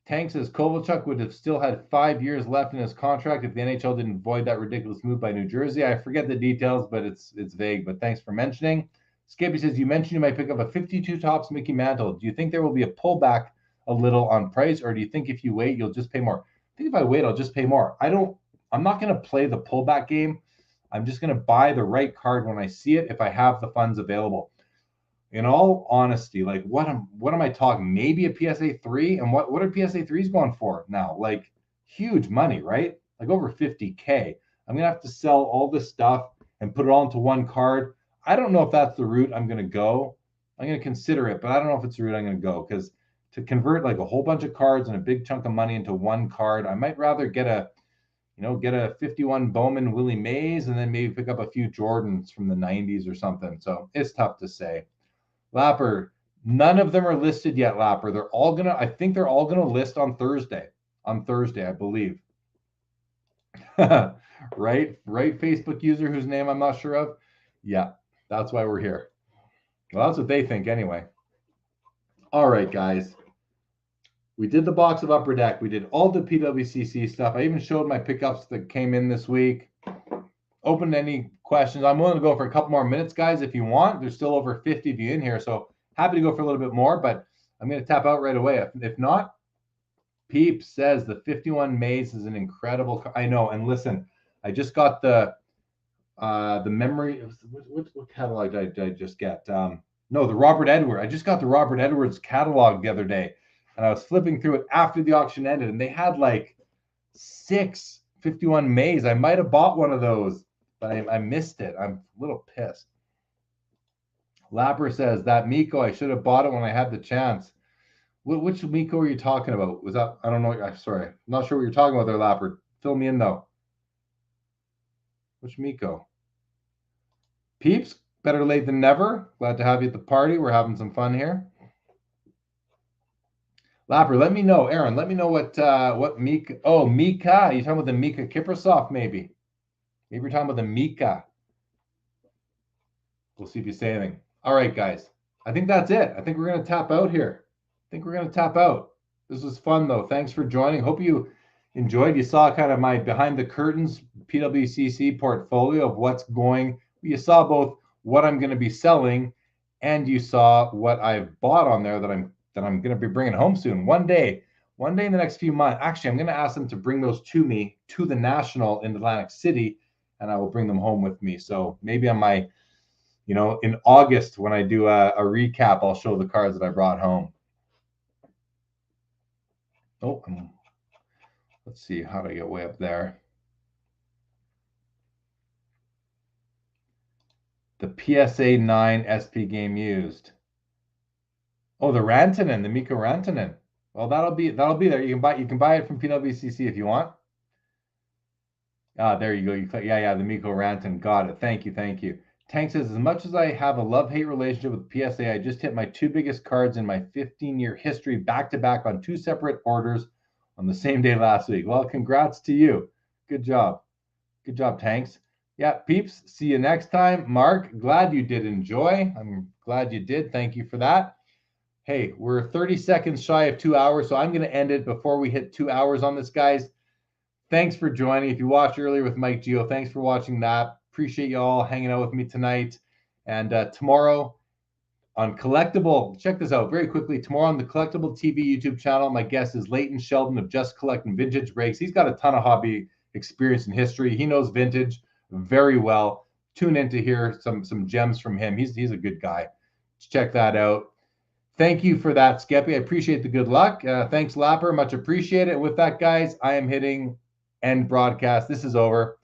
Tank says Kovalchuk would have still had 5 years left in his contract if the NHL didn't void that ridiculous move by New Jersey. I forget the details, but it's vague. But thanks for mentioning. Skippy says, you mentioned you might pick up a 52 tops Mickey Mantle. Do you think there will be a pullback a little on price, or do you think if you wait, you'll just pay more? I think if I wait, I'll just pay more. I'm not going to play the pullback game. I'm just going to buy the right card when I see it if I have the funds available. In all honesty, like what am I talking? Maybe a PSA 3? And what are PSA 3s going for now? Like huge money, right? Like over 50K. I'm going to have to sell all this stuff and put it all into one card. I don't know if that's the route I'm going to go. I'm going to consider it, but I don't know if it's the route I'm going to go, because to convert like a whole bunch of cards and a big chunk of money into one card, I might rather get a 51 Bowman Willie Mays and then maybe pick up a few Jordans from the 90s or something. So it's tough to say. Lapper, none of them are listed yet, Lapper. I think they're all gonna list on Thursday. On Thursday, I believe. Right, Facebook user whose name I'm not sure of. Yeah, that's why we're here. Well, that's what they think anyway. All right, guys. We did the box of Upper Deck. We did all the PWCC stuff. I even showed my pickups that came in this week. Open any questions. I'm willing to go for a couple more minutes, guys, if you want. There's still over 50 of you in here, so happy to go for a little bit more, but I'm going to tap out right away. If not, Peep says the 51 Maze is an incredible. I know, and listen, I just got the memory. What catalog did I just get? No, the Robert Edwards. I just got the Robert Edwards catalog the other day, and I was flipping through it after the auction ended, and they had like 6 51 Maze. I might have bought one of those, but I missed it. I'm a little pissed. Lapper says, that Miko, I should have bought it when I had the chance. Which Miko are you talking about? Was that, I don't know. I'm sorry. I'm not sure what you're talking about there, Lapper. Fill me in, though. Which Miko? Peeps, better late than never. Glad to have you at the party. We're having some fun here. Lapper, let me know. Aaron, let me know what Mika. Oh, Mika. You're talking about the Mika Kiprasov, maybe. Maybe you're talking about the Mika. We'll see if you say anything. All right, guys. I think that's it. I think we're going to tap out here. This was fun, though. Thanks for joining. Hope you enjoyed. You saw kind of my behind the curtains PWCC portfolio of what's going. You saw both what I'm going to be selling, and you saw what I've bought on there that I'm going to be bringing home soon. One day in the next few months. Actually, I'm going to ask them to bring those to me to the National in Atlantic City, and I will bring them home with me. So maybe on my, in August when I do a recap, I'll show the cards that I brought home. Oh, let's see. How do I get way up there? The PSA 9 SP game used. Oh, the Rantanen, the Mikko Rantanen. Well, that'll be there. You can buy it from PWCC if you want. There you go. You click, yeah, the Mikko Rantanen. Got it. Thank you. Tank says, as much as I have a love-hate relationship with PSA, I just hit my 2 biggest cards in my 15-year history back-to-back on 2 separate orders on the same day last week. Well, congrats to you. Good job. Good job, Tanks. Yeah, peeps, see you next time. Mark, glad you did enjoy. I'm glad you did. Thank you for that. Hey, we're 30 seconds shy of 2 hours, so I'm going to end it before we hit 2 hours on this, guys. Thanks for joining. If you watched earlier with Mike Gio, thanks for watching that. Appreciate you all hanging out with me tonight. And tomorrow, On Collectible, check this out very quickly. Tomorrow on the Collectible TV YouTube channel, my guest is Leighton Sheldon of Just Collecting Vintage Breaks. He's got a ton of hobby experience and history. He knows vintage very well. Tune in to hear some gems from him. He's a good guy. Check that out. Thank you for that, Skeppy. I appreciate the good luck. Thanks, Lapper. Much appreciated. And with that, guys, I am hitting end broadcast. This is over.